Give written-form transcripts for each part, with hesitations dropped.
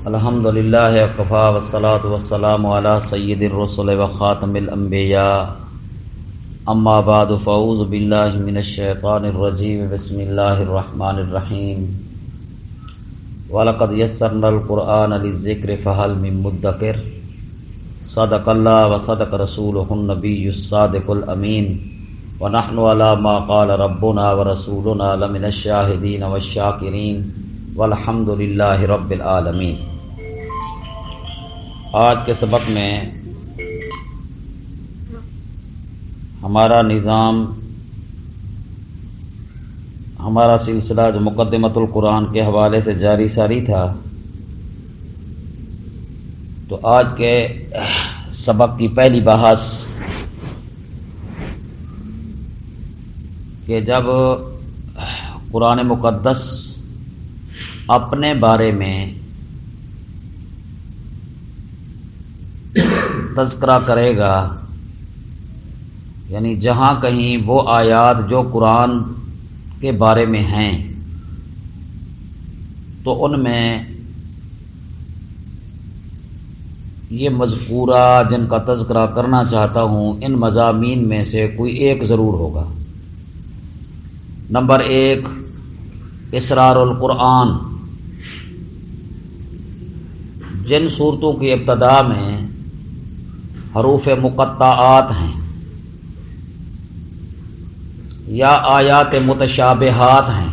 الحمد للہ وکفی والصلاة والسلام علی سید الرسل وخاتم الانبیاء اما بعد فاعوذ باللہ من الشیطان الرجیم بسم اللہ الرحمن الرحیم وَلَقَدْ يَسَّرْنَا الْقُرْآنَ لِلذِّكْرِ فَهَلْ مِن مُدَّكِرٍ صدق اللہ وصدق رسولہ النبی الصادق الامین ونحن علی ما قال ربنا ورسولنا لمن الشاہدین والشاکرین والحمد للہ رب العالمین۔ آج کے سبق میں ہمارا نظام، ہمارا سلسلہ جو مقدمۃ القرآن کے حوالے سے جاری ساری تھا، تو آج کے سبق کی پہلی بحث کہ جب قرآن مقدس اپنے بارے میں تذکرہ کرے گا، یعنی جہاں کہیں وہ آیات جو قرآن کے بارے میں ہیں تو ان میں یہ مذکورہ جن کا تذکرہ کرنا چاہتا ہوں، ان مضامین میں سے کوئی ایک ضرور ہوگا۔ نمبر 1، اسرار القرآن۔ جن صورتوں کی ابتدا میں حروف مقطعات ہیں یا آیات متشابہات ہیں،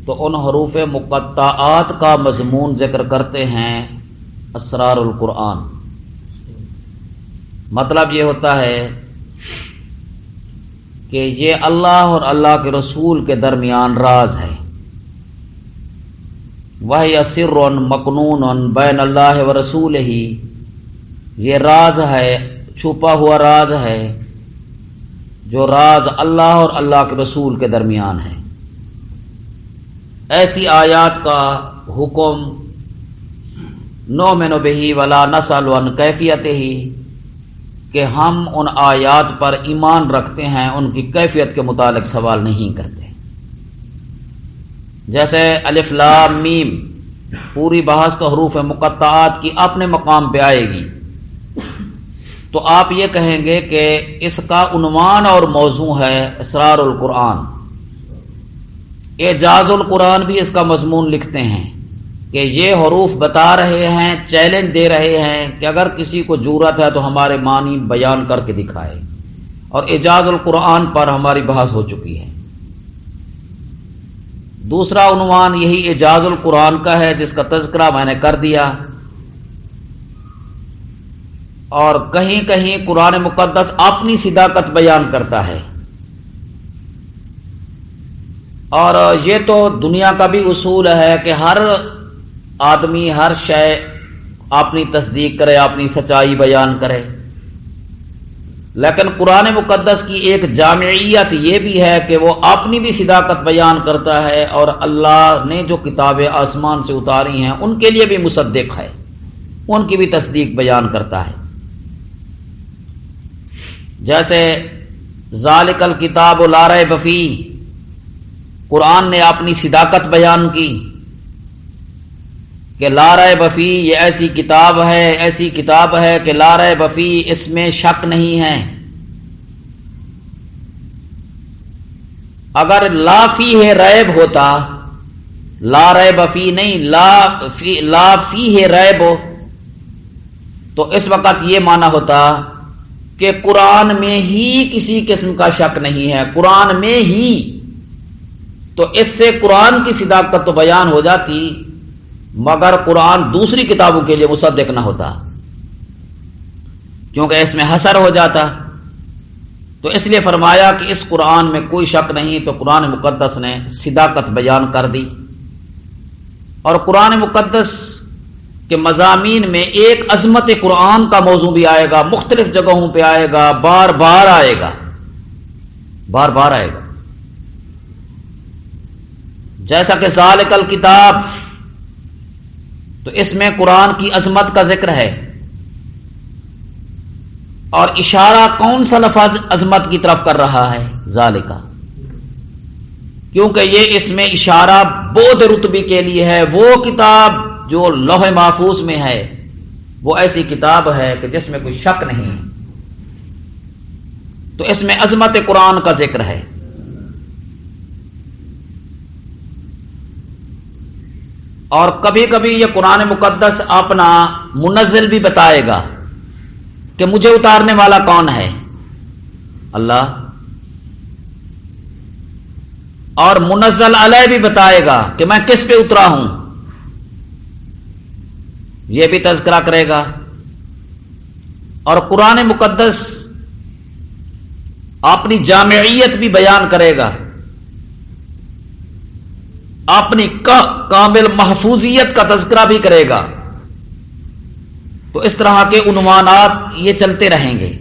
تو ان حروف مقطعات کا مضمون ذکر کرتے ہیں اسرار القرآن۔ مطلب یہ ہوتا ہے کہ یہ اللہ اور اللہ کے رسول کے درمیان راز ہے۔ وَهِيَ سِرٌّ مَّكْنُونٌ بَيْنَ اللَّهِ وَرَسُولِهِ، یہ راز ہے، چھپا ہوا راز ہے، جو راز اللہ اور اللہ کے رسول کے درمیان ہے۔ ایسی آیات کا حکم نؤمن بہ ولا نسأل عن کیفیتہ، کہ ہم ان آیات پر ایمان رکھتے ہیں، ان کی کیفیت کے متعلق سوال نہیں کرتے۔ جیسے الف لام میم، پوری بحث تو حروف مقطعات کی اپنے مقام پہ آئے گی، تو آپ یہ کہیں گے کہ اس کا عنوان اور موضوع ہے اسرار القرآن۔ اعجاز القرآن بھی اس کا مضمون لکھتے ہیں کہ یہ حروف بتا رہے ہیں، چیلنج دے رہے ہیں کہ اگر کسی کو جرأت ہے تو ہمارے معنی بیان کر کے دکھائے، اور اعجاز القرآن پر ہماری بحث ہو چکی ہے۔ دوسرا عنوان یہی اعجاز القرآن کا ہے، جس کا تذکرہ میں نے کر دیا۔ اور کہیں کہیں قرآن مقدس اپنی صداقت بیان کرتا ہے، اور یہ تو دنیا کا بھی اصول ہے کہ ہر آدمی ہر شے اپنی تصدیق کرے، اپنی سچائی بیان کرے، لیکن قرآن مقدس کی ایک جامعیت یہ بھی ہے کہ وہ اپنی بھی صداقت بیان کرتا ہے، اور اللہ نے جو کتابیں آسمان سے اتاری ہیں ان کے لیے بھی مصدق ہے، ان کی بھی تصدیق بیان کرتا ہے۔ جیسے ذالک الکتاب لا ریب فیہ، قرآن نے اپنی صداقت بیان کی کہ لا ریب فیہ، یہ ایسی کتاب ہے کہ لا ریب فیہ، اس میں شک نہیں ہے۔ اگر لا فیہ ریب ہوتا، لا ریب فیہ نہیں، لا فیہ ریب، تو اس وقت یہ معنی ہوتا کہ قرآن میں ہی کسی قسم کا شک نہیں ہے، قرآن میں ہی، تو اس سے قرآن کی صداقت تو بیان ہو جاتی، مگر قرآن دوسری کتابوں کے لیے مصدق نہ ہوتا، کیونکہ اس میں حصر ہو جاتا۔ تو اس لیے فرمایا کہ اس قرآن میں کوئی شک نہیں، تو قرآن مقدس نے صداقت بیان کر دی۔ اور قرآن مقدس کے مضامین میں ایک عظمت قرآن کا موضوع بھی آئے گا، مختلف جگہوں پہ آئے گا، بار بار آئے گا۔ جیسا کہ ذالک الکتاب، تو اس میں قرآن کی عظمت کا ذکر ہے، اور اشارہ کون سا لفظ عظمت کی طرف کر رہا ہے؟ ذالک، کیونکہ یہ اس میں اشارہ بود رتبی کے لیے ہے. وہ کتاب جو لوح محفوظ میں ہے وہ ایسی کتاب ہے کہ جس میں کوئی شک نہیں. تو اس میں عظمت قرآن کا ذکر ہے. اور کبھی کبھی یہ قرآن مقدس اپنا منزل بھی بتائے گا کہ مجھے اتارنے والا کون ہے؟ اللہ. اور منزل علیہ بھی بتائے گا کہ میں کس پہ اترا ہوں، یہ بھی تذکرہ کرے گا. اور قرآن مقدس اپنی جامعیت بھی بیان کرے گا، اپنی کامل محفوظیت کا تذکرہ بھی کرے گا. تو اس طرح کے عنوانات یہ چلتے رہیں گے.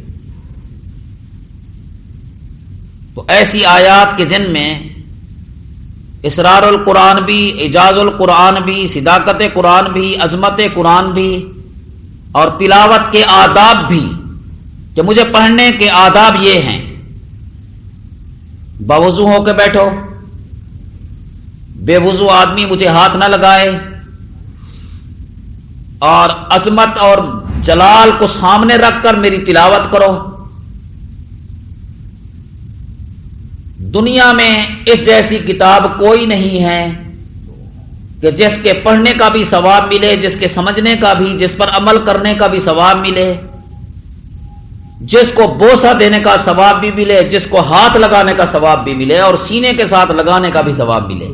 تو ایسی آیات کے جن میں اسرار القرآن بھی، اعجاز القرآن بھی، صداقت قرآن بھی، عظمت قرآن بھی، اور تلاوت کے آداب بھی، کہ مجھے پڑھنے کے آداب یہ ہیں: باوضو ہو کے بیٹھو، بے وضو آدمی مجھے ہاتھ نہ لگائے، اور عظمت اور جلال کو سامنے رکھ کر میری تلاوت کرو. دنیا میں اس جیسی کتاب کوئی نہیں ہے کہ جس کے پڑھنے کا بھی ثواب ملے، جس کے سمجھنے کا بھی، جس پر عمل کرنے کا بھی ثواب ملے، جس کو بوسہ دینے کا ثواب بھی ملے، جس کو ہاتھ لگانے کا ثواب بھی ملے، اور سینے کے ساتھ لگانے کا بھی ثواب ملے.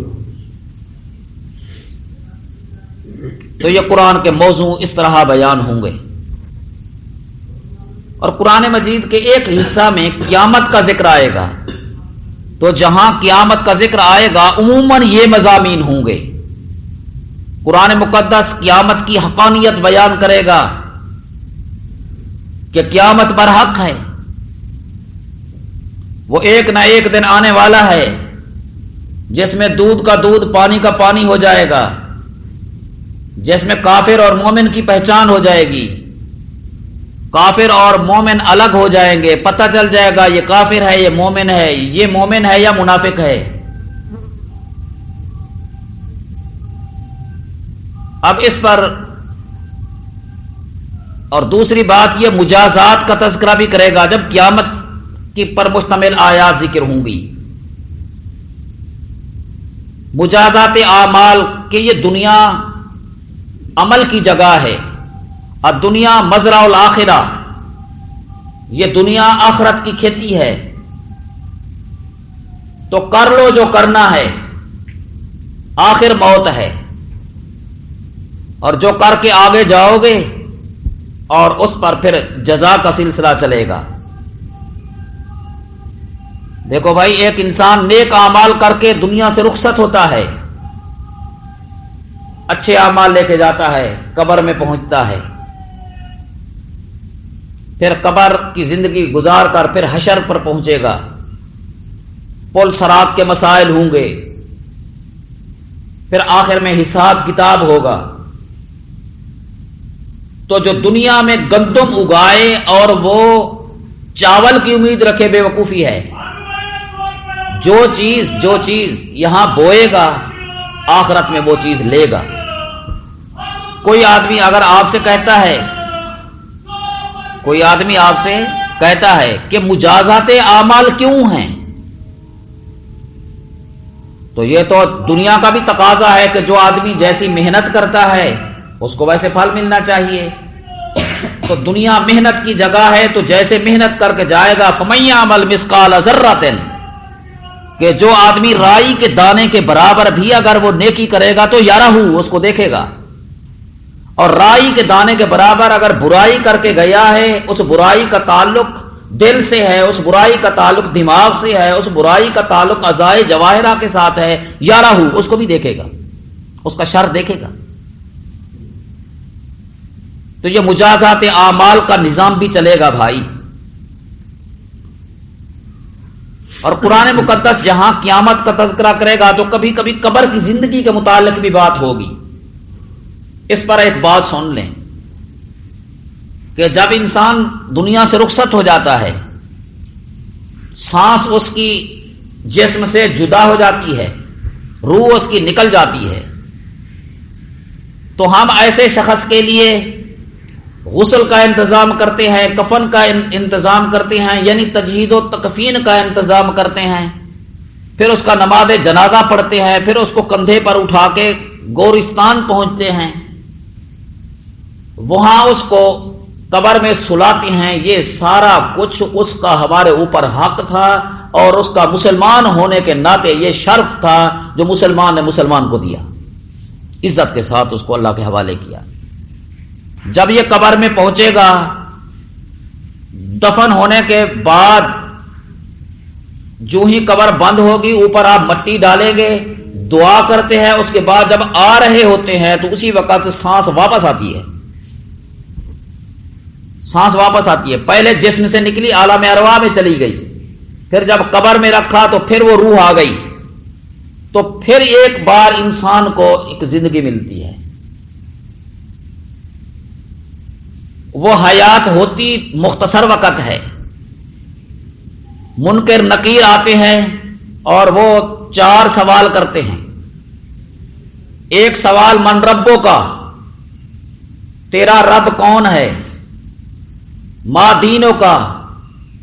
تو یہ قرآن کے موضوع اس طرح بیان ہوں گے. اور قرآن مجید کے ایک حصہ میں قیامت کا ذکر آئے گا. تو جہاں قیامت کا ذکر آئے گا عموماً یہ مضامین ہوں گے. قرآن مقدس قیامت کی حقانیت بیان کرے گا کہ قیامت برحق ہے، وہ ایک نہ ایک دن آنے والا ہے جس میں دودھ کا دودھ، پانی کا پانی ہو جائے گا، جس میں کافر اور مومن کی پہچان ہو جائے گی. کافر اور مومن الگ ہو جائیں گے، پتہ چل جائے گا یہ کافر ہے، یہ مومن ہے، یہ مومن ہے یا منافق ہے. اب اس پر اور دوسری بات یہ مجازات کا تذکرہ بھی کرے گا جب قیامت کی پر مشتمل آیات ذکر ہوں گی. مجازات اعمال کہ یہ دنیا عمل کی جگہ ہے، اور دنیا مزرع الآخرہ، یہ دنیا آخرت کی کھیتی ہے. تو کر لو جو کرنا ہے، آخر موت ہے، اور جو کر کے آگے جاؤ گے اور اس پر پھر جزا کا سلسلہ چلے گا. دیکھو بھائی، ایک انسان نیک اعمال کر کے دنیا سے رخصت ہوتا ہے، اچھے اعمال لے کے جاتا ہے، قبر میں پہنچتا ہے، پھر قبر کی زندگی گزار کر پھر حشر پر پہنچے گا. پل صراط کے مسائل ہوں گے، پھر آخر میں حساب کتاب ہوگا. تو جو دنیا میں گندم اگائے اور وہ چاول کی امید رکھے بے وقوفی ہے. جو چیز یہاں بوئے گا آخرت میں وہ چیز لے گا. کوئی آدمی اگر آپ سے کہتا ہے کہ مجازات اعمال کیوں ہیں، تو یہ تو دنیا کا بھی تقاضا ہے کہ جو آدمی جیسی محنت کرتا ہے اس کو ویسے پھل ملنا چاہیے. تو دنیا محنت کی جگہ ہے، تو جیسے محنت کر کے جائے گا فَمَن يَعْمَلْ مِثْقَالَ ذَرَّةٍ، کہ جو آدمی رائی کے دانے کے برابر بھی اگر وہ نیکی کرے گا تو یرہو، اس کو دیکھے گا. اور رائی کے دانے کے برابر اگر برائی کر کے گیا ہے، اس برائی کا تعلق دل سے ہے، اس برائی کا تعلق دماغ سے ہے، اس برائی کا تعلق اعضائے جواہرہ کے ساتھ ہے، یرہو، اس کو بھی دیکھے گا، اس کا شر دیکھے گا. تو یہ مجازات اعمال کا نظام بھی چلے گا بھائی. اور قرآن مقدس جہاں قیامت کا تذکرہ کرے گا تو کبھی کبھی قبر کی زندگی کے متعلق بھی بات ہوگی. اس پر ایک بات سن لیں کہ جب انسان دنیا سے رخصت ہو جاتا ہے، سانس اس کی جسم سے جدا ہو جاتی ہے، روح اس کی نکل جاتی ہے، تو ہم ایسے شخص کے لیے غسل کا انتظام کرتے ہیں، کفن کا انتظام کرتے ہیں، یعنی تجہیز و تکفین کا انتظام کرتے ہیں، پھر اس کا نماز جنازہ پڑھتے ہیں، پھر اس کو کندھے پر اٹھا کے گورستان پہنچتے ہیں، وہاں اس کو قبر میں سلاتے ہیں۔ یہ سارا کچھ اس کا ہمارے اوپر حق تھا، اور اس کا مسلمان ہونے کے ناطے یہ شرف تھا جو مسلمان نے مسلمان کو دیا، عزت کے ساتھ اس کو اللہ کے حوالے کیا۔ جب یہ قبر میں پہنچے گا، دفن ہونے کے بعد جو ہی قبر بند ہوگی، اوپر آپ مٹی ڈالیں گے، دعا کرتے ہیں، اس کے بعد جب آ رہے ہوتے ہیں تو اسی وقت سانس واپس آتی ہے، سانس واپس آتی ہے، پہلے جسم سے نکلی عالم ارواح میں چلی گئی، پھر جب قبر میں رکھا تو پھر وہ روح آ گئی، تو پھر ایک بار انسان کو ایک زندگی ملتی ہے۔ وہ حیات ہوتی مختصر وقت ہے، منکر نکیر آتے ہیں اور وہ 4 سوال کرتے ہیں۔ ایک سوال من ربوں کا، تیرا رب کون ہے؟ ما دینوں کا،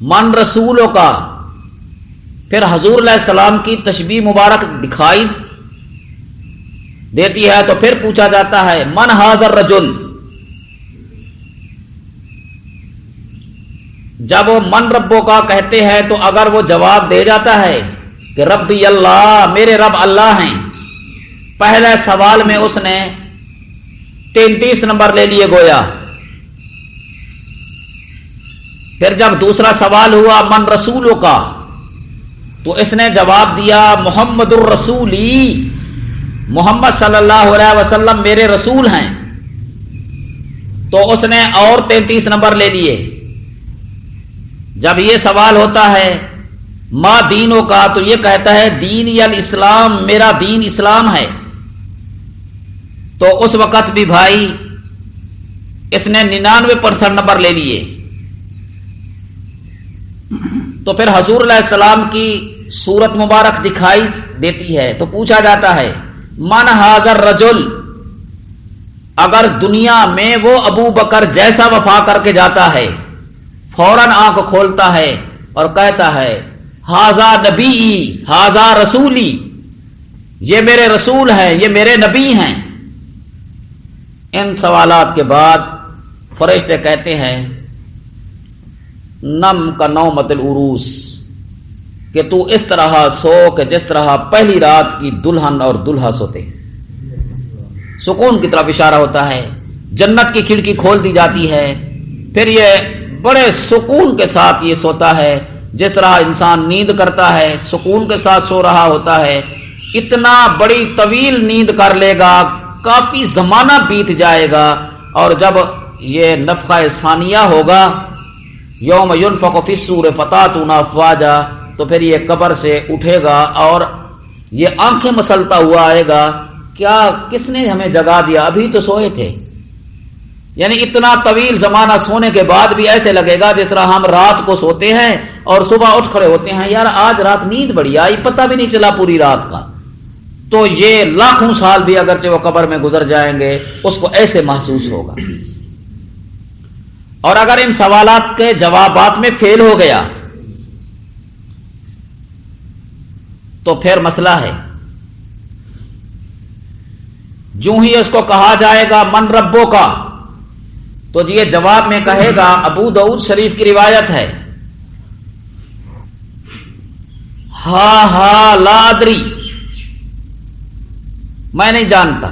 من رسولوں کا۔ پھر حضور علیہ السلام کی تشبیہ مبارک دکھائی دیتی ہے، تو پھر پوچھا جاتا ہے من حاضر رجل۔ جب وہ من ربوں کا کہتے ہیں تو اگر وہ جواب دے جاتا ہے کہ ربی اللہ، میرے رب اللہ ہیں، پہلے سوال میں اس نے 33 نمبر لے لیے گویا۔ پھر جب دوسرا سوال ہوا من رسولوں کا، تو اس نے جواب دیا محمد الرسولی، محمد صلی اللہ علیہ وسلم میرے رسول ہیں، تو اس نے اور 33 نمبر لے لیے۔ جب یہ سوال ہوتا ہے ما دینوں کا، تو یہ کہتا ہے دین الاسلام، میرا دین اسلام ہے، تو اس وقت بھی بھائی اس نے 99% نمبر لے لیے۔ تو پھر حضور علیہ السلام کی صورت مبارک دکھائی دیتی ہے، تو پوچھا جاتا ہے من حاضر رجل، اگر دنیا میں وہ ابو بکر جیسا وفا کر کے جاتا ہے، فوراً آنکھ کھولتا ہے اور کہتا ہے ہاذا نبی، ہاذا رسولی، یہ میرے رسول ہیں، یہ میرے نبی ہیں۔ ان سوالات کے بعد فرشتے کہتے ہیں نم کا نومت العروس، کہ تو اس طرح سو کہ جس طرح پہلی رات کی دلہن اور دلہا سوتے۔ سکون کی طرف اشارہ ہوتا ہے، جنت کی کھڑکی کھول دی جاتی ہے، پھر یہ بڑے سکون کے ساتھ یہ سوتا ہے، جس طرح انسان نیند کرتا ہے سکون کے ساتھ سو رہا ہوتا ہے، اتنا بڑی طویل نیند کر لے گا، کافی زمانہ بیت جائے گا، اور جب یہ نفخہ ثانیہ ہوگا یوم ینفخ فی الصور فتاتون افواجا، تو پھر یہ قبر سے اٹھے گا اور یہ آنکھیں مسلتا ہوا آئے گا، کیا کس نے ہمیں جگا دیا، ابھی تو سوئے تھے۔ یعنی اتنا طویل زمانہ سونے کے بعد بھی ایسے لگے گا جس طرح ہم رات کو سوتے ہیں اور صبح اٹھ کھڑے ہوتے ہیں، یار آج رات نیند بڑی آئی، پتہ بھی نہیں چلا پوری رات کا۔ تو یہ لاکھوں سال بھی اگرچہ وہ قبر میں گزر جائیں گے، اس کو ایسے محسوس ہوگا۔ اور اگر ان سوالات کے جوابات میں فیل ہو گیا تو پھر مسئلہ ہے۔ جو ہی اس کو کہا جائے گا من ربوں کا، تو یہ جواب میں کہے گا، ابو داؤد شریف کی روایت ہے، ہا لا ادری، میں نہیں جانتا۔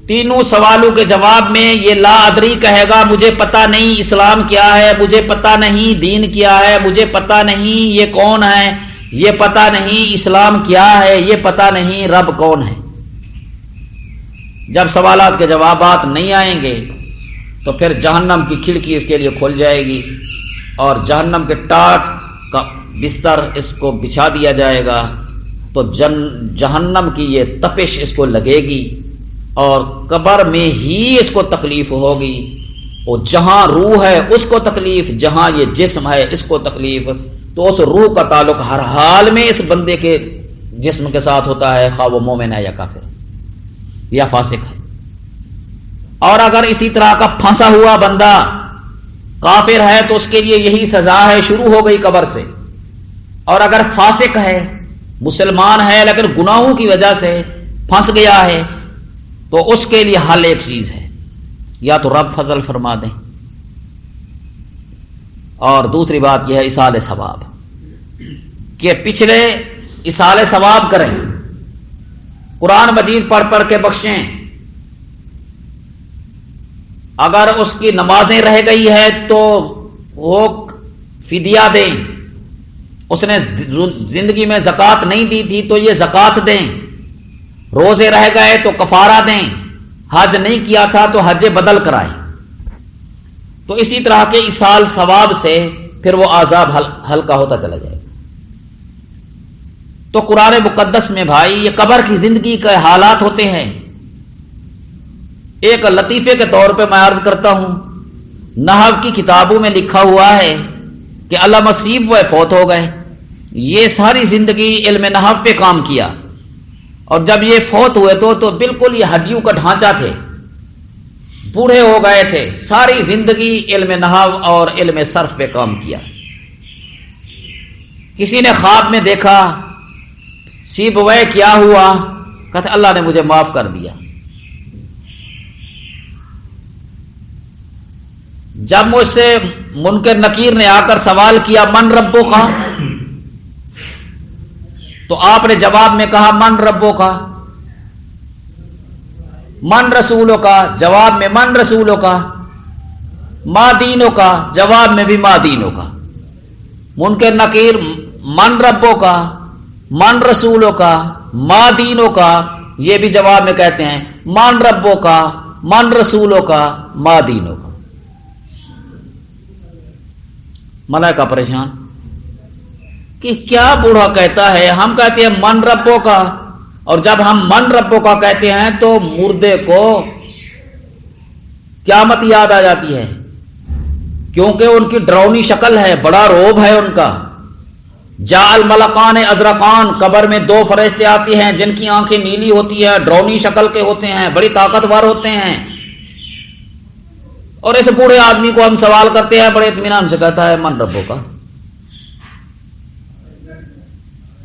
تینوں سوالوں کے جواب میں یہ لا ادری کہے گا، مجھے پتہ نہیں اسلام کیا ہے، مجھے پتہ نہیں دین کیا ہے، مجھے پتہ نہیں یہ کون ہے، یہ پتہ نہیں اسلام کیا ہے، یہ پتہ نہیں رب کون ہے۔ جب سوالات کے جوابات نہیں آئیں گے تو پھر جہنم کی کھڑکی اس کے لیے کھل جائے گی، اور جہنم کے ٹاٹ کا بستر اس کو بچھا دیا جائے گا، تو جہنم کی یہ تپش اس کو لگے گی، اور قبر میں ہی اس کو تکلیف ہوگی، اور جہاں روح ہے اس کو تکلیف، جہاں یہ جسم ہے اس کو تکلیف، تو اس روح کا تعلق ہر حال میں اس بندے کے جسم کے ساتھ ہوتا ہے، خواہ وہ مومن ہے یا کافر یا فاسق ہے۔ اور اگر اسی طرح کا پھنسا ہوا بندہ کافر ہے تو اس کے لیے یہی سزا ہے، شروع ہو گئی قبر سے۔ اور اگر فاسق ہے، مسلمان ہے لیکن گناہوں کی وجہ سے پھنس گیا ہے، تو اس کے لیے حل ایک چیز ہے، یا تو رب فضل فرما دیں، اور دوسری بات یہ ہے ایصال ثواب، کہ پچھلے ایصال ثواب کریں، قرآن مجید پڑھ پڑھ کے بخشیں۔ اگر اس کی نمازیں رہ گئی ہے تو وہ فدیہ دیں، اس نے زندگی میں زکوٰۃ نہیں دی تھی تو یہ زکوٰۃ دیں، روزے رہ گئے تو کفارہ دیں، حج نہیں کیا تھا تو حج بدل کرائیں۔ تو اسی طرح کے ایصال ثواب سے پھر وہ عذاب ہلکا ہوتا چلا جائے گا۔ تو قرآن مقدس میں بھائی یہ قبر کی زندگی کے حالات ہوتے ہیں۔ ایک لطیفے کے طور پہ میں عرض کرتا ہوں، نحو کی کتابوں میں لکھا ہوا ہے کہ علامہ سیبویہ فوت ہو گئے، یہ ساری زندگی علم نحو پہ کام کیا، اور جب یہ فوت ہوئے تو بالکل یہ ہڈیوں کا ڈھانچہ تھے، بوڑھے ہو گئے تھے، ساری زندگی علم نحو اور علم صرف پہ کام کیا۔ کسی نے خواب میں دیکھا سیبویہ کیا ہوا، کہتے اللہ نے مجھے معاف کر دیا۔ جب مجھ سے منکر نکیر نے آ کر سوال کیا من ربو کا، تو آپ نے جواب میں کہا من ربو کا، من رسولوں کا جواب میں من رسولوں کا، ما دینوں کا جواب میں بھی ما دینوں کا۔ منکر نکیر من ربوں کا، من رسولوں کا، ما دینوں کا، یہ بھی جواب میں کہتے ہیں من ربوں کا، من رسولوں کا، ما دینوں کا۔ ملائکہ پریشان کہ کیا بوڑھا کہتا ہے، ہم کہتے ہیں من ربوں کا، اور جب ہم من ربوں کا کہتے ہیں تو مردے کو قیامت یاد آ جاتی ہے، کیونکہ ان کی ڈراؤنی شکل ہے، بڑا روب ہے ان کا۔ جاء الملکان ازرقان، قبر میں دو فرشتے آتے ہیں جن کی آنکھیں نیلی ہوتی ہے، ڈراؤنی شکل کے ہوتے ہیں، بڑی طاقتور ہوتے ہیں، اور اس بوڑھے آدمی کو ہم سوال کرتے ہیں، بڑے اطمینان سے کہتا ہے من ربوں کا۔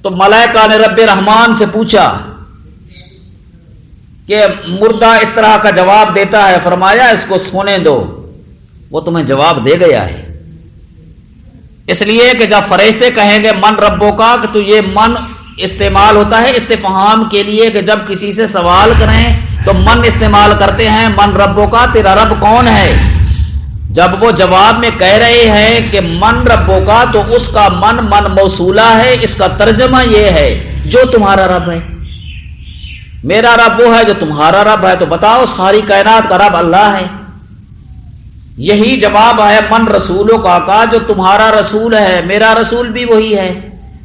تو ملائکہ نے رب رحمان سے پوچھا کہ مردہ اس طرح کا جواب دیتا ہے، فرمایا اس کو سونے دو، وہ تمہیں جواب دے گیا ہے۔ اس لیے کہ جب فرشتے کہیں گے من ربوں کا، تو یہ من استعمال ہوتا ہے استفہام کے لیے، کہ جب کسی سے سوال کریں تو من استعمال کرتے ہیں، من ربوں کا، تیرا رب کون ہے؟ جب وہ جواب میں کہہ رہے ہیں کہ من ربوں کا، تو اس کا من موصولہ ہے، اس کا ترجمہ یہ ہے جو تمہارا رب ہے۔ میرا رب وہ ہے جو تمہارا رب ہے، تو بتاؤ ساری کائنات کا رب اللہ ہے۔ یہی جواب ہے من رسولوں کا جو تمہارا رسول ہے، میرا رسول بھی وہی ہے۔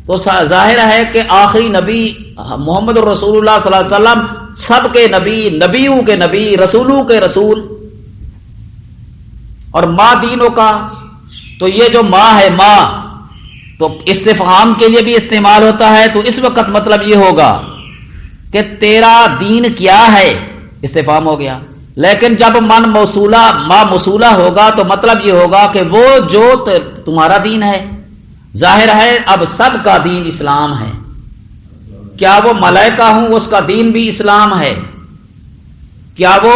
تو ظاہر ہے کہ آخری نبی محمد رسول اللہ صلی اللہ علیہ وسلم سب کے نبی، نبیوں کے نبی، رسولوں کے رسول۔ اور ماں دینوں کا، تو یہ جو ماں ہے، ماں تو استفہام کے لیے بھی استعمال ہوتا ہے، تو اس وقت مطلب یہ ہوگا کہ تیرا دین کیا ہے، استفہام ہو گیا۔ لیکن جب من موصولہ، ماں موصولہ ہوگا تو مطلب یہ ہوگا کہ وہ جو تمہارا دین ہے۔ ظاہر ہے اب سب کا دین اسلام ہے، کیا وہ ملائکہ ہوں اس کا دین بھی اسلام ہے؟ کیا وہ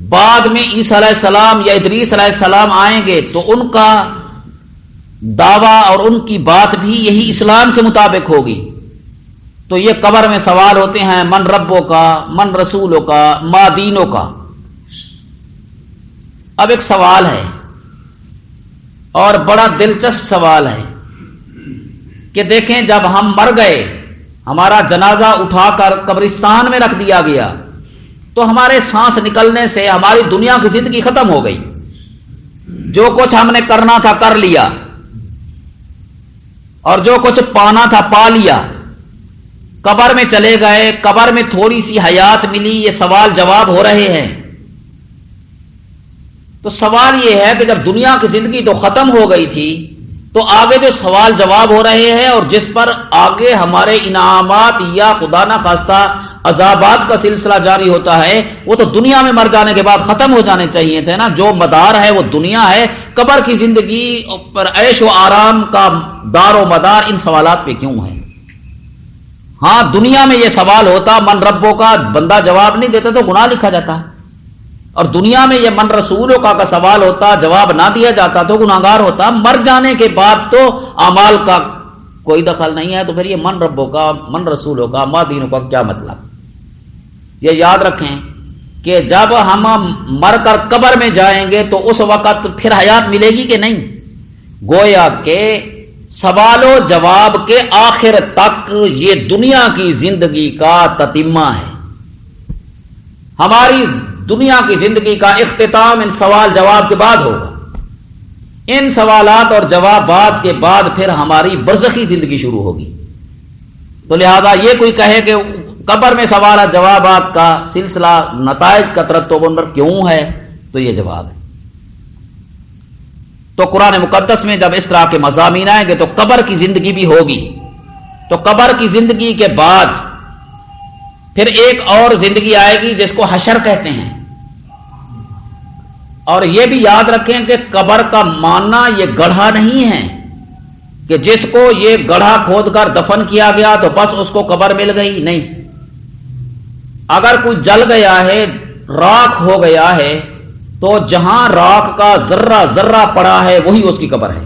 بعد میں عیسیٰ علیہ السلام یا ادریس علیہ السلام آئیں گے تو ان کا دعویٰ اور ان کی بات بھی یہی اسلام کے مطابق ہوگی؟ تو یہ قبر میں سوال ہوتے ہیں من ربوں کا، من رسولوں کا، ما دینوں کا۔ اب ایک سوال ہے اور بڑا دلچسپ سوال ہے کہ دیکھیں جب ہم مر گئے، ہمارا جنازہ اٹھا کر قبرستان میں رکھ دیا گیا، تو ہمارے سانس نکلنے سے ہماری دنیا کی زندگی ختم ہو گئی، جو کچھ ہم نے کرنا تھا کر لیا، اور جو کچھ پانا تھا پا لیا۔ قبر میں چلے گئے، قبر میں تھوڑی سی حیات ملی، یہ سوال جواب ہو رہے ہیں۔ تو سوال یہ ہے کہ جب دنیا کی زندگی تو ختم ہو گئی تھی، تو آگے جو سوال جواب ہو رہے ہیں اور جس پر آگے ہمارے انعامات یا خدا نہ خواستہ عذابات کا سلسلہ جاری ہوتا ہے، وہ تو دنیا میں مر جانے کے بعد ختم ہو جانے چاہیے تھے نا. جو مدار ہے وہ دنیا ہے. قبر کی زندگی پر عیش و آرام کا دار و مدار ان سوالات پہ کیوں ہے؟ ہاں دنیا میں یہ سوال ہوتا من ربوں کا بندہ جواب نہیں دیتا تو گناہ لکھا جاتا، اور دنیا میں یہ من رسولوں کا سوال ہوتا جواب نہ دیا جاتا تو گناہگار ہوتا. مر جانے کے بعد تو اعمال کا کوئی دخل نہیں ہے، تو پھر یہ من ربوں کا من رسولوں کا ما دینوں کا کیا مطلب؟ یہ یاد رکھیں کہ جب ہم مر کر قبر میں جائیں گے تو اس وقت پھر حیات ملے گی کہ نہیں؟ گویا کہ سوال و جواب کے آخر تک یہ دنیا کی زندگی کا تتمہ ہے. ہماری دنیا کی زندگی کا اختتام ان سوال جواب کے بعد ہوگا. ان سوالات اور جوابات کے بعد پھر ہماری برزخی زندگی شروع ہوگی. تو لہذا یہ کوئی کہے کہ قبر میں سوالات جوابات کا سلسلہ نتائج کا ترتب ان پر کیوں ہے، تو یہ جواب ہے. تو قرآن مقدس میں جب اس طرح کے مضامین آئیں گے تو قبر کی زندگی بھی ہوگی. تو قبر کی زندگی کے بعد پھر ایک اور زندگی آئے گی جس کو حشر کہتے ہیں. اور یہ بھی یاد رکھیں کہ قبر کا ماننا یہ گڑھا نہیں ہے کہ جس کو یہ گڑھا کھود کر دفن کیا گیا تو بس اس کو قبر مل گئی. نہیں، اگر کوئی جل گیا ہے، راکھ ہو گیا ہے، تو جہاں راکھ کا ذرہ ذرہ پڑا ہے وہی اس کی قبر ہے.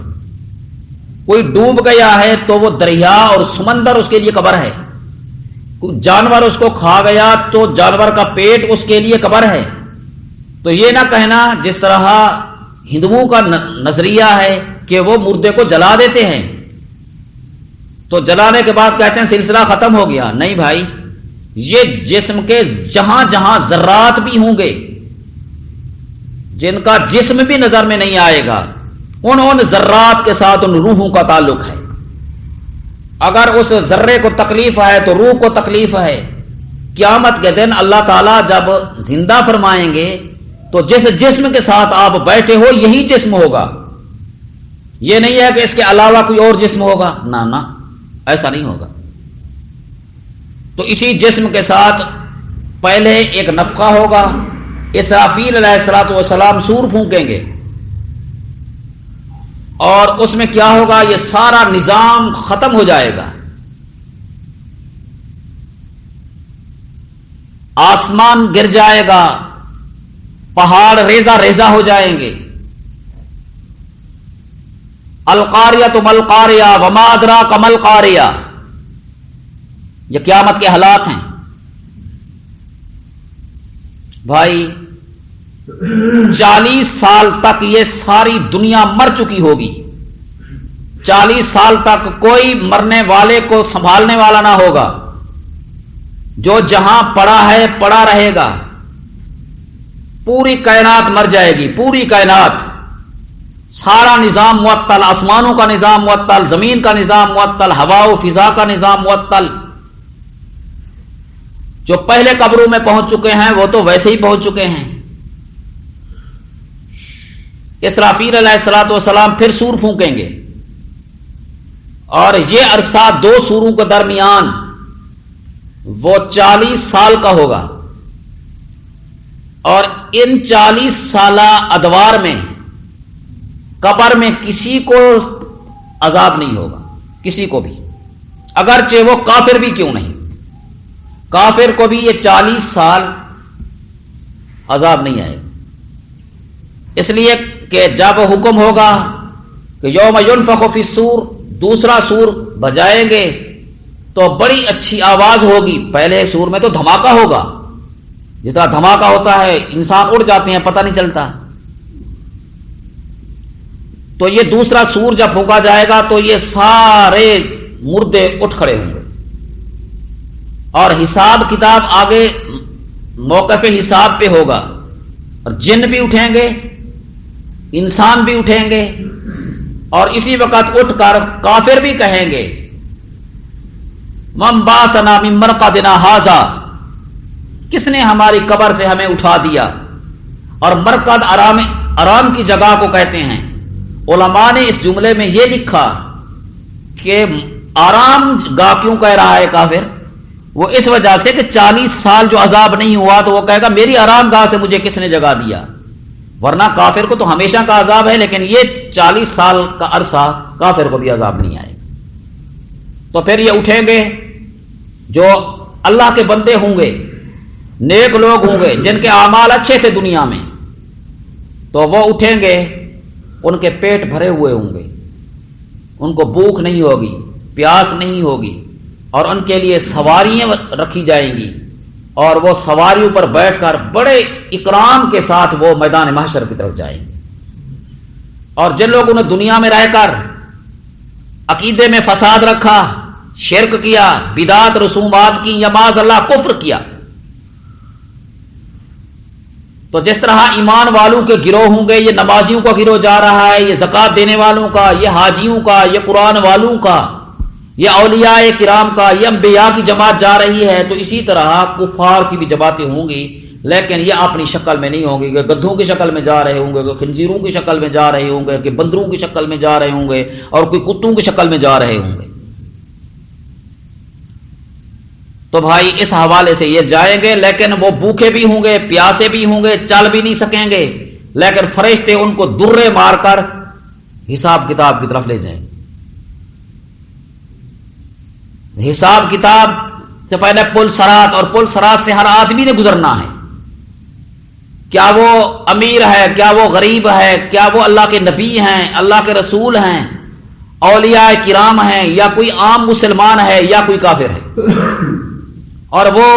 کوئی ڈوب گیا ہے تو وہ دریا اور سمندر اس کے لیے قبر ہے. کوئی جانور اس کو کھا گیا تو جانور کا پیٹ اس کے لیے قبر ہے. تو یہ نہ کہنا جس طرح ہندوؤں کا نظریہ ہے کہ وہ مردے کو جلا دیتے ہیں تو جلانے کے بعد کہتے ہیں سلسلہ ختم ہو گیا. نہیں بھائی، یہ جسم کے جہاں جہاں ذرات بھی ہوں گے جن کا جسم بھی نظر میں نہیں آئے گا، ان ذرات کے ساتھ ان روحوں کا تعلق ہے. اگر اس ذرے کو تکلیف ہے تو روح کو تکلیف ہے. قیامت کے دن اللہ تعالیٰ جب زندہ فرمائیں گے تو جس جسم کے ساتھ آپ بیٹھے ہو یہی جسم ہوگا. یہ نہیں ہے کہ اس کے علاوہ کوئی اور جسم ہوگا، نہ ایسا نہیں ہوگا. تو اسی جسم کے ساتھ پہلے ایک نفخہ ہوگا. اسرافیل علیہ الصلوۃ والسلام سور پھونکیں گے اور اس میں کیا ہوگا؟ یہ سارا نظام ختم ہو جائے گا. آسمان گر جائے گا، پہاڑ ریزہ ریزہ ہو جائیں گے. القاریہ تو ملقاریہ وما ادراک ما القاریہ، یہ قیامت کے حالات ہیں. بھائی 40 سال تک یہ ساری دنیا مر چکی ہوگی. 40 سال تک کوئی مرنے والے کو سنبھالنے والا نہ ہوگا. جو جہاں پڑا ہے پڑا رہے گا. پوری کائنات مر جائے گی، پوری کائنات. سارا نظام معطل، آسمانوں کا نظام معطل، زمین کا نظام معطل، ہوا و فضا کا نظام معطل. جو پہلے قبروں میں پہنچ چکے ہیں وہ تو ویسے ہی پہنچ چکے ہیں. اسرافیل علیہ الصلوۃ والسلام پھر سور پھونکیں گے اور یہ عرصہ 2 سوروں کے درمیان وہ 40 سال کا ہوگا. اور ان 40 سالہ ادوار میں قبر میں کسی کو عذاب نہیں ہوگا، کسی کو بھی، اگرچہ وہ کافر بھی کیوں نہیں. کافر کو بھی یہ 40 سال عذاب نہیں آئے گا. اس لیے کہ جب حکم ہوگا کہ یوم ینفخ فی الصور، دوسرا سور بجائیں گے تو بڑی اچھی آواز ہوگی. پہلے سور میں تو دھماکہ ہوگا، جس طرح دھماکہ ہوتا ہے انسان اڑ جاتے ہیں پتہ نہیں چلتا. تو یہ دوسرا سور جب پھونکا جائے گا تو یہ سارے مردے اٹھ کھڑے ہوں گے اور حساب کتاب آگے موقف حساب پہ ہوگا. اور جن بھی اٹھیں گے، انسان بھی اٹھیں گے، اور اسی وقت اٹھ کر کافر بھی کہیں گے من باسنا من مرقدنا ھذا، کس نے ہماری قبر سے ہمیں اٹھا دیا. اور مرقد آرام کی جگہ کو کہتے ہیں. علماء نے اس جملے میں یہ لکھا کہ آرام گاہ کیوں کہہ رہا ہے کافر؟ وہ اس وجہ سے کہ 40 سال جو عذاب نہیں ہوا تو وہ کہے گا میری آرام گاہ سے مجھے کس نے جگا دیا، ورنہ کافر کو تو ہمیشہ کا عذاب ہے، لیکن یہ 40 سال کا عرصہ کافر کو بھی عذاب نہیں آئے۔ تو پھر یہ اٹھیں گے جو اللہ کے بندے ہوں گے، نیک لوگ ہوں گے، جن کے اعمال اچھے تھے دنیا میں، تو وہ اٹھیں گے، ان کے پیٹ بھرے ہوئے ہوں گے، ان کو بھوک نہیں ہوگی، پیاس نہیں ہوگی، اور ان کے لیے سواریاں رکھی جائیں گی، اور وہ سواریوں پر بیٹھ کر بڑے اکرام کے ساتھ وہ میدان محشر کی طرف جائیں گے۔ اور جن لوگوں نے دنیا میں رہ کر عقیدے میں فساد رکھا، شرک کیا، بدعت رسومات کی، یا معاذ اللہ کفر کیا، تو جس طرح ایمان والوں کے گروہ ہوں گے، یہ نمازیوں کا گروہ جا رہا ہے، یہ زکوٰۃ دینے والوں کا، یہ حاجیوں کا، یہ قرآن والوں کا، یہ اولیاء کرام کا، یہ انبیاء کی جماعت جا رہی ہے، تو اسی طرح کفار کی بھی جماعتیں ہوں گی، لیکن یہ اپنی شکل میں نہیں ہوں گی کہ گدھوں کی شکل میں جا رہے ہوں گے، کہ خنزیروں کی شکل میں جا رہے ہوں گے، کہ بندروں کی شکل میں جا رہے ہوں گے، اور کوئی کتوں کی شکل میں جا رہے ہوں گے۔ تو بھائی اس حوالے سے یہ جائیں گے، لیکن وہ بھوکے بھی ہوں گے، پیاسے بھی ہوں گے، چل بھی نہیں سکیں گے، لیکن فرشتے ان کو درے مار کر حساب کتاب کی طرف لے جائیں گے۔ حساب کتاب سے پہلے پل صراط، اور پل صراط سے ہر آدمی نے گزرنا ہے، کیا وہ امیر ہے، کیا وہ غریب ہے، کیا وہ اللہ کے نبی ہیں، اللہ کے رسول ہیں، اولیاء کرام ہیں، یا کوئی عام مسلمان ہے، یا کوئی کافر ہے، اور وہ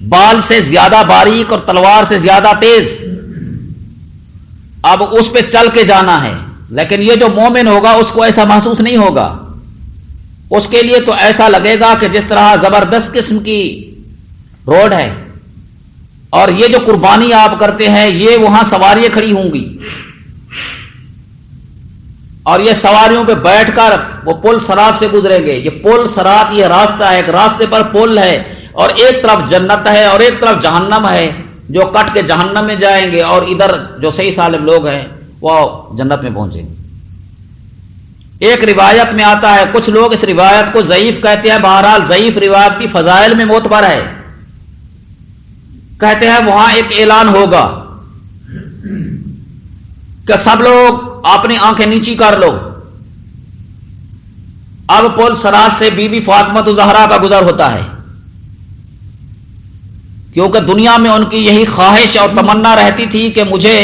بال سے زیادہ باریک اور تلوار سے زیادہ تیز، اب اس پہ چل کے جانا ہے، لیکن یہ جو مومن ہوگا اس کو ایسا محسوس نہیں ہوگا، اس کے لیے تو ایسا لگے گا کہ جس طرح زبردست قسم کی روڈ ہے، اور یہ جو قربانی آپ کرتے ہیں یہ وہاں سواریاں کھڑی ہوں گی، اور یہ سواریوں پہ بیٹھ کر وہ پل صراط سے گزریں گے۔ یہ پل صراط یہ راستہ ہے، ایک راستے پر پل ہے، اور ایک طرف جنت ہے اور ایک طرف جہنم ہے، جو کٹ کے جہنم میں جائیں گے، اور ادھر جو صحیح سالم لوگ ہیں وہ جنت میں پہنچیں گے۔ ایک روایت میں آتا ہے، کچھ لوگ اس روایت کو ضعیف کہتے ہیں، بہرحال ضعیف روایت بھی فضائل میں معتبر ہے، کہتے ہیں وہاں ایک اعلان ہوگا کہ سب لوگ اپنی آنکھیں نیچی کر لو۔ اب پل صراط سے بی بی فاطمہ الزہرا کا گزر ہوتا ہے، کیونکہ دنیا میں ان کی یہی خواہش اور تمنا رہتی تھی کہ مجھے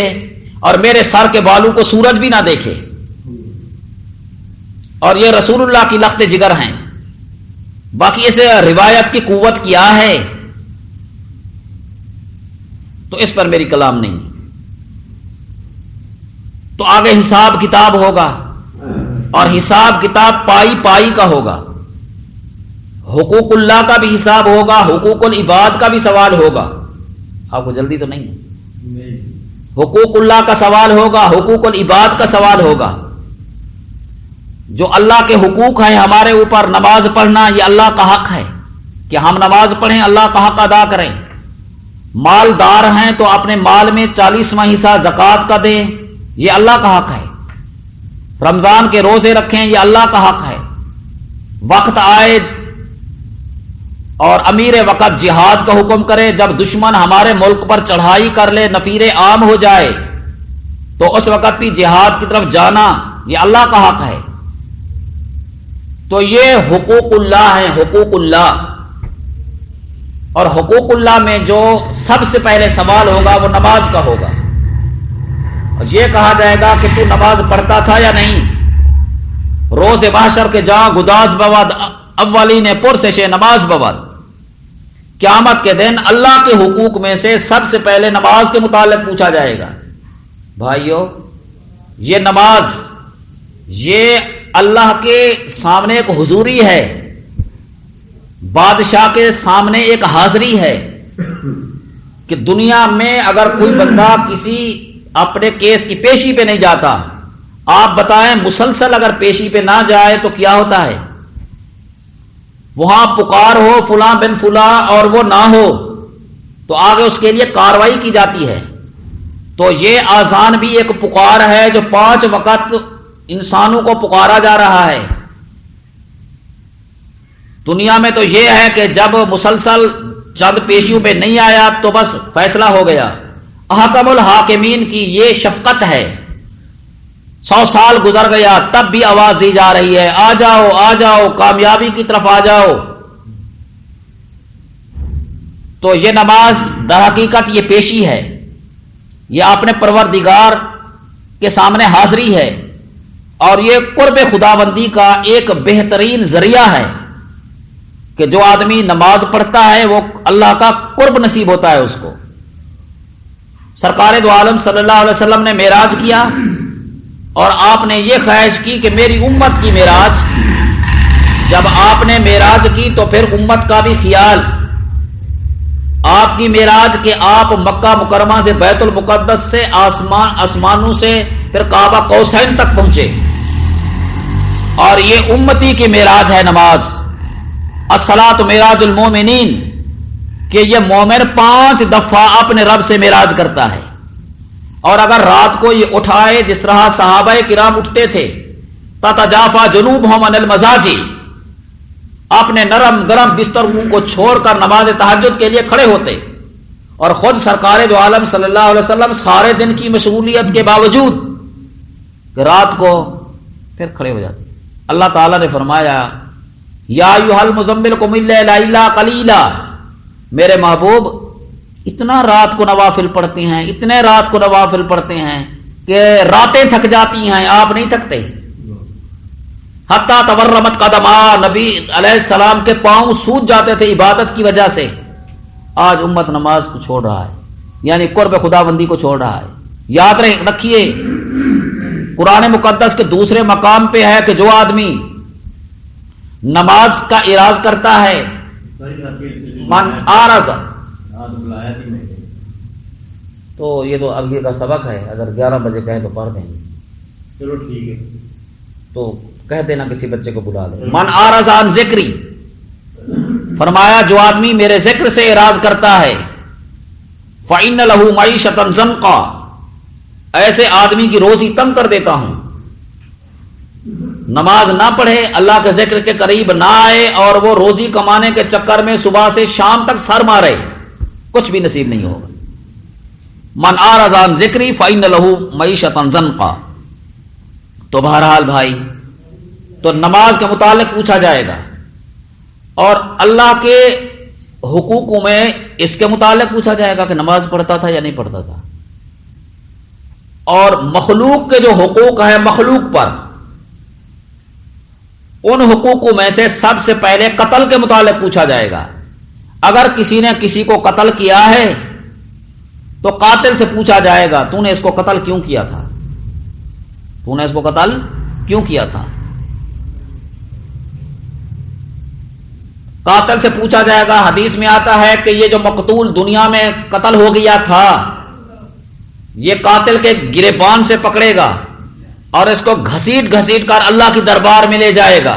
اور میرے سر کے بالوں کو سورج بھی نہ دیکھے، اور یہ رسول اللہ کی لخت جگر ہیں۔ باقی اس روایت کی قوت کیا ہے تو اس پر میری کلام نہیں۔ تو آگے حساب کتاب ہوگا، اور حساب کتاب پائی پائی کا ہوگا، حقوق اللہ کا بھی حساب ہوگا، حقوق العباد کا بھی سوال ہوگا۔ آپ کو جلدی تو نہیں ہے؟ حقوق اللہ کا سوال ہوگا، حقوق العباد کا سوال ہوگا۔ جو اللہ کے حقوق ہیں ہمارے اوپر، نماز پڑھنا یہ اللہ کا حق ہے کہ ہم نماز پڑھیں، اللہ کا حق ادا کریں۔ مالدار ہیں تو اپنے مال میں 40واں حصہ زکوٰۃ کا دیں، یہ اللہ کا حق ہے۔ رمضان کے روزے رکھیں، یہ اللہ کا حق ہے۔ وقت آئے اور امیر وقت جہاد کا حکم کرے، جب دشمن ہمارے ملک پر چڑھائی کر لے، نفیر عام ہو جائے، تو اس وقت بھی جہاد کی طرف جانا یہ اللہ کا حق ہے۔ تو یہ حقوق اللہ ہیں، حقوق اللہ۔ اور حقوق اللہ میں جو سب سے پہلے سوال ہوگا وہ نماز کا ہوگا، اور یہ کہا جائے گا کہ تو نماز پڑھتا تھا یا نہیں۔ روز محشر کے جہاں گداز بود اولین پرسش نماز بود، قیامت کے دن اللہ کے حقوق میں سے سب سے پہلے نماز کے متعلق پوچھا جائے گا۔ بھائیو، یہ نماز یہ اللہ کے سامنے ایک حضوری ہے، بادشاہ کے سامنے ایک حاضری ہے، کہ دنیا میں اگر کوئی بندہ کسی اپنے کیس کی پیشی پہ نہیں جاتا، آپ بتائیں مسلسل اگر پیشی پہ نہ جائے تو کیا ہوتا ہے؟ وہاں پکار ہو فلاں بن فلاں اور وہ نہ ہو تو آگے اس کے لیے کاروائی کی جاتی ہے، تو یہ آذان بھی ایک پکار ہے جو 5 وقت انسانوں کو پکارا جا رہا ہے۔ دنیا میں تو یہ ہے کہ جب مسلسل چند پیشیوں پہ نہیں آیا تو بس فیصلہ ہو گیا۔ احکم الحاکمین کی یہ شفقت ہے، 100 سال گزر گیا تب بھی آواز دی جا رہی ہے، آ جاؤ آ جاؤ، کامیابی کی طرف آ جاؤ۔ تو یہ نماز در حقیقت یہ پیشی ہے، یہ اپنے پروردگار کے سامنے حاضری ہے، اور یہ قرب خداوندی کا ایک بہترین ذریعہ ہے کہ جو آدمی نماز پڑھتا ہے وہ اللہ کا قرب نصیب ہوتا ہے اس کو۔ سرکار دو عالم صلی اللہ علیہ وسلم نے معراج کیا، اور آپ نے یہ خواہش کی کہ میری امت کی معراج، جب آپ نے معراج کی تو پھر امت کا بھی خیال، آپ کی معراج کہ آپ مکہ مکرمہ سے بیت المقدس سے آسمانوں سے پھر کعبہ قوسین تک پہنچے، اور یہ امتی کی معراج ہے نماز۔ الصلاۃ معراج المومنین، کہ یہ مومن 5 دفعہ اپنے رب سے معراج کرتا ہے، اور اگر رات کو یہ اٹھائے جس طرح صحابہ کرام اٹھتے تھے، تتجافا جنوبہم عن المضاجع، اپنے نرم گرم بستروں کو چھوڑ کر نماز تہجد کے لیے کھڑے ہوتے، اور خود سرکار دو عالم صلی اللہ علیہ وسلم سارے دن کی مشغولیت کے باوجود کہ رات کو پھر کھڑے ہو جاتے۔ اللہ تعالیٰ نے فرمایا یا ایھا المزمل قم اللیل الا قلیلا، میرے محبوب اتنا رات کو نوافل پڑھتے ہیں، اتنے رات کو نوافل پڑھتے ہیں کہ راتیں تھک جاتی ہیں، آپ نہیں تھکتے۔ حتیٰ تورمت قدما، نبی علیہ السلام کے پاؤں سوج جاتے تھے عبادت کی وجہ سے۔ آج امت نماز کو چھوڑ رہا ہے، یعنی قرب خداوندی کو چھوڑ رہا ہے۔ یاد رکھیے قرآن مقدس کے دوسرے مقام پہ ہے کہ جو آدمی نماز کا اعراض کرتا ہے، من آرز، تو یہ تو اب یہ کا سبق ہے، اگر 11 بجے کہیں تو پڑھ دیں گے، چلو ٹھیک ہے، تو کہہ دینا کسی بچے کو بلا لے۔ من آرز عن ذکری، فرمایا جو آدمی میرے ذکر سے اعراض کرتا ہے، فإن له معیشۃ ضنقا، ایسے آدمی کی روزی تنگ کر دیتا ہوں۔ نماز نہ پڑھے، اللہ کے ذکر کے قریب نہ آئے، اور وہ روزی کمانے کے چکر میں صبح سے شام تک سر مارے، کچھ بھی نصیب نہیں ہوگا۔ من اعرض عن ذکری فإن له معیشۃ ضنقا۔ تو بہرحال بھائی، تو نماز کے متعلق پوچھا جائے گا، اور اللہ کے حقوق میں اس کے متعلق پوچھا جائے گا کہ نماز پڑھتا تھا یا نہیں پڑھتا تھا، اور مخلوق کے جو حقوق ہیں مخلوق پر، ان حقوق میں سے سب سے پہلے قتل کے متعلق پوچھا جائے گا۔ اگر کسی نے کسی کو قتل کیا ہے تو قاتل سے پوچھا جائے گا تو نے اس کو قتل کیوں کیا تھا، تو نے اس کو قتل کیوں کیا تھا۔ قاتل سے پوچھا جائے گا، حدیث میں آتا ہے کہ یہ جو مقتول دنیا میں قتل ہو گیا تھا، یہ قاتل کے گریبان سے پکڑے گا اور اس کو گھسیٹ گھسیٹ کر اللہ کی دربار میں لے جائے گا،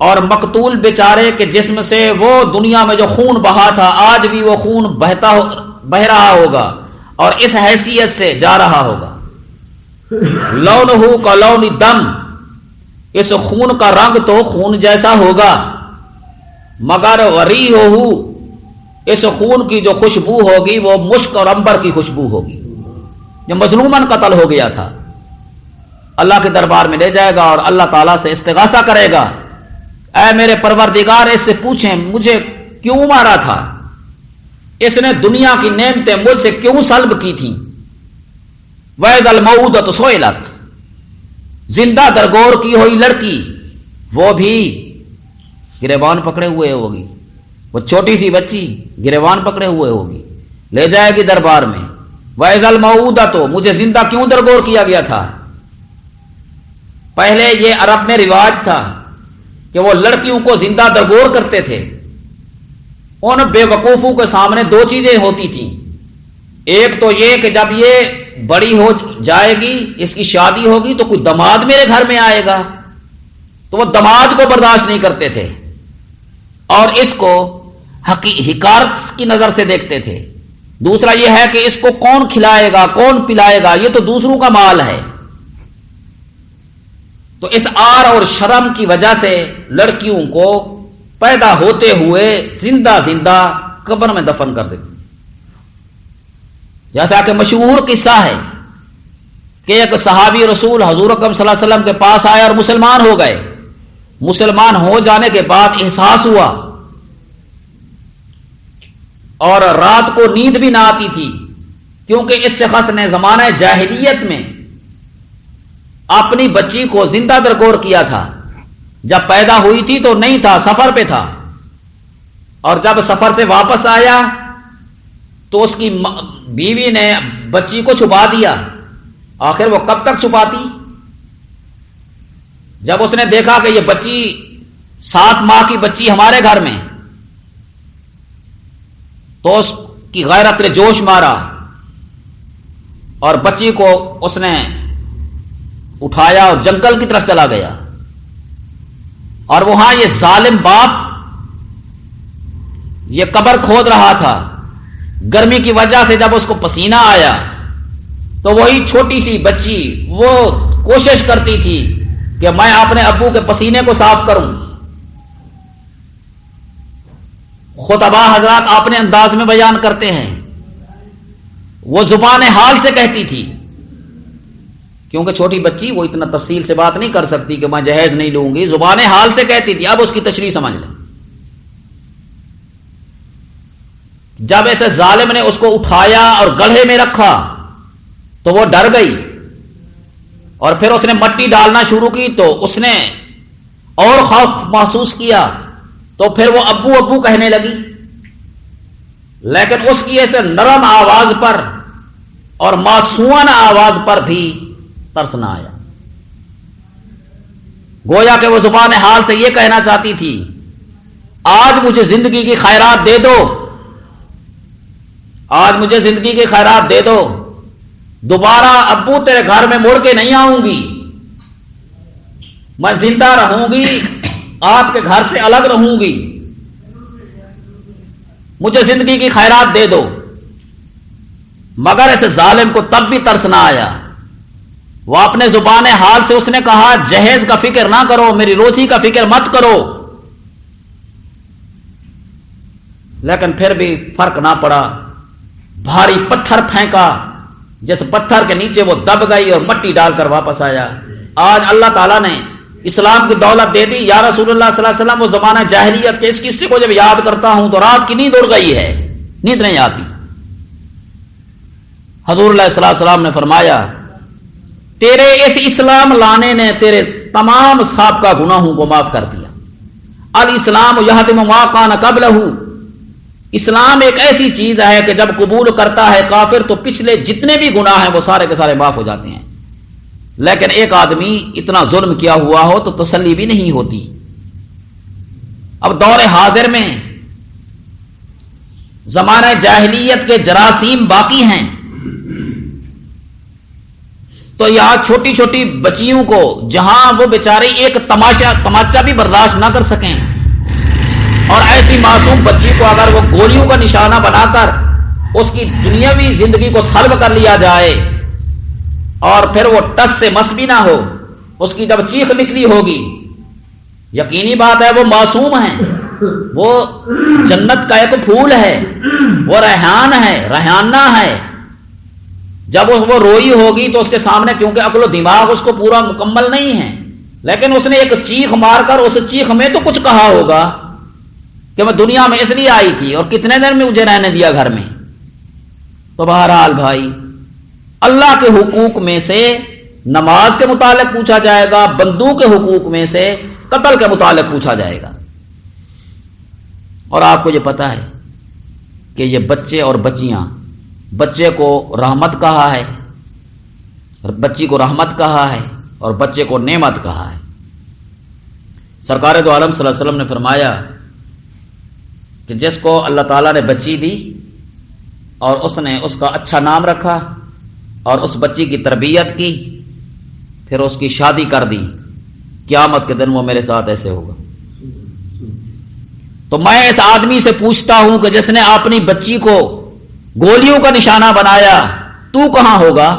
اور مقتول بیچارے کے جسم سے وہ دنیا میں جو خون بہا تھا آج بھی وہ خون بہ رہا ہوگا، اور اس حیثیت سے جا رہا ہوگا۔ لونہ کا لون دم، اس خون کا رنگ تو خون جیسا ہوگا، مگر وریحہ، اس خون کی جو خوشبو ہوگی وہ مشک اور عنبر کی خوشبو ہوگی۔ جو مظلوماً قتل ہو گیا تھا، اللہ کے دربار میں لے جائے گا اور اللہ تعالیٰ سے استغاثہ کرے گا، اے میرے پروردگار، اس سے پوچھیں مجھے کیوں مارا تھا، اس نے دنیا کی نعمتیں مجھ سے کیوں سلب کی تھیں۔ وَإِذَا الْمَوْءُودَةُ سُئِلَتْ، زندہ درگور کی ہوئی لڑکی وہ بھی گریبان پکڑے ہوئے ہوگی، وہ چھوٹی سی بچی گریبان پکڑے ہوئے ہوگی، لے جائے گی دربار میں۔ وَإِذَا الْمَوْءُودَةُ، مجھے زندہ کیوں درگور کیا گیا تھا۔ پہلے یہ عرب میں رواج تھا کہ وہ لڑکیوں کو زندہ درگور کرتے تھے۔ ان بے وقوفوں کے سامنے 2 چیزیں ہوتی تھیں، ایک تو یہ کہ جب یہ بڑی ہو جائے گی، اس کی شادی ہوگی تو کوئی داماد میرے گھر میں آئے گا، تو وہ داماد کو برداشت نہیں کرتے تھے اور اس کو حقارت کی نظر سے دیکھتے تھے۔ دوسرا یہ ہے کہ اس کو کون کھلائے گا، کون پلائے گا، یہ تو دوسروں کا مال ہے۔ تو اس آر اور شرم کی وجہ سے لڑکیوں کو پیدا ہوتے ہوئے زندہ زندہ قبر میں دفن کر دیتے، جیسا کہ مشہور قصہ ہے کہ ایک صحابی رسول حضور اکرم صلی اللہ علیہ وسلم کے پاس آئے اور مسلمان ہو گئے۔ مسلمان ہو جانے کے بعد احساس ہوا اور رات کو نیند بھی نہ آتی تھی، کیونکہ اس شخص نے زمانہ جاہلیت میں اپنی بچی کو زندہ درگور کیا تھا۔ جب پیدا ہوئی تھی تو نہیں تھا، سفر پہ تھا، اور جب سفر سے واپس آیا تو اس کی بیوی نے بچی کو چھپا دیا۔ آخر وہ کب تک چھپاتی؟ جب اس نے دیکھا کہ یہ بچی 7 ماہ کی بچی ہمارے گھر میں، تو اس کی غیرت نے جوش مارا اور بچی کو اس نے اٹھایا اور جنگل کی طرف چلا گیا۔ اور وہاں یہ ظالم باپ یہ قبر کھود رہا تھا۔ گرمی کی وجہ سے جب اس کو پسینہ آیا تو وہی چھوٹی سی بچی وہ کوشش کرتی تھی کہ میں اپنے ابو کے پسینے کو صاف کروں۔ خطبہ حضرات اپنے انداز میں بیان کرتے ہیں، وہ زبان حال سے کہتی تھی، کیونکہ چھوٹی بچی وہ اتنا تفصیل سے بات نہیں کر سکتی کہ میں جہیز نہیں لوں گی، زبان حال سے کہتی تھی۔ اب اس کی تشریح سمجھ لیں۔ جب ایسے ظالم نے اس کو اٹھایا اور گڑھے میں رکھا تو وہ ڈر گئی، اور پھر اس نے مٹی ڈالنا شروع کی تو اس نے اور خوف محسوس کیا، تو پھر وہ ابو ابو کہنے لگی، لیکن اس کی ایسے نرم آواز پر اور معصوم آواز پر بھی ترس نہ آیا۔ گویا کہ وہ زبان حال سے یہ کہنا چاہتی تھی، آج مجھے زندگی کی خیرات دے دو، آج مجھے زندگی کی خیرات دے دو، دوبارہ ابو تیرے گھر میں مڑ کے نہیں آؤں گی، میں زندہ رہوں گی، آپ کے گھر سے الگ رہوں گی، مجھے زندگی کی خیرات دے دو۔ مگر اس ظالم کو تب بھی ترس نہ آیا۔ وہ اپنے زبان حال سے اس نے کہا، جہیز کا فکر نہ کرو، میری روزی کا فکر مت کرو۔ لیکن پھر بھی فرق نہ پڑا۔ بھاری پتھر پھینکا، جس پتھر کے نیچے وہ دب گئی اور مٹی ڈال کر واپس آیا۔ آج اللہ تعالیٰ نے اسلام کی دولت دے دی۔ یا رسول اللہ صلی اللہ علیہ وسلم، وہ زمانہ جاہلیت کے اس قصے کو جب یاد کرتا ہوں تو رات کی نیند اڑ گئی ہے، نیند نہیں آتی۔ حضور اللہ صلی اللہ علیہ وسلم نے فرمایا، تیرے اس اسلام لانے نے تیرے تمام سابقہ گناہوں کو معاف کر دیا۔ الاسلام یہدم ما کان قبلہ، اسلام ایک ایسی چیز ہے کہ جب قبول کرتا ہے کافر تو پچھلے جتنے بھی گناہ ہیں وہ سارے کے سارے معاف ہو جاتے ہیں۔ لیکن ایک آدمی اتنا ظلم کیا ہوا ہو تو تسلی بھی نہیں ہوتی۔ اب دور حاضر میں زمانہ جاہلیت کے جراثیم باقی ہیں، تو یہاں چھوٹی چھوٹی بچیوں کو جہاں وہ بیچاری ایک تماچا بھی برداشت نہ کر سکیں، اور ایسی معصوم بچی کو اگر وہ گولیوں کا نشانہ بنا کر اس کی دنیاوی زندگی کو سلب کر لیا جائے اور پھر وہ ٹس سے مس بھی نہ ہو، اس کی جب چیخ نکلی ہوگی، یقینی بات ہے وہ معصوم ہے، وہ جنت کا ایک پھول ہے، وہ ریحان ہے، ریحانہ ہے۔ جب وہ روئی ہوگی تو اس کے سامنے، کیونکہ عقل و دماغ اس کو پورا مکمل نہیں ہے، لیکن اس نے ایک چیخ مار کر اس چیخ میں تو کچھ کہا ہوگا کہ میں دنیا میں اس لیے آئی تھی اور کتنے دن میں مجھے رہنے دیا گھر میں۔ تو بہرحال بھائی، اللہ کے حقوق میں سے نماز کے متعلق پوچھا جائے گا، بندوں کے حقوق میں سے قتل کے متعلق پوچھا جائے گا۔ اور آپ کو یہ پتا ہے کہ یہ بچے اور بچیاں، بچے کو رحمت کہا ہے، بچی کو رحمت کہا ہے، اور بچے کو نعمت کہا ہے۔ سرکار دو عالم صلی اللہ علیہ وسلم نے فرمایا کہ جس کو اللہ تعالیٰ نے بچی دی اور اس نے اس کا اچھا نام رکھا اور اس بچی کی تربیت کی، پھر اس کی شادی کر دی، قیامت کے دن وہ میرے ساتھ ایسے ہوگا۔ تو میں اس آدمی سے پوچھتا ہوں کہ جس نے اپنی بچی کو گولیوں کا نشانہ بنایا، تو کہاں ہوگا؟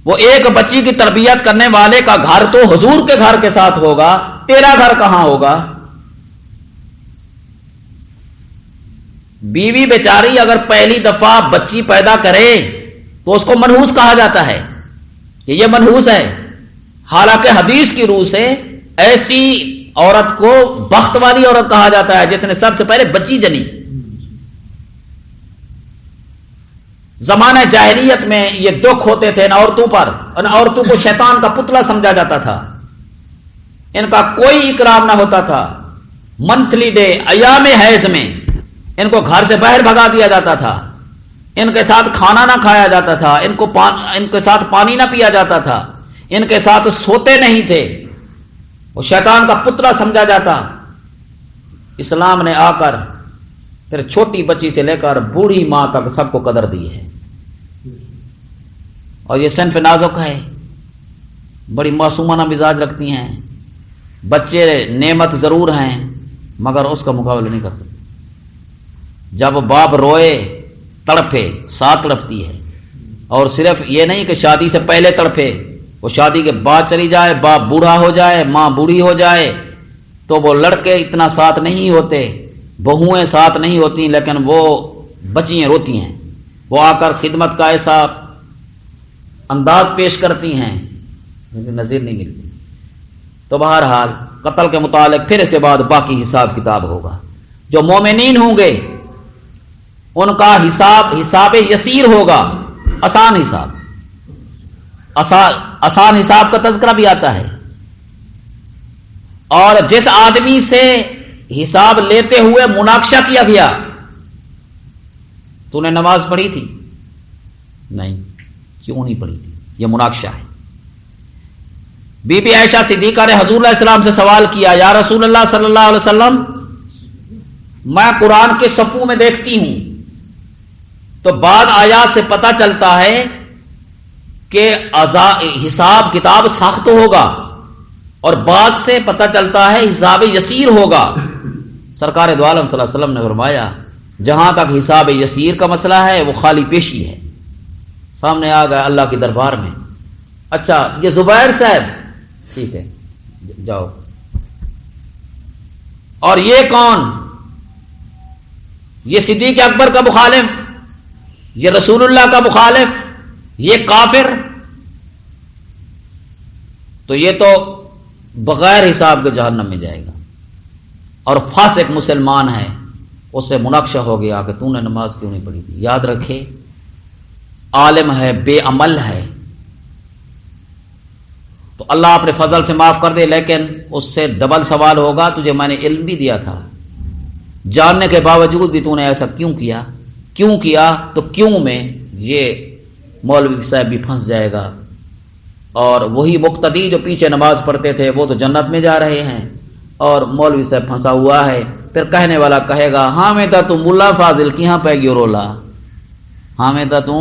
وہ ایک بچی کی تربیت کرنے والے کا گھر تو حضور کے گھر کے ساتھ ہوگا، تیرا گھر کہاں ہوگا؟ بیوی بیچاری اگر پہلی دفعہ بچی پیدا کرے تو اس کو منحوس کہا جاتا ہے کہ یہ منحوس ہے، حالانکہ حدیث کی روح سے ایسی عورت کو بخت والی عورت کہا جاتا ہے جس نے سب سے پہلے بچی جنی۔ زمانہ جاہلیت میں یہ دکھ ہوتے تھے ان عورتوں پر، ان عورتوں کو شیطان کا پتلا سمجھا جاتا تھا، ان کا کوئی اکرام نہ ہوتا تھا، منتھلی ڈے ایام حیض میں ان کو گھر سے باہر بھگا دیا جاتا تھا، ان کے ساتھ کھانا نہ کھایا جاتا تھا، ان کے ساتھ پانی نہ پیا جاتا تھا، ان کے ساتھ سوتے نہیں تھے، وہ شیطان کا پتلا سمجھا جاتا۔ اسلام نے آ کر پھر چھوٹی بچی سے لے کر بوڑھی ماں تک سب کو قدر دی ہے، اور یہ صنف نازک ہے، بڑی معصومانہ مزاج رکھتی ہیں، بچے نعمت ضرور ہیں مگر اس کا مقابلہ نہیں کر سکتے۔ جب باپ روئے تڑپے، ساتھ تڑپتی ہے، اور صرف یہ نہیں کہ شادی سے پہلے تڑپے، وہ شادی کے بعد چلی جائے، باپ بوڑھا ہو جائے، ماں بوڑھی ہو جائے تو وہ لڑکے اتنا ساتھ نہیں ہوتے، بہویں ساتھ نہیں ہوتی، لیکن وہ بچیاں روتی ہیں، وہ آ کر خدمت کا ایسا انداز پیش کرتی ہیں لیکن نظیر نہیں ملتی۔ تو بہرحال قتل کے متعلق پھر اس کے بعد باقی حساب کتاب ہوگا۔ جو مومنین ہوں گے ان کا حساب یسیر ہوگا، آسان حساب، آسان حساب کا تذکرہ بھی آتا ہے۔ اور جس آدمی سے حساب لیتے ہوئے مناقشہ کیا گیا، تو نے نماز پڑھی تھی؟ نہیں، کیوں نہیں پڑھی تھی؟ یہ مناقشہ ہے۔ بی بی عائشہ صدیقہ نے حضور علیہ السلام سے سوال کیا، یا رسول اللہ صلی اللہ علیہ وسلم، میں قرآن کے صفوں میں دیکھتی ہوں تو بعد آیات سے پتہ چلتا ہے کہ حساب کتاب سخت ہوگا، اور بعد سے پتہ چلتا ہے حساب یسیر ہوگا۔ سرکار دو عالم صلی اللہ علیہ وسلم نے فرمایا، جہاں تک حساب یسیر کا مسئلہ ہے وہ خالی پیشی ہے، سامنے آ گیا اللہ کے دربار میں۔ اچھا، یہ زبیر صاحب، ٹھیک ہے جاؤ، اور یہ کون؟ یہ صدیق اکبر کا مخالف، یہ رسول اللہ کا مخالف، یہ کافر، تو یہ تو بغیر حساب کے جہنم میں جائے گا۔ اور فاسق مسلمان ہے، اس سے مناقشہ ہو گیا کہ تو نے نماز کیوں نہیں پڑھی تھی؟ یاد رکھے، عالم ہے، بے عمل ہے تو اللہ اپنے فضل سے معاف کر دے، لیکن اس سے ڈبل سوال ہوگا، تجھے میں نے علم بھی دیا تھا، جاننے کے باوجود بھی تو نے ایسا کیوں کیا؟ کیوں کیا؟ تو کیوں میں یہ مولوی صاحب بھی پھنس جائے گا، اور وہی مقتدی جو پیچھے نماز پڑھتے تھے وہ تو جنت میں جا رہے ہیں، اور مولوی صاحب پھنسا ہوا ہے۔ پھر کہنے والا کہے گا، ہاں میں تو ملا فاضل کی ہاں پہ گیو رولا، ہاں میں تو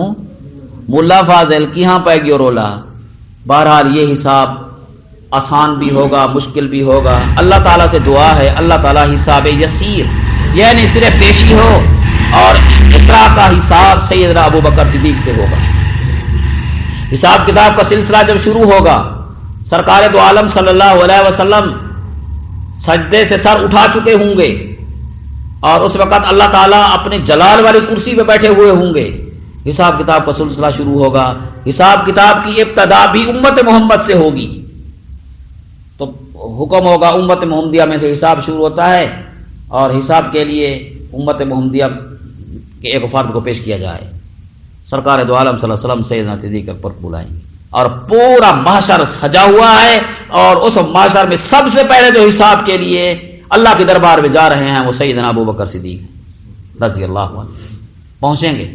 ملا فاضل کی ہاں پہ گیو رولا۔ بہرحال یہ حساب آسان بھی ہوگا، مشکل بھی ہوگا۔ اللہ تعالیٰ سے دعا ہے اللہ تعالیٰ حساب یسیر، یعنی صرف پیشی ہو، اور اقرا کا حساب سیدنا ابو بکر صدیق سے ہوگا۔ حساب کتاب کا سلسلہ جب شروع ہوگا، سرکار دو عالم صلی اللہ علیہ وسلم سجدے سے سر اٹھا چکے ہوں گے، اور اس وقت اللہ تعالیٰ اپنے جلال والی کرسی پہ بیٹھے ہوئے ہوں گے، حساب کتاب کا سلسلہ شروع ہوگا۔ حساب کتاب کی ابتدا بھی امت محمد سے ہوگی، تو حکم ہوگا امت محمدیہ میں سے حساب شروع ہوتا ہے، اور حساب کے لیے امت محمدیہ کے ایک فرد کو پیش کیا جائے۔ سرکار دو عالم صلی اللہ علیہ وسلم سیدنا صدیق اکبر بلائیں گے، اور پورا محشر سجا ہوا ہے، اور اس محشر میں سب سے پہلے جو حساب کے لیے اللہ کے دربار میں جا رہے ہیں وہ سیدنا ابو بکر صدیق رضی اللہ عنہ پہنچیں گے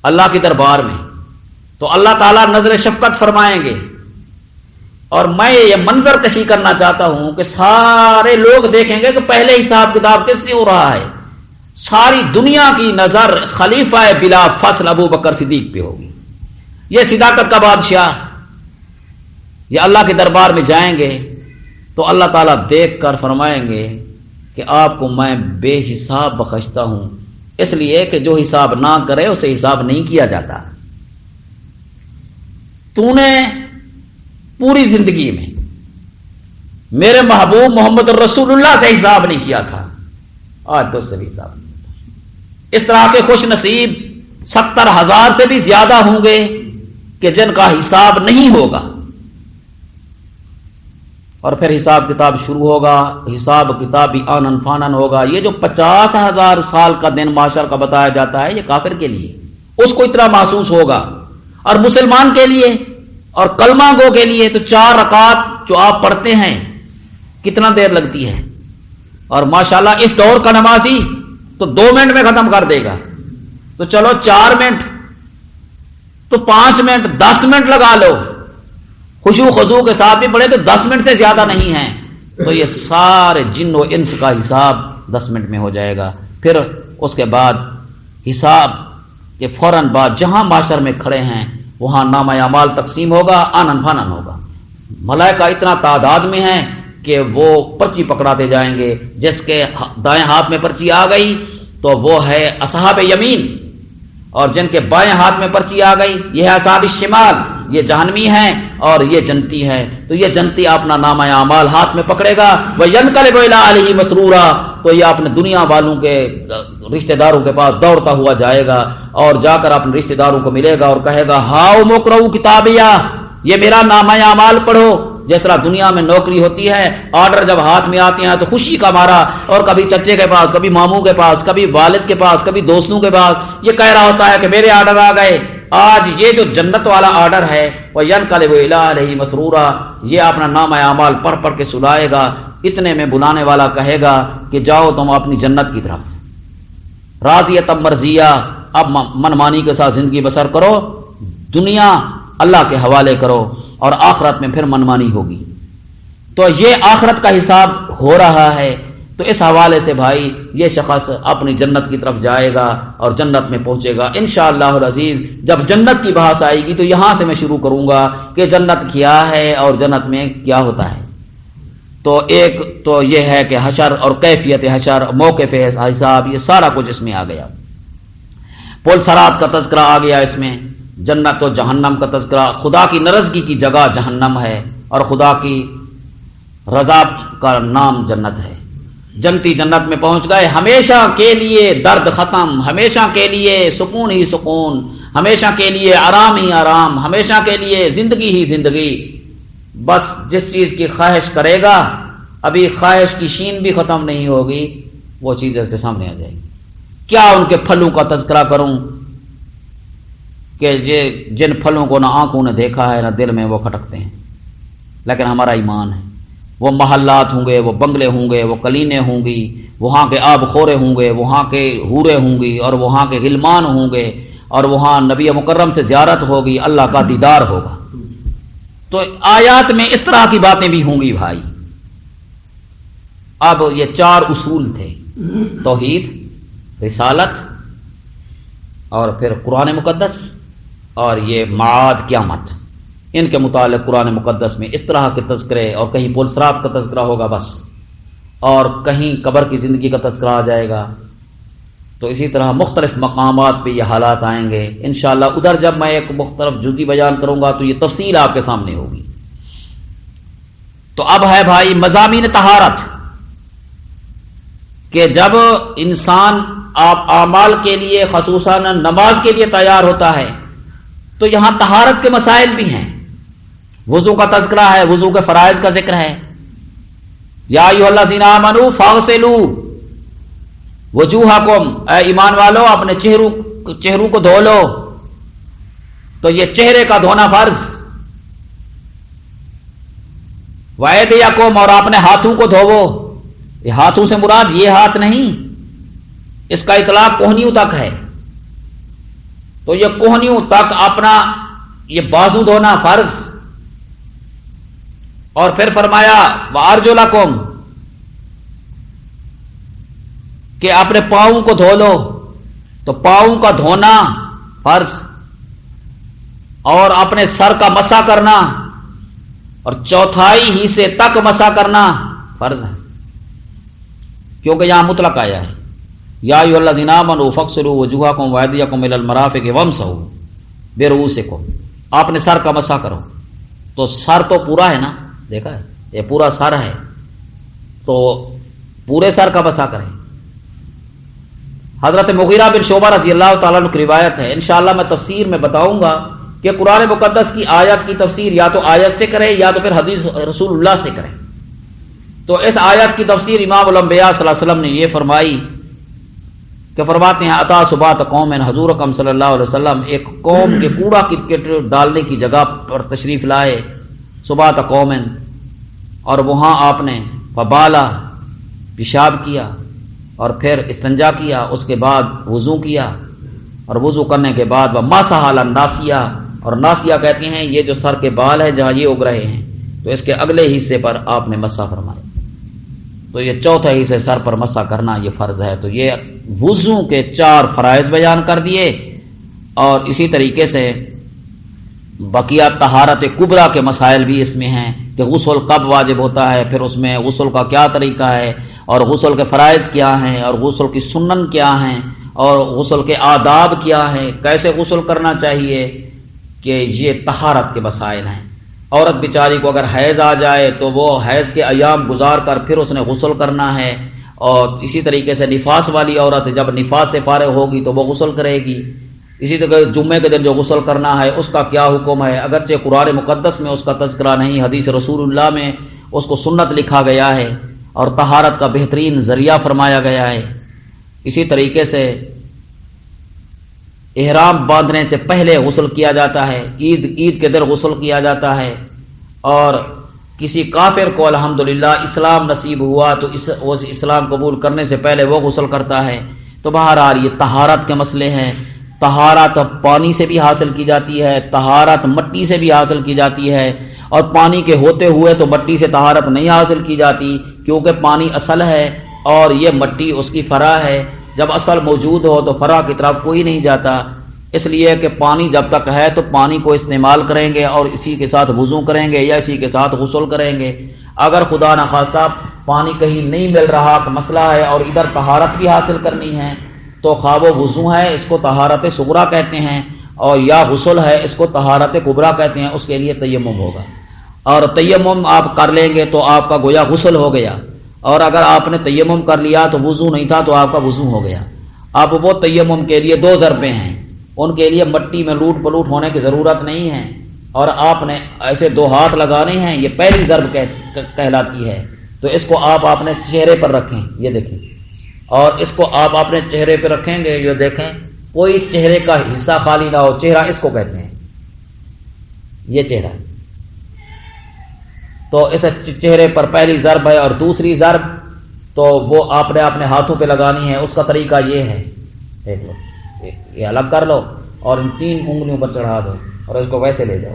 اللہ کے دربار میں، تو اللہ تعالیٰ نظر شفقت فرمائیں گے۔ اور میں یہ منظر کشی کرنا چاہتا ہوں کہ سارے لوگ دیکھیں گے کہ پہلے حساب کتاب کس سے ہو رہا ہے، ساری دنیا کی نظر خلیفہ بلا فصل ابو بکر صدیق پہ ہوگی۔ یہ صداقت کا بادشاہ، یہ اللہ کے دربار میں جائیں گے تو اللہ تعالیٰ دیکھ کر فرمائیں گے کہ آپ کو میں بے حساب بخشتا ہوں، اس لیے کہ جو حساب نہ کرے اسے حساب نہیں کیا جاتا. تو نے پوری زندگی میں میرے محبوب محمد رسول اللہ سے حساب نہیں کیا تھا، آج تو اس سے بھی حساب نہیں. اس طرح کے خوش نصیب 70,000 سے بھی زیادہ ہوں گے کہ جن کا حساب نہیں ہوگا. اور پھر حساب کتاب شروع ہوگا، حساب کتاب بھی آنن فانن ہوگا. یہ جو 50,000 سال کا دن معاشر کا بتایا جاتا ہے یہ کافر کے لیے، اس کو اتنا محسوس ہوگا. اور مسلمان کے لیے اور کلمہ گو کے لیے تو 4 رکعات جو آپ پڑھتے ہیں کتنا دیر لگتی ہے، اور ماشاءاللہ اس دور کا نمازی تو 2 منٹ میں ختم کر دے گا. تو چلو 4 منٹ تو 5 منٹ 10 منٹ لگا لو، خشوع خضوع کے ساتھ بھی پڑھے تو 10 منٹ سے زیادہ نہیں ہیں. تو یہ سارے جن و انس کا حساب 10 منٹ میں ہو جائے گا. پھر اس کے بعد حساب کے فوراً بعد جہاں معاشر میں کھڑے ہیں وہاں نامہ اعمال تقسیم ہوگا، آنن فانن ہوگا. ملائکہ اتنا تعداد میں ہیں کہ وہ پرچی پکڑاتے جائیں گے. جس کے دائیں ہاتھ میں پرچی آ گئی تو وہ ہے اصحاب یمین، اور جن کے بائیں ہاتھ میں پرچی آ گئی یہ ہے اصحاب الشمال، یہ جہنمی ہیں اور یہ جنتی ہیں. تو یہ جنتی اپنا نامہ اعمال ہاتھ میں پکڑے گا، وَيَنْقَلِبُ إِلَىٰ أَهْلِهِ مَسْرُورًا، تو یہ اپنے دنیا والوں کے رشتہ داروں کے پاس دوڑتا ہوا جائے گا اور جا کر اپنے رشتہ داروں کو ملے گا اور کہے گا ہاؤ مقرؤ کتابیہ، یہ میرا نامہ اعمال پڑھو. جس طرح دنیا میں نوکری ہوتی ہے، آرڈر جب ہاتھ میں آتے ہیں تو خوشی کا مارا، اور کبھی چچے کے پاس، کبھی ماموں کے پاس، کبھی والد کے پاس، کبھی دوستوں کے پاس یہ کہہ رہا ہوتا ہے کہ میرے آرڈر آ گئے. آج یہ جو جنت والا آرڈر ہے وہ يَنْقَلِبُ إِلَىٰ أَهْلِهِ مَسْرُورًا، یہ اپنا نامہ اعمال پڑھ پڑھ کے سلائے گا. اتنے میں بلانے والا کہے گا کہ جاؤ تم اپنی جنت کی طرف، راضیۃ مرضیہ، اب منمانی کے ساتھ زندگی بسر کرو، دنیا اللہ کے حوالے کرو، اور آخرت میں پھر منمانی ہوگی. تو یہ آخرت کا حساب ہو رہا ہے. تو اس حوالے سے بھائی یہ شخص اپنی جنت کی طرف جائے گا اور جنت میں پہنچے گا انشاءاللہ العزیز. جب جنت کی بحث آئے گی تو یہاں سے میں شروع کروں گا کہ جنت کیا ہے اور جنت میں کیا ہوتا ہے. تو ایک تو یہ ہے کہ حشر اور کیفیت حشر، موقف حساب، یہ سارا کچھ اس میں آ گیا. پل صراط کا تذکرہ آ گیا اس میں، جنت و جہنم کا تذکرہ. خدا کی ناراضگی کی جگہ جہنم ہے اور خدا کی رضا کا نام جنت ہے. جنتی جنت میں پہنچ گئے، ہمیشہ کے لیے درد ختم، ہمیشہ کے لیے سکون ہی سکون، ہمیشہ کے لیے آرام ہی آرام، ہمیشہ کے لیے زندگی ہی زندگی. بس جس چیز کی خواہش کرے گا، ابھی خواہش کی شین بھی ختم نہیں ہوگی، وہ چیز اس کے سامنے آ جائے گی. کیا ان کے پھلوں کا تذکرہ کروں کہ جن پھلوں کو نہ آنکھوں نے دیکھا ہے نہ دل میں وہ کھٹکتے ہیں، لیکن ہمارا ایمان ہے. وہ محلات ہوں گے، وہ بنگلے ہوں گے، وہ کلینیں ہوں گی، وہاں کے آب خورے ہوں گے، وہاں کے حورے ہوں گی، اور وہاں کے غلمان ہوں گے، اور وہاں نبی مکرم سے زیارت ہوگی، اللہ کا دیدار ہوگا. تو آیات میں اس طرح کی باتیں بھی ہوں گی بھائی. اب یہ 4 اصول تھے، توحید، رسالت، اور پھر قرآن مقدس، اور یہ معاد قیامت. ان کے متعلق قرآن مقدس میں اس طرح کے تذکرے، اور کہیں پل صراط کا تذکرہ ہوگا بس، اور کہیں قبر کی زندگی کا تذکرہ آ جائے گا. تو اسی طرح مختلف مقامات پہ یہ حالات آئیں گے انشاءاللہ. ادھر جب میں ایک مختلف جزئی بیان کروں گا تو یہ تفصیل آپ کے سامنے ہوگی. تو اب ہے بھائی مضامین طہارت، کہ جب انسان آپ اعمال کے لیے خصوصاً نماز کے لیے تیار ہوتا ہے تو یہاں طہارت کے مسائل بھی ہیں. وضو کا تذکرہ ہے، وضو کے فرائض کا ذکر ہے. یا ایھا الذین آمنوا فاغسلوا وجوہکم، اے ایمان والو اپنے چہروں کو دھو لو. تو یہ چہرے کا دھونا فرض. وایدیکم، اور اپنے ہاتھوں کو دھوو. یہ ہاتھوں سے مراد یہ ہاتھ نہیں، اس کا اطلاق کوہنیوں تک ہے. تو یہ کوہنیوں تک اپنا یہ بازو دھونا فرض. اور پھر فرمایا وارجلکم، کہ اپنے پاؤں کو دھو لو. تو پاؤں کا دھونا فرض، اور اپنے سر کا مسح کرنا اور چوتھائی حصے تک مسح کرنا فرض ہے، کیونکہ یہاں مطلق آیا ہے. یا ایھا الذین آمنوا فاغسلوا وجوہکم وایدیکم الی المرافق وامسحوا برؤوسکم، آپ نے سر کا مسح کرو. تو سر تو پورا ہے نا، دیکھا ہے یہ پورا سر ہے، تو پورے سر کا مسح کریں. حضرت مغیرہ بن شعبہ رضی اللہ تعالیٰ عنہ کی روایت ہے، انشاءاللہ میں تفسیر میں بتاؤں گا کہ قرآن مقدس کی آیت کی تفسیر یا تو آیت سے کرے یا تو پھر حدیث رسول اللہ سے کرے. تو اس آیت کی تفسیر امام الانبیاء صلی اللہ علیہ وسلم نے یہ فرمائی کہ فرماتے ہیں عطا صبات قوم، حضور اکرم صلی اللہ علیہ وسلم ایک قوم کے کوڑا کرکٹ ڈالنے کی جگہ پر تشریف لائے، صبات قوم، اور وہاں آپ نے فبالا پیشاب کیا اور پھر استنجا کیا، اس کے بعد وضو کیا، اور وضو کرنے کے بعد وہ مسح علی الناسیہ، اور ناسیہ کہتے ہیں یہ جو سر کے بال ہیں جہاں یہ اگ رہے ہیں، تو اس کے اگلے حصے پر آپ نے مسح فرمایا. تو یہ چوتھا حصے سر پر مسح کرنا یہ فرض ہے. تو یہ وضو کے 4 فرائض بیان کر دیے، اور اسی طریقے سے بقیہ طہارت کبریٰ کے مسائل بھی اس میں ہیں کہ غسل کب واجب ہوتا ہے، پھر اس میں غسل کا کیا طریقہ ہے، اور غسل کے فرائض کیا ہیں، اور غسل کی سنن کیا ہیں، اور غسل کے آداب کیا ہیں، کیسے غسل کرنا چاہیے، کہ یہ طہارت کے مسائل ہیں. عورت بیچاری کو اگر حیض آ جائے تو وہ حیض کے ایام گزار کر پھر اس نے غسل کرنا ہے، اور اسی طریقے سے نفاس والی عورت جب نفاس سے فارغ ہوگی تو وہ غسل کرے گی. اسی طرح جمعے کے دن جو غسل کرنا ہے اس کا کیا حکم ہے، اگرچہ قرآن مقدس میں اس کا تذکرہ نہیں، حدیث رسول اللہ میں اس کو سنت لکھا گیا ہے اور طہارت کا بہترین ذریعہ فرمایا گیا ہے. اسی طریقے سے احرام باندھنے سے پہلے غسل کیا جاتا ہے، عید کے دن غسل کیا جاتا ہے، اور کسی کافر کو الحمدللہ اسلام نصیب ہوا تو اس اسلام قبول کرنے سے پہلے وہ غسل کرتا ہے. تو بہرحال یہ طہارت کے مسئلے ہیں. طہارت پانی سے بھی حاصل کی جاتی ہے، طہارت مٹی سے بھی حاصل کی جاتی ہے، اور پانی کے ہوتے ہوئے تو مٹی سے طہارت نہیں حاصل کی جاتی، کیونکہ پانی اصل ہے اور یہ مٹی اس کی فرع ہے. جب اصل موجود ہو تو فرع کی طرف کوئی نہیں جاتا، اس لیے کہ پانی جب تک ہے تو پانی کو استعمال کریں گے اور اسی کے ساتھ وضو کریں گے یا اسی کے ساتھ غسل کریں گے. اگر خدا نخواستہ پانی کہیں نہیں مل رہا کہ مسئلہ ہے اور ادھر طہارت بھی حاصل کرنی ہے، تو خواہ وہ وضو ہے اس کو طہارت صغریٰ کہتے ہیں، اور یا غسل ہے اس کو طہارت کبریٰ کہتے ہیں. اس کے لیے تیمم ہوگا، اور تیمم آپ کر لیں گے تو آپ کا گویا غسل ہو گیا، اور اگر آپ نے تیمم کر لیا تو وضو نہیں تھا تو آپ کا وضو ہو گیا. اب وہ تیمم کے لیے 2 ضربیں ہیں، ان کے لیے مٹی میں لوٹ پلوٹ ہونے کی ضرورت نہیں ہے، اور آپ نے ایسے 2 ہاتھ لگانے ہیں، یہ پہلی ضرب کہلاتی ہے. تو اس کو آپ اپنے چہرے پر رکھیں، یہ دیکھیں، اور اس کو آپ اپنے چہرے پہ رکھیں گے، یہ دیکھیں کوئی چہرے کا حصہ خالی نہ ہو. چہرہ اس کو کہتے ہیں، یہ چہرہ. تو اس چہرے پر پہلی ضرب ہے، اور دوسری ضرب تو وہ آپ نے اپنے ہاتھوں پہ لگانی ہے. اس کا طریقہ یہ ہے، دیکھ لو، یہ الگ کر لو اور ان 3 انگلیوں پر چڑھا دو اور اس کو ویسے لے جاؤ.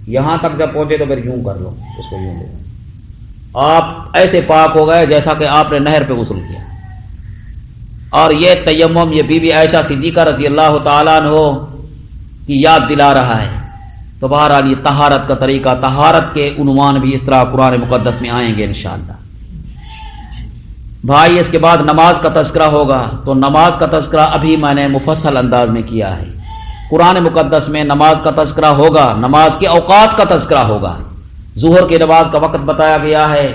یہاں تک جب پہنچے تو پھر یوں کر لو، اس کو یوں لے جاؤ. آپ ایسے پاک ہو گئے جیسا کہ آپ نے نہر پہ غسل کیا. اور یہ تیمم یہ بی بی عائشہ صدیقہ رضی اللہ تعالیٰ عنہ کی یاد دلا رہا ہے. تو بہرحال یہ طہارت کا طریقہ، طہارت کے عنوان بھی اس طرح قرآن مقدس میں آئیں گے انشاءاللہ. بھائی اس کے بعد نماز کا تذکرہ ہوگا. تو نماز کا تذکرہ ابھی میں نے مفصل انداز میں کیا ہے. قرآن مقدس میں نماز کا تذکرہ ہوگا، نماز کے اوقات کا تذکرہ ہوگا. ظہر کی نماز کا وقت بتایا گیا ہے،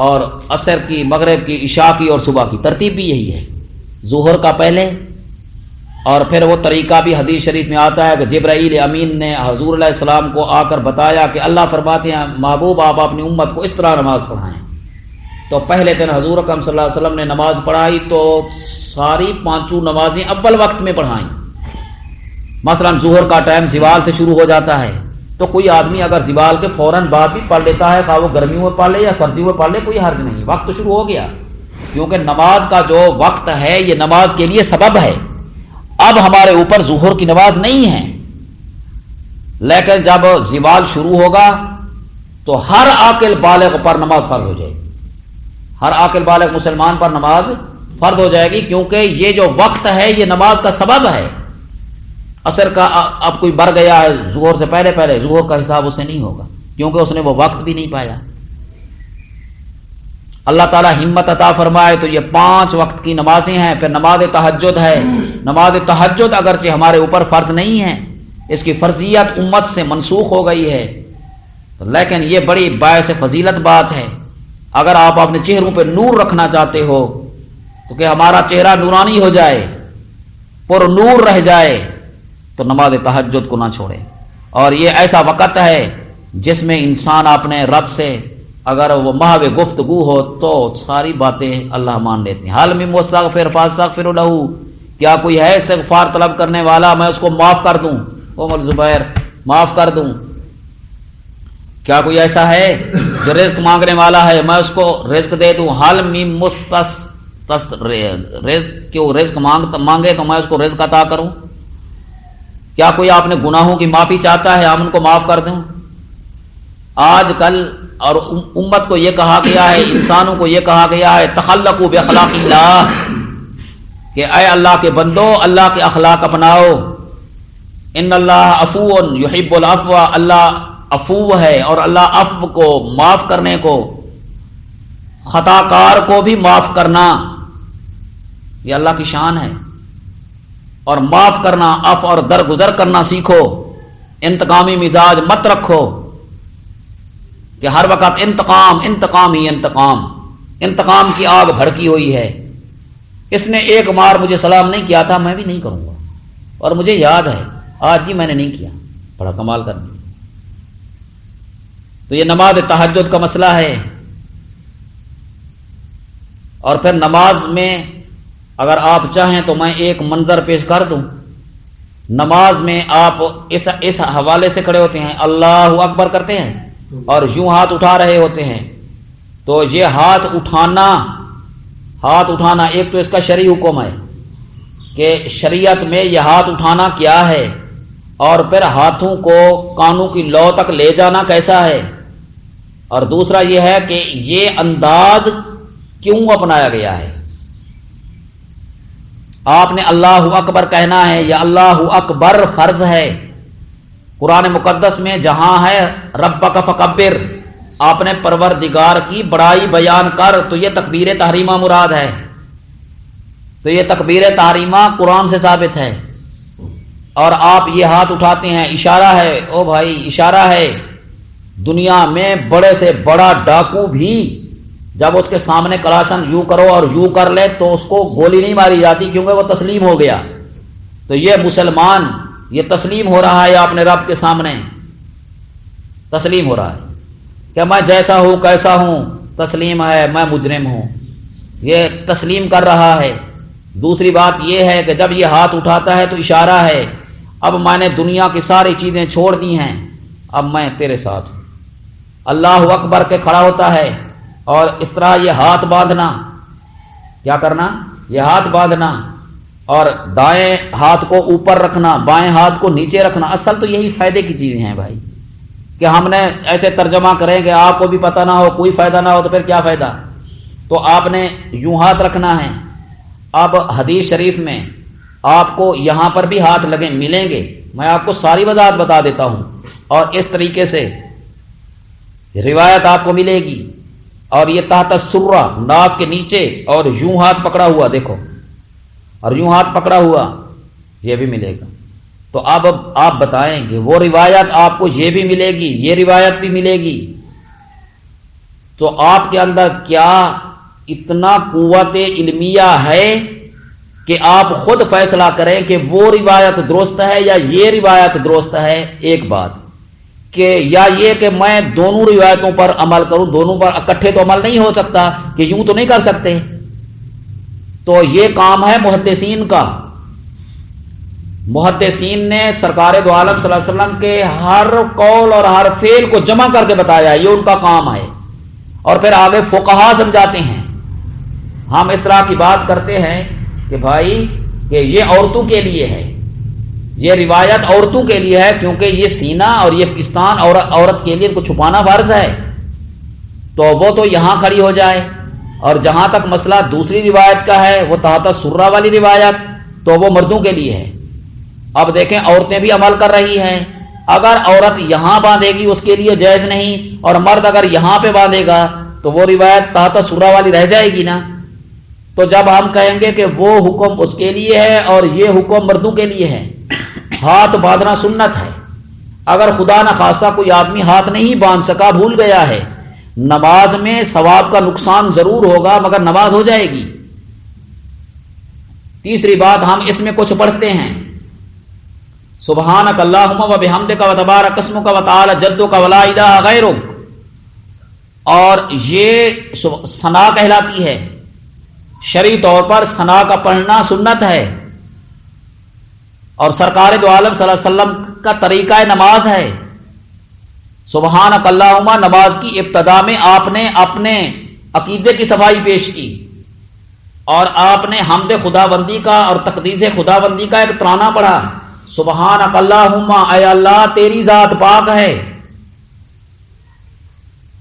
اور عصر کی، مغرب کی، عشاء کی اور صبح کی ترتیب بھی یہی ہے. ظہر کا پہلے، اور پھر وہ طریقہ بھی حدیث شریف میں آتا ہے کہ جبرائیل امین نے حضور علیہ السلام کو آ کر بتایا کہ اللہ فرماتے ہیں محبوب آپ اپنی امت کو اس طرح نماز پڑھائیں. تو پہلے دن حضور اکرم صلی اللہ علیہ وسلم نے نماز پڑھائی تو ساری 5 نمازیں اول وقت میں پڑھائیں. مثلا ظہر کا ٹائم زوال سے شروع ہو جاتا ہے، تو کوئی آدمی اگر زوال کے فوراً بعد بھی پڑھ لیتا ہے، خواہ وہ گرمیوں میں پڑھ لے یا سردیوں میں پڑھ لے، کوئی حرج نہیں، وقت تو شروع ہو گیا. کیونکہ نماز کا جو وقت ہے یہ نماز کے لیے سبب ہے. اب ہمارے اوپر ظہر کی نماز نہیں ہے، لیکن جب زوال شروع ہوگا تو ہر عاقل بالغ پر نماز فرض ہو جائے گی. ہر عاقل بالغ مسلمان پر نماز فرض ہو جائے گی، کیونکہ یہ جو وقت ہے یہ نماز کا سبب ہے. عصر کا اب کوئی بر گیا ہے ظہر سے پہلے، ظہر کا حساب اسے نہیں ہوگا، کیونکہ اس نے وہ وقت بھی نہیں پایا. اللہ تعالیٰ ہمت عطا فرمائے تو یہ 5 وقت کی نمازیں ہیں. پھر نماز تہجد ہے. نماز تہجد اگرچہ ہمارے اوپر فرض نہیں ہے، اس کی فرضیت امت سے منسوخ ہو گئی ہے، لیکن یہ بڑی باعث فضیلت بات ہے. اگر آپ اپنے چہروں پہ نور رکھنا چاہتے ہو تو کہ ہمارا چہرہ نورانی ہو جائے، پر نور رہ جائے، تو نماز تہجد کو نہ چھوڑے. اور یہ ایسا وقت ہے جس میں انسان اپنے رب سے اگر وہ محو گفتگو ہو تو ساری باتیں اللہ مان لیتے ہیں. حل من مستغفر فاستغفر لہ، کیا کوئی ہے استغفار طلب کرنے والا میں اس کو معاف کر دوں، عمر زبیر معاف کر دوں. کیا کوئی ایسا ہے جو رزق مانگنے والا ہے میں اس کو رزق دے دوں. حل من رزق مانگے تو میں اس کو رزق عطا کروں. کیا کوئی آپ نے گناہوں کی معافی چاہتا ہے ہم ان کو معاف کر دوں. آج کل اور امت کو یہ کہا گیا ہے، انسانوں کو یہ کہا گیا ہے تخلقوا باخلاق اللہ، کہ اے اللہ کے بندو اللہ کے اخلاق اپناؤ. ان اللہ عفو یحب العفو، اللہ عفو ہے اور اللہ عفو کو معاف کرنے کو، خطا کار کو بھی معاف کرنا یہ اللہ کی شان ہے. اور معاف کرنا، عفو اور درگزر کرنا سیکھو. انتقامی مزاج مت رکھو کہ ہر وقت انتقام انتقام ہی انتقام. انتقام کی آگ بھڑکی ہوئی ہے. اس نے ایک بار مجھے سلام نہیں کیا تھا، میں بھی نہیں کروں گا، اور مجھے یاد ہے آج ہی میں نے نہیں کیا. بڑا کمال کر دیا. تو یہ نماز تہجد کا مسئلہ ہے. اور پھر نماز میں اگر آپ چاہیں تو میں ایک منظر پیش کر دوں. نماز میں آپ اس حوالے سے کھڑے ہوتے ہیں، اللہ اکبر کرتے ہیں اور یوں ہاتھ اٹھا رہے ہوتے ہیں. تو یہ ہاتھ اٹھانا ایک تو اس کا شرعی حکم ہے کہ شریعت میں یہ ہاتھ اٹھانا کیا ہے، اور پھر ہاتھوں کو کانوں کی لو تک لے جانا کیسا ہے، اور دوسرا یہ ہے کہ یہ انداز کیوں اپنایا گیا ہے. آپ نے اللہ اکبر کہنا ہے یا اللہ اکبر فرض ہے. قرآن مقدس میں جہاں ہے ربک فکبر، آپ نے پروردگار کی بڑائی بیان کر، تو یہ تکبیر تحریمہ مراد ہے. تو یہ تکبیر تحریمہ قرآن سے ثابت ہے. اور آپ یہ ہاتھ اٹھاتے ہیں، اشارہ ہے، او بھائی اشارہ ہے. دنیا میں بڑے سے بڑا ڈاکو بھی جب اس کے سامنے کلاشن یوں کرو اور یوں کر لے تو اس کو گولی نہیں ماری جاتی، کیونکہ وہ تسلیم ہو گیا. تو یہ مسلمان یہ تسلیم ہو رہا ہے اپنے رب کے سامنے، تسلیم ہو رہا ہے کہ میں جیسا ہوں کیسا ہوں، تسلیم ہے میں مجرم ہوں، یہ تسلیم کر رہا ہے. دوسری بات یہ ہے کہ جب یہ ہاتھ اٹھاتا ہے تو اشارہ ہے اب میں نے دنیا کی ساری چیزیں چھوڑ دی ہیں، اب میں تیرے ساتھ ہوں. اللہ اکبر کے کھڑا ہوتا ہے اور اس طرح یہ ہاتھ باندھنا، کیا کرنا، یہ ہاتھ باندھنا اور دائیں ہاتھ کو اوپر رکھنا، بائیں ہاتھ کو نیچے رکھنا. اصل تو یہی فائدے کی چیزیں ہیں بھائی، کہ ہم نے ایسے ترجمہ کریں کہ آپ کو بھی پتہ نہ ہو، کوئی فائدہ نہ ہو، تو پھر کیا فائدہ. تو آپ نے یوں ہاتھ رکھنا ہے. اب حدیث شریف میں آپ کو یہاں پر بھی ہاتھ لگیں ملیں گے، میں آپ کو ساری وضاحت بتا دیتا ہوں. اور اس طریقے سے روایت آپ کو ملے گی. اور یہ تحت السرہ، ناف کے نیچے، اور یوں ہاتھ پکڑا ہوا دیکھو، اور یوں ہاتھ پکڑا ہوا یہ بھی ملے گا. تو اب آپ بتائیں گے وہ روایت آپ کو یہ بھی ملے گی، یہ روایت بھی ملے گی، تو آپ کے اندر کیا اتنا قوت علمیہ ہے کہ آپ خود فیصلہ کریں کہ وہ روایت درست ہے یا یہ روایت درست ہے. ایک بات کہ یا یہ کہ میں دونوں روایتوں پر عمل کروں، دونوں پر اکٹھے تو عمل نہیں ہو سکتا، کہ یوں تو نہیں کر سکتے. تو یہ کام ہے محدثین کا. محدثین نے سرکار دو عالم صلی اللہ علیہ وسلم کے ہر قول اور ہر فعل کو جمع کر کے بتایا، یہ ان کا کام ہے. اور پھر آگے فقہا سمجھاتے ہیں. ہم اس طرح کی بات کرتے ہیں کہ بھائی کہ یہ عورتوں کے لیے ہے، یہ روایت عورتوں کے لیے ہے، کیونکہ یہ سینہ اور یہ پستان عورت کے لیے ان کو چھپانا فرض ہے، تو وہ تو یہاں کھڑی ہو جائے. اور جہاں تک مسئلہ دوسری روایت کا ہے، وہ تحت السرہ والی روایت، تو وہ مردوں کے لیے ہے. اب دیکھیں عورتیں بھی عمل کر رہی ہیں. اگر عورت یہاں باندھے گی اس کے لیے جائز نہیں، اور مرد اگر یہاں پہ باندھے گا تو وہ روایت تحت سورہ والی رہ جائے گی نا. تو جب ہم کہیں گے کہ وہ حکم اس کے لیے ہے اور یہ حکم مردوں کے لیے ہے، ہاتھ باندھنا سنت ہے. اگر خدا نہ خاصہ کوئی آدمی ہاتھ نہیں باندھ سکا، بھول گیا ہے، نماز میں ثواب کا نقصان ضرور ہوگا مگر نماز ہو جائے گی. تیسری بات، ہم اس میں کچھ پڑھتے ہیں سبحانک اللہم و بحمدک و تبارک اسمک و تعالی جدک و لا الہ غیرک، اور یہ ثنا کہلاتی ہے. شرعی طور پر ثنا کا پڑھنا سنت ہے اور سرکار دو عالم صلی اللہ علیہ وسلم کا طریقہ نماز ہے. سبحانک اللہم، نماز کی ابتدا میں آپ نے اپنے عقیدے کی صفائی پیش کی اور آپ نے حمد خدا بندی کا اور تقدیس خدا بندی کا ایک ترانہ پڑھا. سبحانک اللہم، اے اللہ تیری ذات پاک ہے،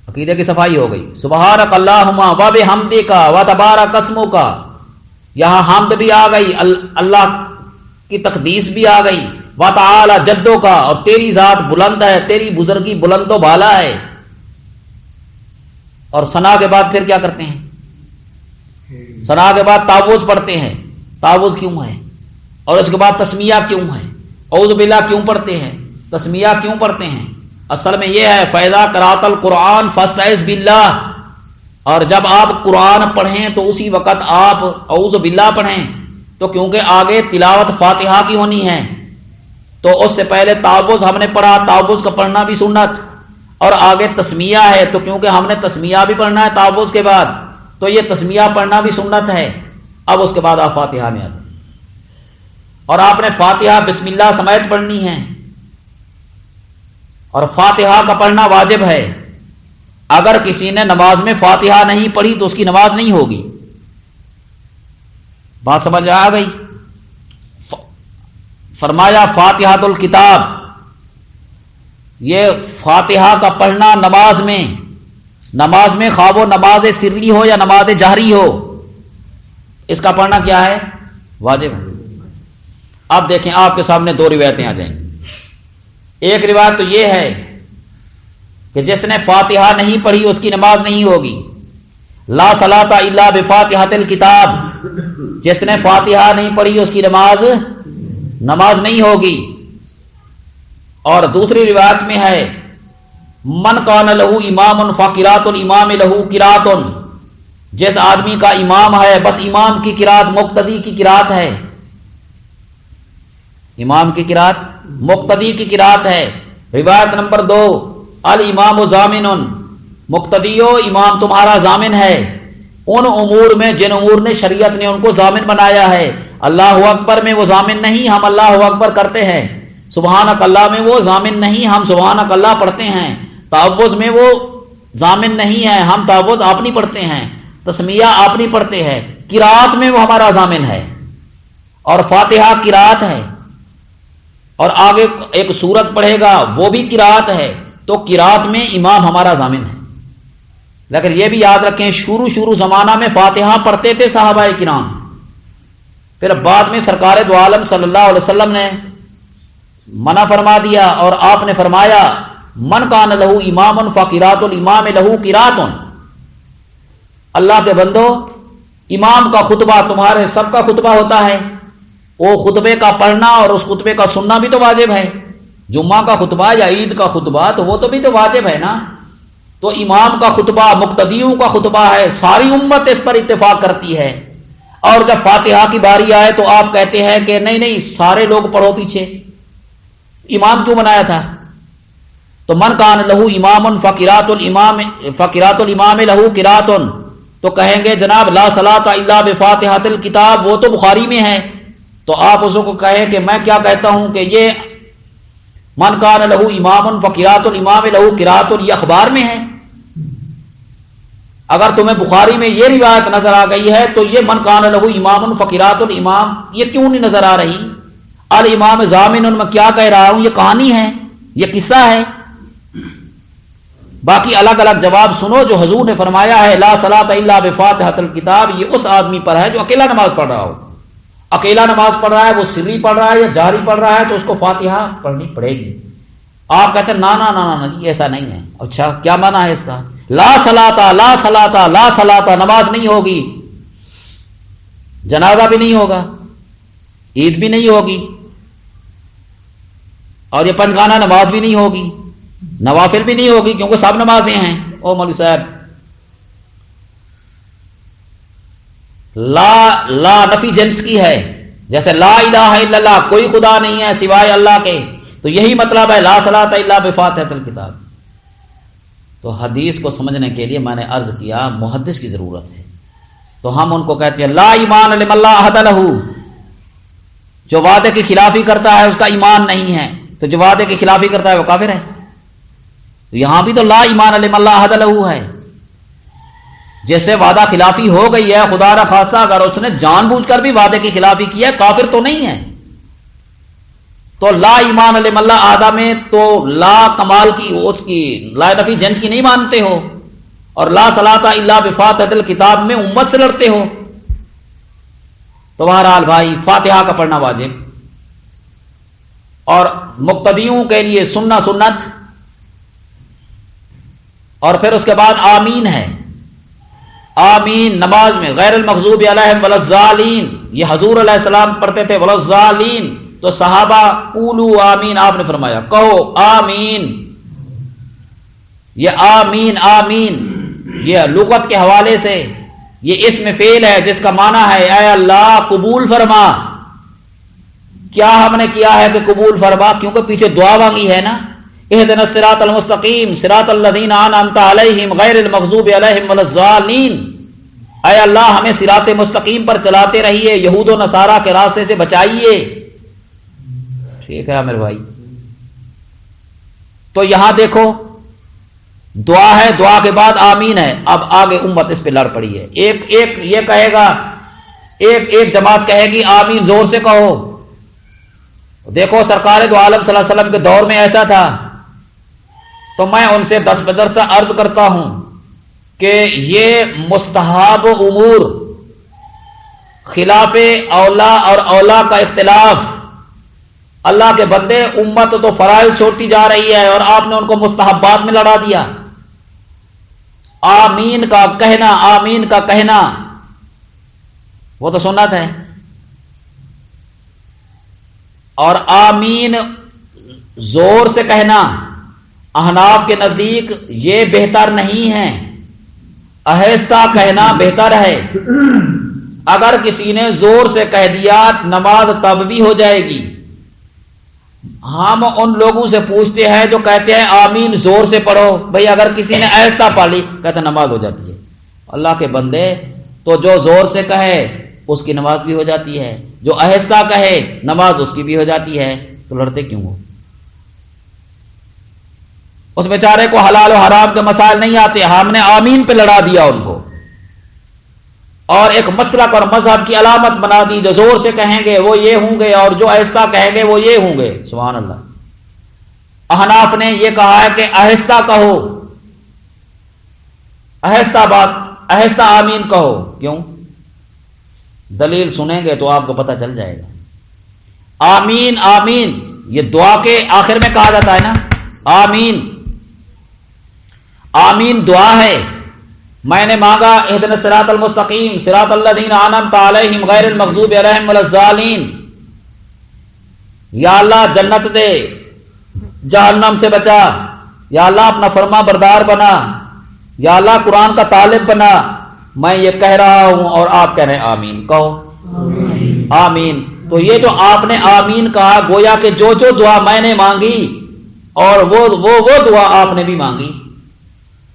عقیدے کی صفائی ہو گئی. سبحانک اللہم و بحمدک و تبارک اسمک، یہاں حمد بھی آ گئی، اللہ کی تقدیس بھی آ گئی. و تعالی جدک، اور تیری ذات بلند ہے، تیری بزرگی بلند و بالا ہے. اور ثنا کے بعد پھر کیا کرتے ہیں؟ ثنا کے بعد تعوذ پڑھتے ہیں. تعوذ کیوں ہے؟ اور اس کے بعد تسمیہ کیوں ہے؟ اعوذ باللہ کیوں پڑھتے ہیں؟ تسمیہ کیوں پڑھتے ہیں؟ اصل میں یہ ہے فَإِذَا قَرَأْتَ الْقُرْآنَ فَاسْتَعِذْ بِاللَّهِ، اور جب آپ قرآن پڑھیں تو اسی وقت آپ اعوذ باللہ پڑھیں. تو کیونکہ آگے تلاوت فاتحہ کی ہونی ہے تو اس سے پہلے تعوذ ہم نے پڑھا، تعوذ کا پڑھنا بھی سنت، اور آگے تسمیہ ہے تو کیونکہ ہم نے تسمیہ بھی پڑھنا ہے تعوذ کے بعد تو یہ تسمیہ پڑھنا بھی سنت ہے. اب اس کے بعد آپ فاتحہ میں آتے ہیں اور آپ نے فاتحہ بسم اللہ سمیت پڑھنی ہے، اور فاتحہ کا پڑھنا واجب ہے. اگر کسی نے نماز میں فاتحہ نہیں پڑھی تو اس کی نماز نہیں ہوگی. بات سمجھ آ گئی؟ فرمایا فاتحۃ الکتاب، یہ فاتحہ کا پڑھنا نماز میں خواہ وہ نماز سری ہو یا نماز جہری ہو، اس کا پڑھنا کیا ہے؟ واجب ہے. اب دیکھیں آپ کے سامنے دو روایتیں آ جائیں. ایک روایت تو یہ ہے کہ جس نے فاتحہ نہیں پڑھی اس کی نماز نہیں ہوگی. لا صلاۃ الا بفاتحۃ الکتاب، جس نے فاتحہ نہیں پڑھی اس کی نماز نہیں ہوگی. اور دوسری روایت میں ہے من کان لہو امام فقراۃ الامام لہو قراۃ، جس آدمی کا امام ہے بس امام کی قرات مقتدی کی قرات ہے. امام کی قرات مقتدی کی قرات ہے. روایت نمبر 2 الامام ضامن، مقتدیو امام تمہارا ضامن ہے ان امور میں جن امور نے شریعت نے ان کو ضامن بنایا ہے. اللہ اکبر میں وہ ضامن نہیں، ہم اللہ اکبر کرتے ہیں. سبحانک اللہ میں وہ ضامن نہیں، ہم سبحانک اللہ پڑھتے ہیں. تعوذ میں وہ ضامن نہیں ہے، ہم تعوذ آپ نہیں پڑھتے ہیں. تسمیہ آپ نہیں پڑھتے ہیں. قرات میں وہ ہمارا ضامن ہے اور فاتحہ قرات ہے، اور آگے ایک سورت پڑھے گا وہ بھی قرات ہے. تو قرات میں امام ہمارا ضامن ہے. لیکن یہ بھی یاد رکھیں شروع زمانہ میں فاتحہ پڑھتے تھے صحابہ کرام، پھر بعد میں سرکار دو عالم صلی اللہ علیہ وسلم نے منع فرما دیا اور آپ نے فرمایا من کان لہو امام فقراۃ الامام لہو قرات. اللہ کے بندو، امام کا خطبہ تمہارے سب کا خطبہ ہوتا ہے، وہ خطبے کا پڑھنا اور اس خطبے کا سننا بھی تو واجب ہے. جمعہ کا خطبہ یا عید کا خطبہ تو وہ تو بھی تو واجب ہے نا. تو امام کا خطبہ مقتدیوں کا خطبہ ہے، ساری امت اس پر اتفاق کرتی ہے. اور جب فاتحہ کی باری آئے تو آپ کہتے ہیں کہ نہیں سارے لوگ پڑھو پیچھے. امام کیوں بنایا تھا؟ تو من کان لہو امام فقراۃ الامام لہو قرات، تو کہیں گے جناب لا صلاۃ الا بفاتحۃ الکتاب، وہ تو بخاری میں ہے. تو آپ اس کو کہیں کہ میں کیا کہتا ہوں کہ یہ من کان لہو امام فقراۃ الامام لہو قرات یہ اخبار میں ہے. اگر تمہیں بخاری میں یہ روایت نظر آ گئی ہے تو یہ من کان لہو امام فقراۃ الامام یہ کیوں نہیں نظر آ رہی؟ الامام ضامن میں کیا کہہ رہا ہوں؟ یہ کہانی ہے، یہ قصہ ہے. باقی الگ الگ جواب سنو جو حضور نے فرمایا ہے لا صلاۃ الا بفاتحۃ الکتاب، یہ اس آدمی پر ہے جو اکیلا نماز پڑھ رہا ہو. اکیلا نماز پڑھ رہا ہے، وہ سری پڑھ رہا ہے یا جہری پڑھ رہا ہے تو اس کو فاتحہ پڑھنی پڑے گی. آپ کہتے ہیں نا جی ایسا نہیں ہے. اچھا کیا معنی ہے اس کا؟ لا صلاۃ لا صلاۃ لا صلاۃ، نماز نہیں ہوگی، جنازہ بھی نہیں ہوگا، عید بھی نہیں ہوگی، اور یہ پنجگانہ نماز بھی نہیں ہوگی، نوافل بھی نہیں ہوگی، کیونکہ سب نمازیں ہیں۔ او مولوی صاحب، لا نفی جنس کی ہے، جیسے لا الہ الا اللہ، کوئی خدا نہیں ہے سوائے اللہ کے، تو یہی مطلب ہے لا صلاۃ الا بفاتحۃ الکتاب۔ تو حدیث کو سمجھنے کے لیے میں نے عرض کیا محدث کی ضرورت ہے، تو ہم ان کو کہتے ہیں لا ایمان لمن لا عہد لہ، جو وعدے کی خلافی کرتا ہے اس کا ایمان نہیں ہے، تو جو وعدے کی خلافی کرتا ہے وہ کافر ہے۔ تو یہاں بھی تو لا ایمان لمن لا عہد لہ ہے، جیسے وعدہ خلافی ہو گئی ہے، خدا را خاصہ اگر اس نے جان بوجھ کر بھی وعدے کی خلافی کی ہے، کافر تو نہیں ہے۔ تو لا ایمان لمن لا عہد میں تو لا کمال کی، اس کی لا نفی جنس کی نہیں مانتے ہو، اور لا صلاۃ الا بفاتحۃ الکتاب میں امت سے لڑتے ہو۔ تو بہرحال بھائی فاتحہ کا پڑھنا واجب، اور مقتدیوں کے لیے سنت، اور پھر اس کے بعد آمین ہے۔ آمین نماز میں غیر المغضوب علیہم ولا الضالین، یہ حضور علیہ السلام پڑھتے تھے ولا الضالین، تو صحابہ قولو آمین، آپ نے فرمایا کہو آمین۔ یہ آمین یہ لغت کے حوالے سے یہ اسم فعل ہے جس کا معنی ہے اے اللہ قبول فرما۔ کیا ہم نے کیا ہے کہ قبول فرما؟ کیونکہ پیچھے دعا مانگی ہے نا، اہدنا الصراط المستقیم صراط الذین انعمت علیہم غیر المغضوب علیہم ولا الضالین، اے اللہ ہمیں صراط مستقیم پر چلاتے رہیے، یہود و نصارہ کے راستے سے بچائیے۔ ٹھیک ہے میرے بھائی، تو یہاں دیکھو دعا ہے، دعا کے بعد آمین ہے۔ اب آگے امت اس پہ لڑ پڑی ہے، ایک یہ کہے گا، ایک جماعت کہے گی آمین زور سے کہو۔ دیکھو سرکار دو عالم صلی اللہ علیہ وسلم کے دور میں ایسا تھا، تو میں ان سے دس بدر سے عرض کرتا ہوں کہ یہ مستحب امور، خلاف اولا اور اولا کا اختلاف، اللہ کے بندے امت تو فرائض چھوڑتی جا رہی ہے اور آپ نے ان کو مستحبات میں لڑا دیا۔ آمین کا کہنا وہ تو سنت ہے، اور آمین زور سے کہنا احناف کے نزدیک یہ بہتر نہیں ہے، آہستہ کہنا بہتر ہے۔ اگر کسی نے زور سے کہہ دیا نماز تب بھی ہو جائے گی۔ ہم ان لوگوں سے پوچھتے ہیں جو کہتے ہیں آمین زور سے پڑھو، بھئی اگر کسی نے آہستہ پڑھ لی کہتے ہیں نماز ہو جاتی ہے۔ اللہ کے بندے، تو جو زور سے کہے اس کی نماز بھی ہو جاتی ہے، جو آہستہ کہے نماز اس کی بھی ہو جاتی ہے، تو لڑتے کیوں ہو؟ اس بیچارے کو حلال و حرام کے مسائل نہیں آتے، ہم نے آمین پہ لڑا دیا ان کو، اور ایک مسلک اور مذہب کی علامت بنا دی، جو زور سے کہیں گے وہ یہ ہوں گے اور جو آہستہ کہیں گے وہ یہ ہوں گے۔ سبحان اللہ۔ احناف نے یہ کہا ہے کہ آہستہ کہو، آہستہ آمین کہو۔ کیوں؟ دلیل سنیں گے تو آپ کو پتہ چل جائے گا۔ آمین یہ دعا کے آخر میں کہا جاتا ہے نا، آمین دعا ہے۔ میں نے مانگا اہدنا الصراط المستقیم صراط الذین انعمت علیہم غیر المغضوب علیہم ولا الضالین، یا اللہ جنت دے، جہنم سے بچا، یا اللہ اپنا فرما بردار بنا، یا اللہ قرآن کا طالب بنا۔ میں یہ کہہ رہا ہوں اور آپ کہہ رہے ہیں آمین، کہو آمین۔ تو یہ جو آپ نے آمین کہا، گویا کہ جو دعا میں نے مانگی اور وہ دعا آپ نے بھی مانگی،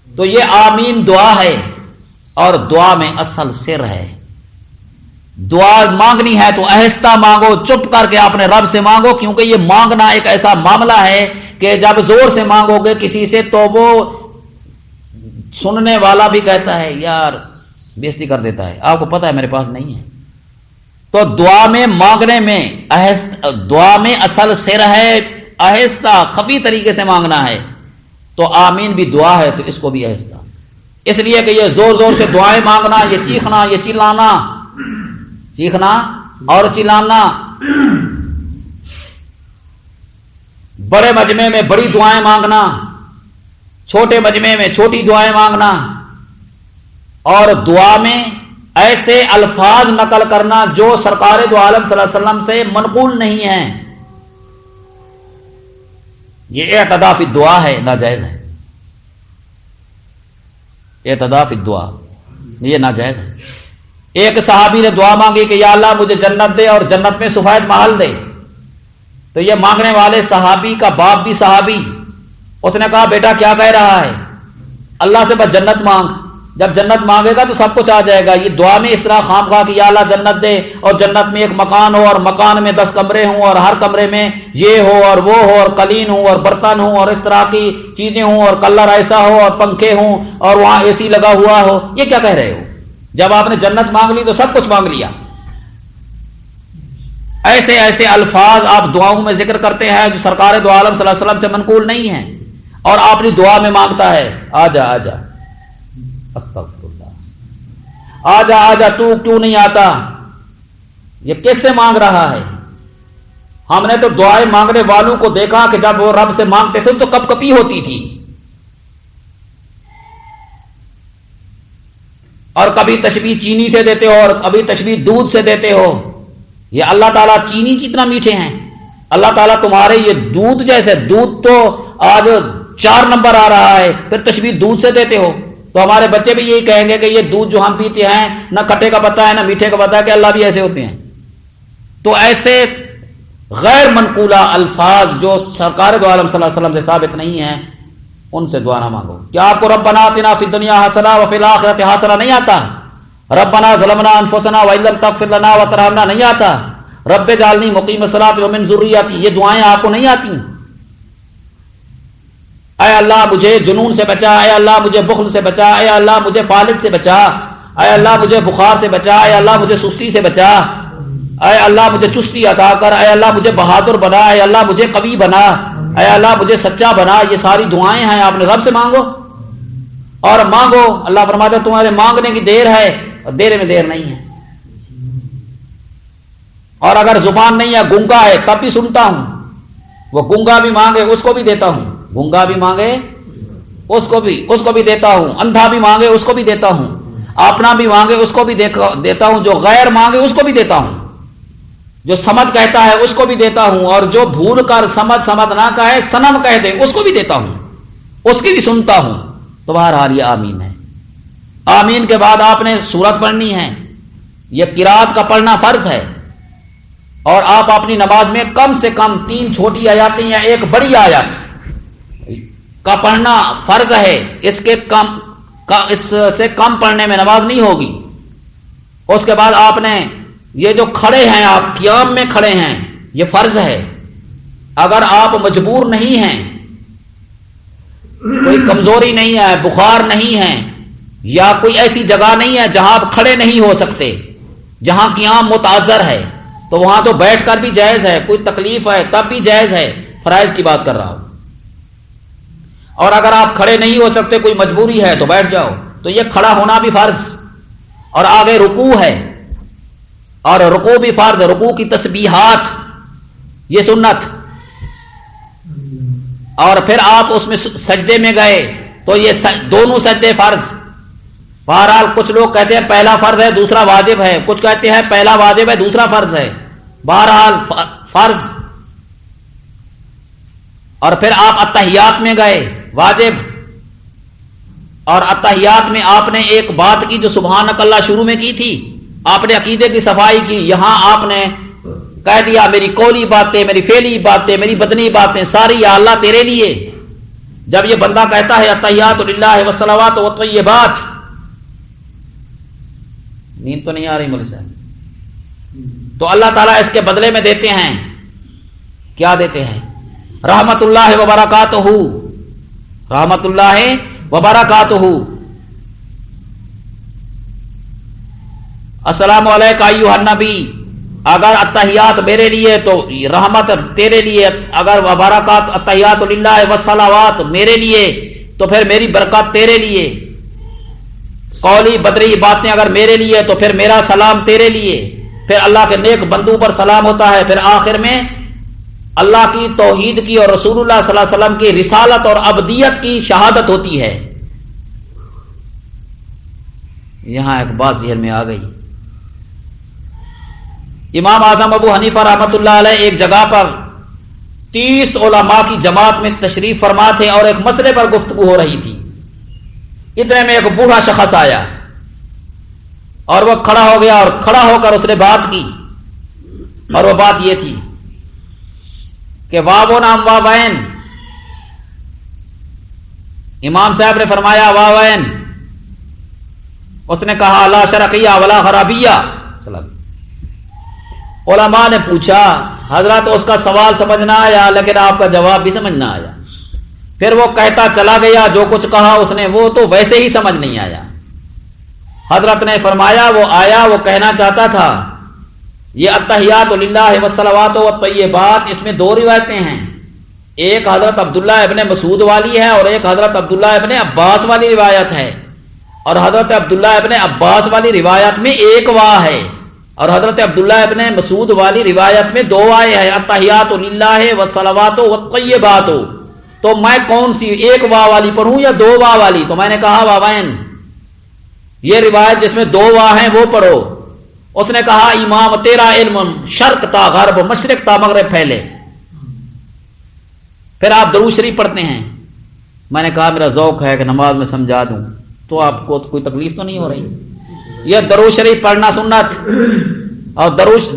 تو یہ آمین دعا ہے، اور دعا میں اصل سر ہے۔ دعا مانگنی ہے تو آہستہ مانگو، چپ کر کے اپنے رب سے مانگو، کیونکہ یہ مانگنا ایک ایسا معاملہ ہے کہ جب زور سے مانگو گے کسی سے تو وہ سننے والا بھی کہتا ہے یار بےزتی کر دیتا ہے، آپ کو پتا ہے میرے پاس نہیں ہے۔ تو دعا میں مانگنے میں دعا میں اصل سر ہے، آہستہ خفی طریقے سے مانگنا ہے۔ تو آمین بھی دعا ہے تو اس کو بھی آہستہ، اس لیے کہ یہ زور سے دعائیں مانگنا، یہ چیخنا، یہ چیخنا اور چلانا، بڑے مجمع میں بڑی دعائیں مانگنا، چھوٹے مجمع میں چھوٹی دعائیں مانگنا اور دعا میں ایسے الفاظ نقل کرنا جو سرکار دو عالم صلی اللہ علیہ وسلم سے منقول نہیں ہیں، یہ اعتداء فی الدعا ہے، ناجائز ہے۔ اعتداء فی الدعا یہ ناجائز ہے۔ ایک صحابی نے دعا مانگی کہ یا اللہ مجھے جنت دے اور جنت میں سفید محل دے، تو یہ مانگنے والے صحابی کا باپ بھی صحابی، اس نے کہا بیٹا کیا کہہ رہا ہے، اللہ سے بس جنت مانگ، جب جنت مانگے گا تو سب کچھ آ جائے گا۔ یہ دعا میں اس طرح خام خواہ کہ یا اللہ جنت دے اور جنت میں ایک مکان ہو اور مکان میں 10 کمرے ہوں اور ہر کمرے میں یہ ہو اور وہ ہو اور قلین ہو اور برتن ہوں اور اس طرح کی چیزیں ہوں اور کلر ایسا ہو اور پنکھے ہوں اور وہاں اے سی لگا ہوا ہو، یہ کیا کہہ رہے ہو؟ جب آپ نے جنت مانگ لی تو سب کچھ مانگ لیا۔ ایسے ایسے الفاظ آپ دعاؤں میں ذکر کرتے ہیں جو سرکار دو عالم صلی اللہ علیہ وسلم سے منقول نہیں ہیں، اور آپ نے دعا میں مانگتا ہے آجا آجا استغفر اللہ، آجا آجا تو کیوں نہیں آتا؟ یہ کس سے مانگ رہا ہے؟ ہم نے تو دعائیں مانگنے والوں کو دیکھا کہ جب وہ رب سے مانگتے تھے تو کپ کپی ہوتی تھی، اور کبھی تشبیہ چینی سے دیتے ہو اور کبھی تشبیہ دودھ سے دیتے ہو۔ یہ اللہ تعالیٰ چینی جتنا میٹھے ہیں، اللہ تعالیٰ تمہارے یہ دودھ جیسے، دودھ تو آج 4 نمبر آ رہا ہے، پھر تشبیہ دودھ سے دیتے ہو۔ تو ہمارے بچے بھی یہی کہیں گے کہ یہ دودھ جو ہم پیتے ہیں نہ کھٹے کا پتہ ہے نہ میٹھے کا پتہ ہے، کہ اللہ بھی ایسے ہوتے ہیں۔ تو ایسے غیر منقولہ الفاظ جو سرکار دو عالم صلی اللہ علیہ وسلم سے ثابت نہیں ہیں، ان سے دعا نہ مانگو۔ کیا آپ کو ربنا آتنا فی الدنیا حسنہ وفی الآخرۃ حسنہ نہیں آتا؟ ربنا ظلمنا انفسنا وان لم تغفر لنا وترحمنا نہیں آتا؟ رب اجعلنی مقیم الصلاۃ ومن ذریتی، یہ دعائیں آپ کو نہیں آتی؟ اے اللہ مجھے جنون سے بچا، اے اللہ مجھے بخل سے بچا، اے اللہ مجھے فالج سے بچا، اے اللہ مجھے بخار سے بچا، اے اللہ مجھے سستی سے بچا، اے اللہ مجھے چستی عطا کر، اے اللہ مجھے بہادر بنا، اے اللہ مجھے قوی بنا، اے اللہ مجھے سچا بنا۔ یہ ساری دعائیں ہیں، آپ نے رب سے مانگو اور مانگو۔ اللہ فرماتا ہے تمہارے مانگنے کی دیر ہے اور دیر میں دیر نہیں ہے۔ اور اگر زبان نہیں ہے، گونگا ہے، تب بھی سنتا ہوں۔ وہ گونگا بھی مانگے اس کو بھی دیتا ہوں، گونگا بھی مانگے اس کو بھی دیتا ہوں، اندھا بھی مانگے اس کو بھی دیتا ہوں، اپنا بھی مانگے اس کو بھی دیتا ہوں، جو غیر مانگے اس کو بھی دیتا ہوں، جو سمجھ کہتا ہے اس کو بھی دیتا ہوں، اور جو بھول کر سمجھ نہ کہے صنم کہہ دے اس کو بھی دیتا ہوں، اس کی بھی سنتا ہوں۔ تو بہرحال یہ آمین ہے۔ آمین کے بعد آپ نے سورت پڑھنی ہے، یہ قرات کا پڑھنا فرض ہے، اور آپ اپنی نماز میں کم سے کم 3 چھوٹی آیاتیں یا 1 بڑی آیت کا پڑھنا فرض ہے۔ اس سے کم پڑھنے میں نماز نہیں ہوگی۔ اس کے بعد آپ نے یہ جو کھڑے ہیں، آپ قیام میں کھڑے ہیں، یہ فرض ہے۔ اگر آپ مجبور نہیں ہیں، کوئی کمزوری نہیں ہے، بخار نہیں ہے، یا کوئی ایسی جگہ نہیں ہے جہاں آپ کھڑے نہیں ہو سکتے، جہاں قیام متعذر ہے، تو وہاں تو بیٹھ کر بھی جائز ہے، کوئی تکلیف ہے تب بھی جائز ہے۔ فرائض کی بات کر رہا ہوں۔ اور اگر آپ کھڑے نہیں ہو سکتے، کوئی مجبوری ہے تو بیٹھ جاؤ، تو یہ کھڑا ہونا بھی فرض۔ اور آگے رکوع ہے، اور رکوع بھی فرض، رکوع کی تسبیحات یہ سنت، اور پھر آپ اس میں سجدے میں گئے تو یہ دونوں سجدے فرض۔ بہرحال کچھ لوگ کہتے ہیں پہلا فرض ہے دوسرا واجب ہے، کچھ کہتے ہیں پہلا واجب ہے دوسرا فرض ہے، بہرحال فرض۔ اور پھر آپ اتحیات میں گئے، واجب۔ اور اتحیات میں آپ نے ایک بات کی جو سبحانک اللہ شروع میں کی تھی، آپ نے عقیدے کی صفائی کی، یہاں آپ نے کہہ دیا میری قولی باتیں، میری فعلی باتیں، میری بدنی باتیں ساری یا اللہ تیرے لیے۔ جب یہ بندہ کہتا ہے اتحیات للہ والصلوات والطیبات، نیند تو نہیں آ رہی مولوی صاحب، تو اللہ تعالیٰ اس کے بدلے میں دیتے ہیں، کیا دیتے ہیں؟ رحمت اللہ وبرکاتہ، رحمت اللہ وبرکاتہ، السلام علیکم ایھا النبی۔ اگر اتحیات میرے لیے تو رحمت تیرے لیے، اگر وبرکات اتحیات للہ والصلوات میرے لیے تو پھر میری برکات تیرے لیے، قولی بدری باتیں اگر میرے لیے تو پھر میرا سلام تیرے لیے، پھر اللہ کے نیک بندوں پر سلام ہوتا ہے، پھر آخر میں اللہ کی توحید کی اور رسول اللہ صلی اللہ علیہ وسلم کی رسالت اور ابدیت کی شہادت ہوتی ہے۔ یہاں ایک بات ذہن میں آ گئی، امام اعظم ابو حنیفہ رحمۃ اللہ علیہ ایک جگہ پر 30 علماء کی جماعت میں تشریف فرما تھے اور ایک مسئلے پر گفتگو ہو رہی تھی۔ اتنے میں ایک بوڑھا شخص آیا اور وہ کھڑا ہو گیا اور کھڑا ہو کر اس نے بات کی، اور وہ بات یہ تھی کہ واو نام واوین، امام صاحب نے فرمایا واوین، اس نے کہا لا شرقیہ ولا غربیہ۔ علماء نے پوچھا حضرت اس کا سوال سمجھ نہ آیا لیکن آپ کا جواب بھی سمجھ نہ آیا۔ پھر وہ کہتا چلا گیا، جو کچھ کہا اس نے وہ تو ویسے ہی سمجھ نہیں آیا۔ حضرت نے فرمایا وہ آیا، وہ کہنا چاہتا تھا یہ التحیات للہ والصلوات والطیبات، اس میں 2 روایتیں ہیں، ایک حضرت عبداللہ ابن مسعود والی ہے اور ایک حضرت عبداللہ ابن عباس والی روایت ہے، اور حضرت عبداللہ ابن عباس والی روایت میں 1 واو ہے اور حضرت عبداللہ ابن مسعود والی روایت میں 2 آئے ہیں، التحیات للہ والصلوات والطیبات۔ تو میں کون سی 1 واو والی پڑھوں یا 2 واو والی؟ تو میں نے کہا واوین، یہ روایت جس میں 2 واو ہیں وہ پڑھو۔ اس نے کہا امام تیرا علم شرق تا غرب مشرق تا مغرب پھیلے، پھر آپ درود شریف پڑھتے ہیں۔ میں نے کہا میرا ذوق ہے کہ نماز میں سمجھا دوں، تو آپ کو کوئی تکلیف تو نہیں ہو رہی؟ یہ درود شریف پڑھنا سنت، اور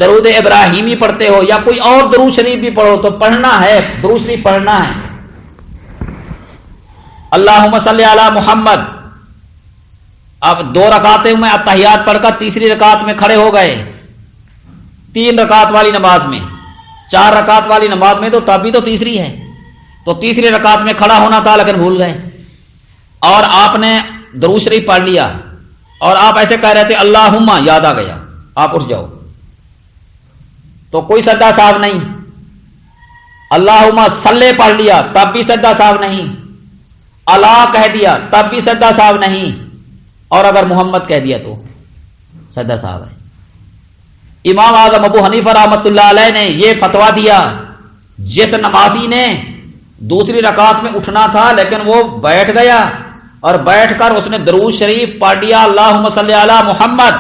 درود ابراہیمی پڑھتے ہو یا کوئی اور درود شریف بھی پڑھو تو پڑھنا ہے، درود شریف پڑھنا ہے۔ اللہم صلی علی محمد، اب 2 رکعتیں میں التحیات پڑھ کر تیسری رکعت میں کھڑے ہو گئے، 3 رکعت والی نماز میں، 4 رکعت والی نماز میں تو تب بھی تو تیسری ہے، تو تیسری رکعت میں کھڑا ہونا تھا لیکن بھول گئے، اور آپ نے درود شریف پڑھ لیا اور آپ ایسے کہہ رہے تھے اللہم، یاد آ گیا آپ اٹھ جاؤ، تو کوئی سجدہ صاحب نہیں۔ اللہم صلی پڑھ لیا تب بھی سجدہ صاحب نہیں، اللہ کہہ دیا تب بھی سجدہ صاحب نہیں، اور اگر محمد کہہ دیا تو سجدہ صاحب ہے۔ امام اعظم ابو حنیفہ رحمۃ اللہ علیہ نے یہ فتویٰ دیا، جس نمازی نے دوسری رکعت میں اٹھنا تھا لیکن وہ بیٹھ گیا اور بیٹھ کر اس نے درود شریف پڑھ لیا اللہم صلی علی محمد،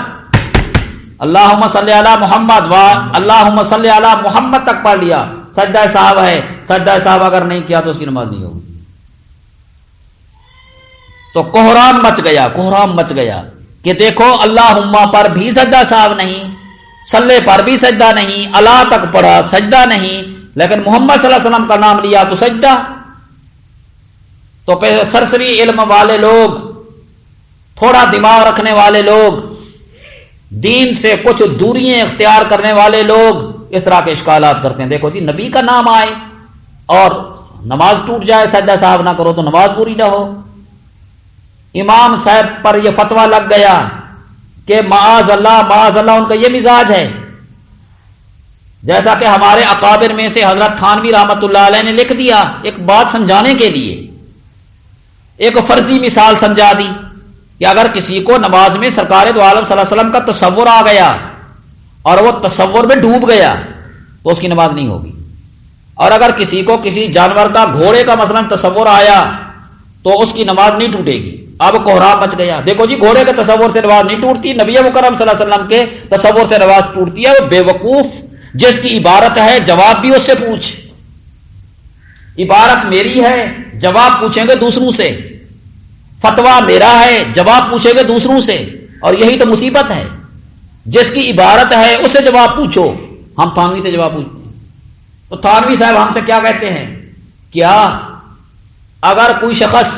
اللہم صلی علی محمد و اللہم صلی علی محمد تک پڑھ لیا، سجدہ صاحب ہے۔ سجدہ صاحب اگر نہیں کیا تو اس کی نماز نہیں ہوگی۔ تو کوہرام مچ گیا کہ دیکھو اللہم پر بھی سجدہ صاحب نہیں، صلی پر بھی سجدہ نہیں، اللہ تک پڑھا سجدہ نہیں، لیکن محمد صلی اللہ علیہ وسلم کا نام لیا تو سجدہ۔ تو پھر سرسری علم والے لوگ، تھوڑا دماغ رکھنے والے لوگ، دین سے کچھ دوریاں اختیار کرنے والے لوگ اس طرح کے اشکالات کرتے ہیں۔ دیکھو جی نبی کا نام آئے اور نماز ٹوٹ جائے، سجدہ صاحب نہ کرو تو نماز پوری نہ ہو۔ امام صاحب پر یہ فتویٰ لگ گیا کہ معاذ اللہ ان کا یہ مزاج ہے، جیسا کہ ہمارے اکابر میں سے حضرت تھانوی رحمۃ اللہ علیہ نے لکھ دیا، ایک بات سمجھانے کے لیے ایک فرضی مثال سمجھا دی کہ اگر کسی کو نماز میں سرکار دو عالم صلی اللہ علیہ وسلم کا تصور آ گیا اور وہ تصور میں ڈوب گیا تو اس کی نماز نہیں ہوگی، اور اگر کسی کو کسی جانور کا، گھوڑے کا مثلا تصور آیا تو اس کی نماز نہیں ٹوٹے گی۔ اب کوہرام مچ گیا، دیکھو جی گھوڑے کے تصور سے نماز نہیں ٹوٹتی، نبی مکرم صلی اللہ علیہ وسلم کے تصور سے نماز ٹوٹتی ہے۔ وہ بے وقوف جس کی عبارت ہے جواب بھی اس سے پوچھ، عبارت میری ہے جواب پوچھیں گے دوسروں سے، فتویٰ میرا ہے جواب پوچھیں گے دوسروں سے، اور یہی تو مصیبت ہے۔ جس کی عبارت ہے اس سے جواب پوچھو، ہم تھانوی سے جواب پوچھتے ہیں تو تھانوی صاحب ہم سے کیا کہتے ہیں، کیا اگر کوئی شخص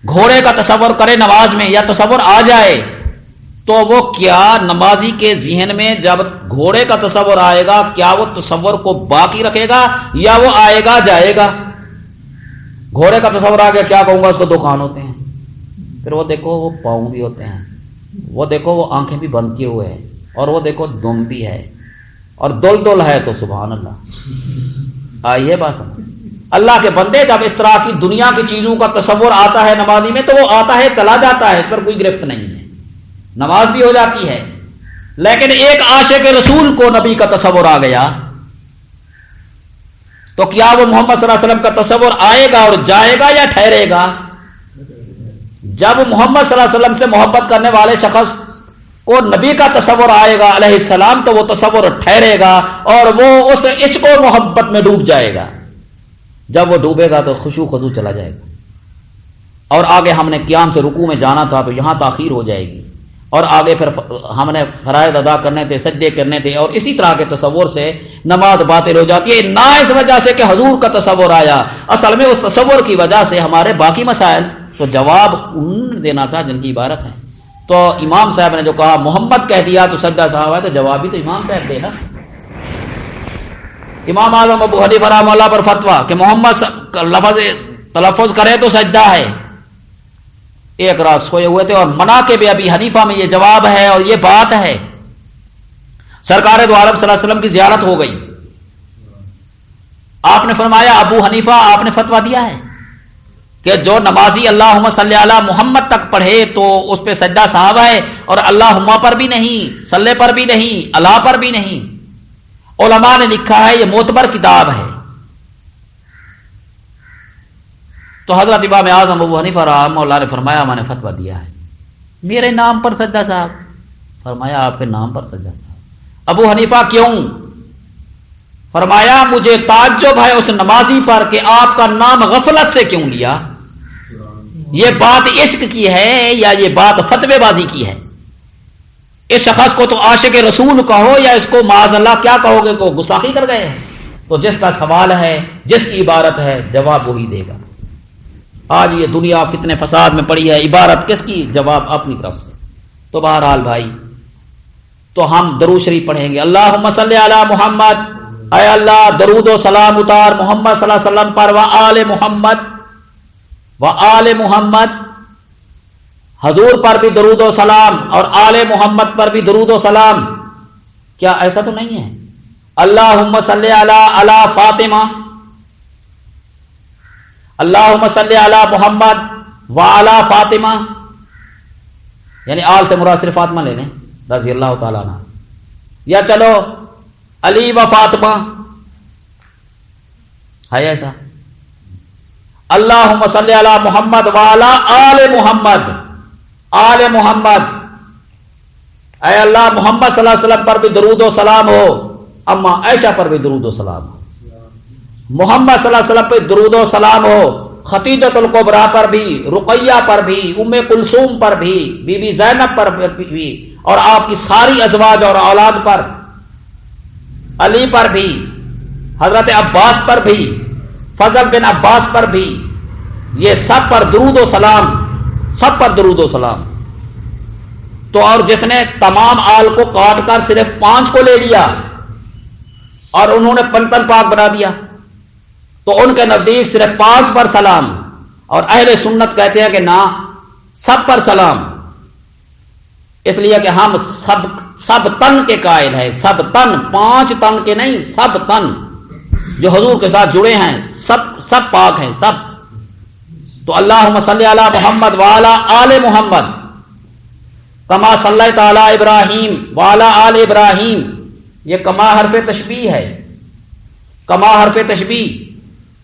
گھوڑے کا تصور کرے نماز میں یا تصور آ جائے تو وہ کیا نمازی کے ذہن میں جب گھوڑے کا تصور آئے گا کیا وہ تصور کو باقی رکھے گا یا وہ آئے گا جائے گا؟ گھوڑے کا تصور آ گیا، کیا کہوں گا، اس کو 2 کان ہوتے ہیں، پھر وہ دیکھو وہ پاؤں بھی ہوتے ہیں، وہ دیکھو وہ آنکھیں بھی بند کیے ہوئے ہیں، اور وہ دیکھو دم بھی ہے اور دل ہے، تو سبحان اللہ۔ آئیے بات سمجھ، اللہ کے بندے جب اس طرح کی دنیا کی چیزوں کا تصور آتا ہے نمازی میں تو وہ آتا ہے چلا جاتا ہے، اس پر کوئی گرفت نہیں ہے، نماز بھی ہو جاتی ہے۔ لیکن ایک عاشق رسول کو نبی کا تصور آ گیا تو کیا وہ محمد صلی اللہ علیہ وسلم کا تصور آئے گا اور جائے گا یا ٹھہرے گا؟ جب محمد صلی اللہ علیہ وسلم سے محبت کرنے والے شخص کو نبی کا تصور آئے گا علیہ السلام تو وہ تصور ٹھہرے گا اور وہ اس عشق و محبت میں ڈوب جائے گا. جب وہ ڈوبے گا تو خشوع خضوع چلا جائے گا. اور آگے ہم نے قیام سے رکوع میں جانا تھا تو یہاں تاخیر ہو جائے گی، اور آگے پھر ہم نے فرائض ادا کرنے تھے، سجدے کرنے تھے، اور اسی طرح کے تصور سے نماز باطل ہو جاتی ہے. نہ اس وجہ سے کہ حضور کا تصور آیا، اصل میں اس تصور کی وجہ سے ہمارے باقی مسائل. تو جواب انہوں نے دینا تھا جن کی عبارت ہے. تو امام صاحب نے جو کہا محمد کہہ دیا تو سجدہ صاحب ہے، تو جواب بھی تو امام صاحب دے نا. امام اعظم ابو حنیفہ رحمہ اللہ پر فتویٰ کہ محمد لفظ تلفظ کرے تو سجدہ ہے. ایک رات سوئے ہوئے تھے اور مناقب ابی حنیفہ میں یہ جواب ہے اور یہ بات ہے. سرکار دو عالم صلی اللہ علیہ وسلم کی زیارت ہو گئی. آپ نے فرمایا ابو حنیفہ آپ نے فتویٰ دیا ہے کہ جو نمازی اللہم صلی علی محمد تک پڑھے تو اس پہ سجدہ صاحب ہے، اور اللہم پر بھی نہیں، صلی پر بھی نہیں، اللہ پر بھی نہیں. علماء نے لکھا ہے یہ معتبر کتاب ہے. تو حضرت امام اعظم ابو حنیفہ رحمہ اللہ نے فرمایا میں نے فتویٰ دیا ہے میرے نام پر سجدہ صاحب. فرمایا آپ کے نام پر سجدہ صاحب. ابو حنیفہ کیوں؟ فرمایا مجھے تعجب ہے اس نمازی پر کہ آپ کا نام غفلت سے کیوں لیا. یہ بات عشق کی ہے یا یہ بات فتوے بازی کی ہے؟ اس شخص کو تو عاشق رسول کہو یا اس کو معاذ اللہ کیا کہو گے، کو گستاخی کر گئے ہیں. تو جس کا سوال ہے، جس کی عبارت ہے، جواب وہی دے گا. آج یہ دنیا کتنے فساد میں پڑی ہے، عبارت کس کی، جواب اپنی طرف سے. تو بہرحال بھائی تو ہم درود شریف پڑھیں گے. اللہم صلی علی محمد، اے اللہ درود و سلام اتار محمد صلی اللہ علیہ وسلم پر، و آل محمد، و آل محمد، حضور پر بھی درود و سلام اور آل محمد پر بھی درود و سلام. کیا ایسا تو نہیں ہے؟ اللہم صلی علی فاطمہ، اللہم صلی علی محمد و علی فاطمہ، یعنی آل سے مراد صرف فاطمہ لے لیں رضی اللہ تعالیٰ عنہ، یا چلو علی و فاطمہ ہے ایسا. اللہم صلی علی محمد و علی آل محمد، آل محمد، اے اللہ محمد صلی اللہ علیہ وسلم پر بھی درود و سلام ہو، اما عائشہ پر بھی درود و سلام ہو، محمد صلی اللہ علیہ وسلم پہ درود و سلام ہو، خدیجۃ الکبریٰ پر بھی، رقیہ پر بھی، ام کلثوم پر بھی، بی بی زینب پر بھی، اور آپ کی ساری ازواج اور اولاد پر، علی پر بھی، حضرت عباس پر بھی، فضل بن عباس پر بھی، یہ سب پر درود و سلام، سب پر درود و سلام. تو اور جس نے تمام آل کو کاٹ کر صرف 5 کو لے لیا اور انہوں نے پنتن پاک بنا دیا تو ان کے نزدیک صرف 5 پر سلام، اور اہل سنت کہتے ہیں کہ نہ سب پر سلام، اس لیے کہ ہم سب تن کے قائل ہیں. سب تن، 5 تن کے نہیں، سب تن جو حضور کے ساتھ جڑے ہیں سب پاک ہیں سب. تو اللہم صلی علی محمد وعلی آل محمد کما صلیت علی ابراہیم وعلی آل ابراہیم. یہ کما حرف تشبیہ ہے. کما حرف تشبیہ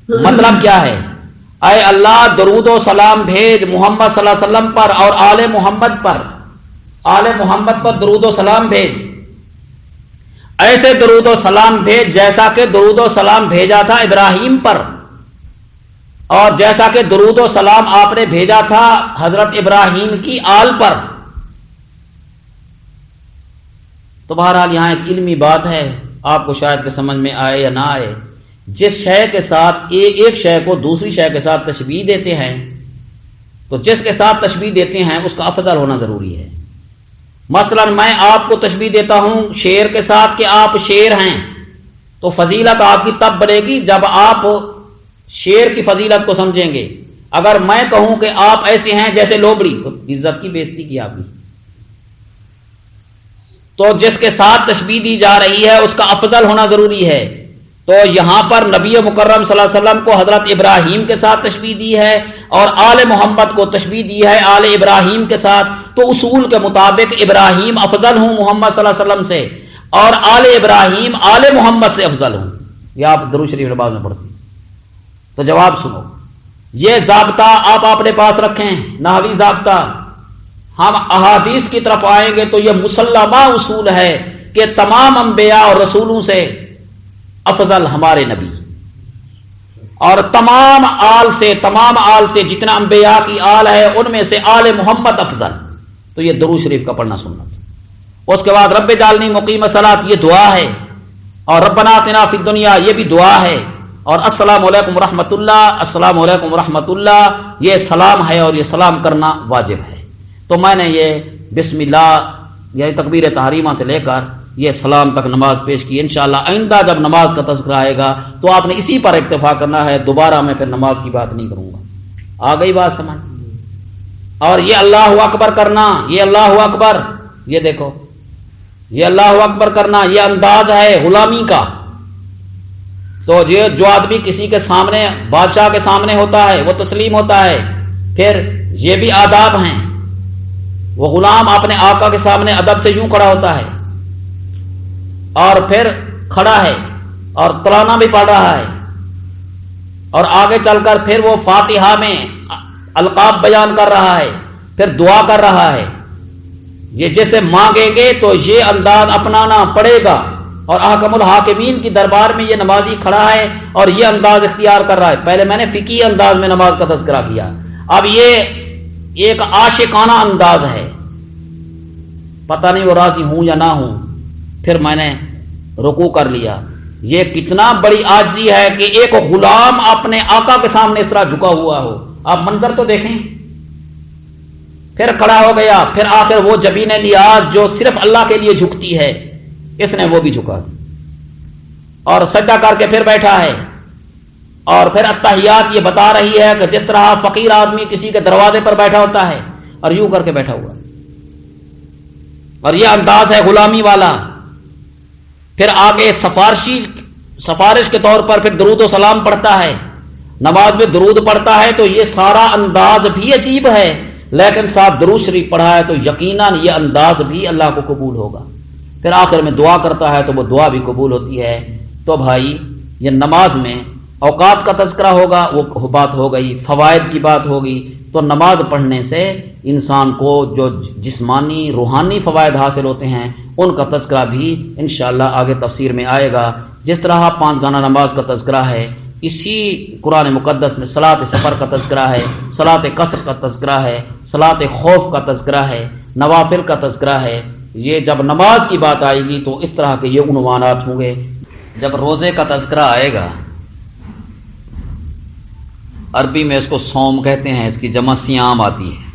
مطلب کیا ہے؟ اے اللہ درود و سلام بھیج محمد صلی اللہ علیہ وسلم پر اور آل محمد پر، آل محمد پر درود و سلام بھیج. ایسے درود و سلام بھیج جیسا کہ درود و سلام بھیجا تھا ابراہیم پر، اور جیسا کہ درود و سلام آپ نے بھیجا تھا حضرت ابراہیم کی آل پر. تو بہرحال یہاں ایک علمی بات ہے، آپ کو شاید کہ سمجھ میں آئے یا نہ آئے. جس شے کے ساتھ ایک شے کو دوسری شے کے ساتھ تشبیہ دیتے ہیں تو جس کے ساتھ تشبیہ دیتے ہیں اس کا افضل ہونا ضروری ہے. مثلا میں آپ کو تشبیہ دیتا ہوں شیر کے ساتھ کہ آپ شیر ہیں، تو فضیلت آپ کی تب بڑھے گی جب آپ شیر کی فضیلت کو سمجھیں گے. اگر میں کہوں کہ آپ ایسے ہیں جیسے لوبڑی تو عزت کی بےزتی کی آپ نے. تو جس کے ساتھ تشبیہ دی جا رہی ہے اس کا افضل ہونا ضروری ہے. تو یہاں پر نبی مکرم صلی اللہ علیہ وسلم کو حضرت ابراہیم کے ساتھ تشبیہ دی ہے اور آل محمد کو تشبیہ دی ہے آل ابراہیم کے ساتھ. تو اصول کے مطابق ابراہیم افضل ہوں محمد صلی اللہ علیہ وسلم سے، اور آل ابراہیم آل محمد سے افضل ہوں. یا آپ درود شریف نماز میں پڑھتی؟ تو جواب سنو، یہ ضابطہ آپ اپنے پاس رکھیں، نحوی ضابطہ۔ ہم احادیث کی طرف آئیں گے تو یہ مسلمہ اصول ہے کہ تمام انبیاء اور رسولوں سے افضل ہمارے نبی، اور تمام آل سے جتنا انبیاء کی آل ہے ان میں سے آل محمد افضل۔ تو یہ درود شریف کا پڑھنا سنت۔ اس کے بعد رب جعلنی مقیم الصلاۃ، یہ دعا ہے، اور ربنا آتنا فی الدنیا، یہ بھی دعا ہے، اور السلام علیکم ورحمۃ اللہ، السلام علیکم ورحمۃ اللہ، یہ سلام ہے اور یہ سلام کرنا واجب ہے۔ تو میں نے یہ بسم اللہ یعنی تکبیر تحریمہ سے لے کر یہ سلام تک نماز پیش کی۔ انشاءاللہ آئندہ جب نماز کا تذکرہ آئے گا تو آپ نے اسی پر اکتفا کرنا ہے، دوبارہ میں پھر نماز کی بات نہیں کروں گا۔ آ گئی بات سمجھ؟ اور یہ اللہ اکبر کرنا، یہ اللہ اکبر، یہ دیکھو، یہ اللہ اکبر کرنا یہ انداز ہے غلامی کا۔ تو یہ جو آدمی کسی کے سامنے، بادشاہ کے سامنے ہوتا ہے وہ تسلیم ہوتا ہے، پھر یہ بھی آداب ہیں۔ وہ غلام اپنے آقا کے سامنے ادب سے یوں کھڑا ہوتا ہے، اور پھر کھڑا ہے اور ترانہ بھی پڑھ رہا ہے، اور آگے چل کر پھر وہ فاتحہ میں القاب بیان کر رہا ہے، پھر دعا کر رہا ہے۔ یہ جیسے مانگیں گے تو یہ انداز اپنانا پڑے گا، اور احکم الحاکمین کی دربار میں یہ نمازی کھڑا ہے اور یہ انداز اختیار کر رہا ہے۔ پہلے میں نے فقہی انداز میں نماز کا تذکرہ کیا، اب یہ ایک عاشقانہ انداز ہے، پتہ نہیں وہ راضی ہوں یا نہ ہوں۔ پھر میں نے رکوع کر لیا۔ یہ کتنا بڑی عاجزی ہے کہ ایک غلام اپنے آقا کے سامنے اس طرح جھکا ہوا ہو، آپ منظر تو دیکھیں۔ پھر کھڑا ہو گیا، پھر آخر وہ جبین نیاز جو صرف اللہ کے لیے جھکتی ہے، اس نے وہ بھی جھکا اور سجدہ کر کے پھر بیٹھا ہے۔ اور پھر التحیات یہ بتا رہی ہے کہ جس طرح فقیر آدمی کسی کے دروازے پر بیٹھا ہوتا ہے اور یوں کر کے بیٹھا ہوا ہے، اور یہ انداز ہے غلامی والا۔ پھر آگے سفارش کے طور پر پھر درود و سلام پڑھتا ہے، نماز میں درود پڑھتا ہے، تو یہ سارا انداز بھی عجیب ہے، لیکن ساتھ درود شریف پڑھا ہے تو یقیناً یہ انداز بھی اللہ کو قبول ہوگا۔ پھر آخر میں دعا کرتا ہے تو وہ دعا بھی قبول ہوتی ہے۔ تو بھائی یہ نماز میں اوقات کا تذکرہ ہوگا، وہ بات ہو گئی، فوائد کی بات ہوگی۔ تو نماز پڑھنے سے انسان کو جو جسمانی روحانی فوائد حاصل ہوتے ہیں ان کا تذکرہ بھی انشاءاللہ آگے تفسیر میں آئے گا۔ جس طرح 5 گانا نماز کا تذکرہ ہے، اسی قرآن مقدس میں صلاۃ سفر کا تذکرہ ہے، صلاۃ قصر کا تذکرہ ہے، صلاۃ خوف کا تذکرہ ہے، نوافل کا تذکرہ ہے۔ یہ جب نماز کی بات آئے گی تو اس طرح کے یہ عنوانات ہوں گے۔ جب روزے کا تذکرہ آئے گا، عربی میں اس کو صوم کہتے ہیں، اس کی جمع صیام آتی ہے۔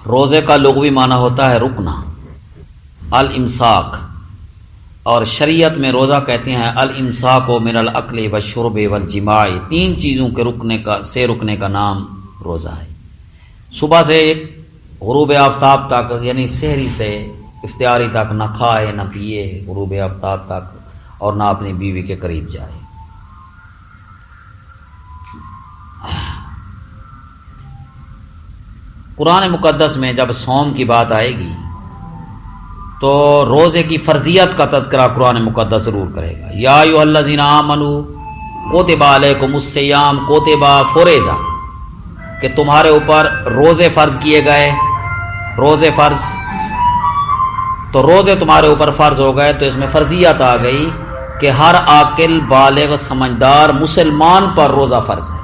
روزے کا لغوی معنی ہوتا ہے رکنا، الامساک، اور شریعت میں روزہ کہتے ہیں الامساک من الاکل والشرب والجماع۔ 3 چیزوں کے رکنے کا نام روزہ ہے۔ صبح سے غروب آفتاب تک، یعنی سحری سے افطاری تک نہ کھائے نہ پیے غروب آفتاب تک، اور نہ اپنی بیوی کے قریب جائے۔ قرآن مقدس میں جب صوم کی بات آئے گی تو روزے کی فرضیت کا تذکرہ قرآن مقدس ضرور کرے گا۔ یا ایھا الذین آمنوا کتب علیکم الصیام کتب فرضا، کہ تمہارے اوپر روزے فرض کیے گئے، روزے فرض، تو روزے تمہارے اوپر فرض ہو گئے، تو اس میں فرضیت آ گئی کہ ہر عاقل بالغ سمجھدار مسلمان پر روزہ فرض ہے،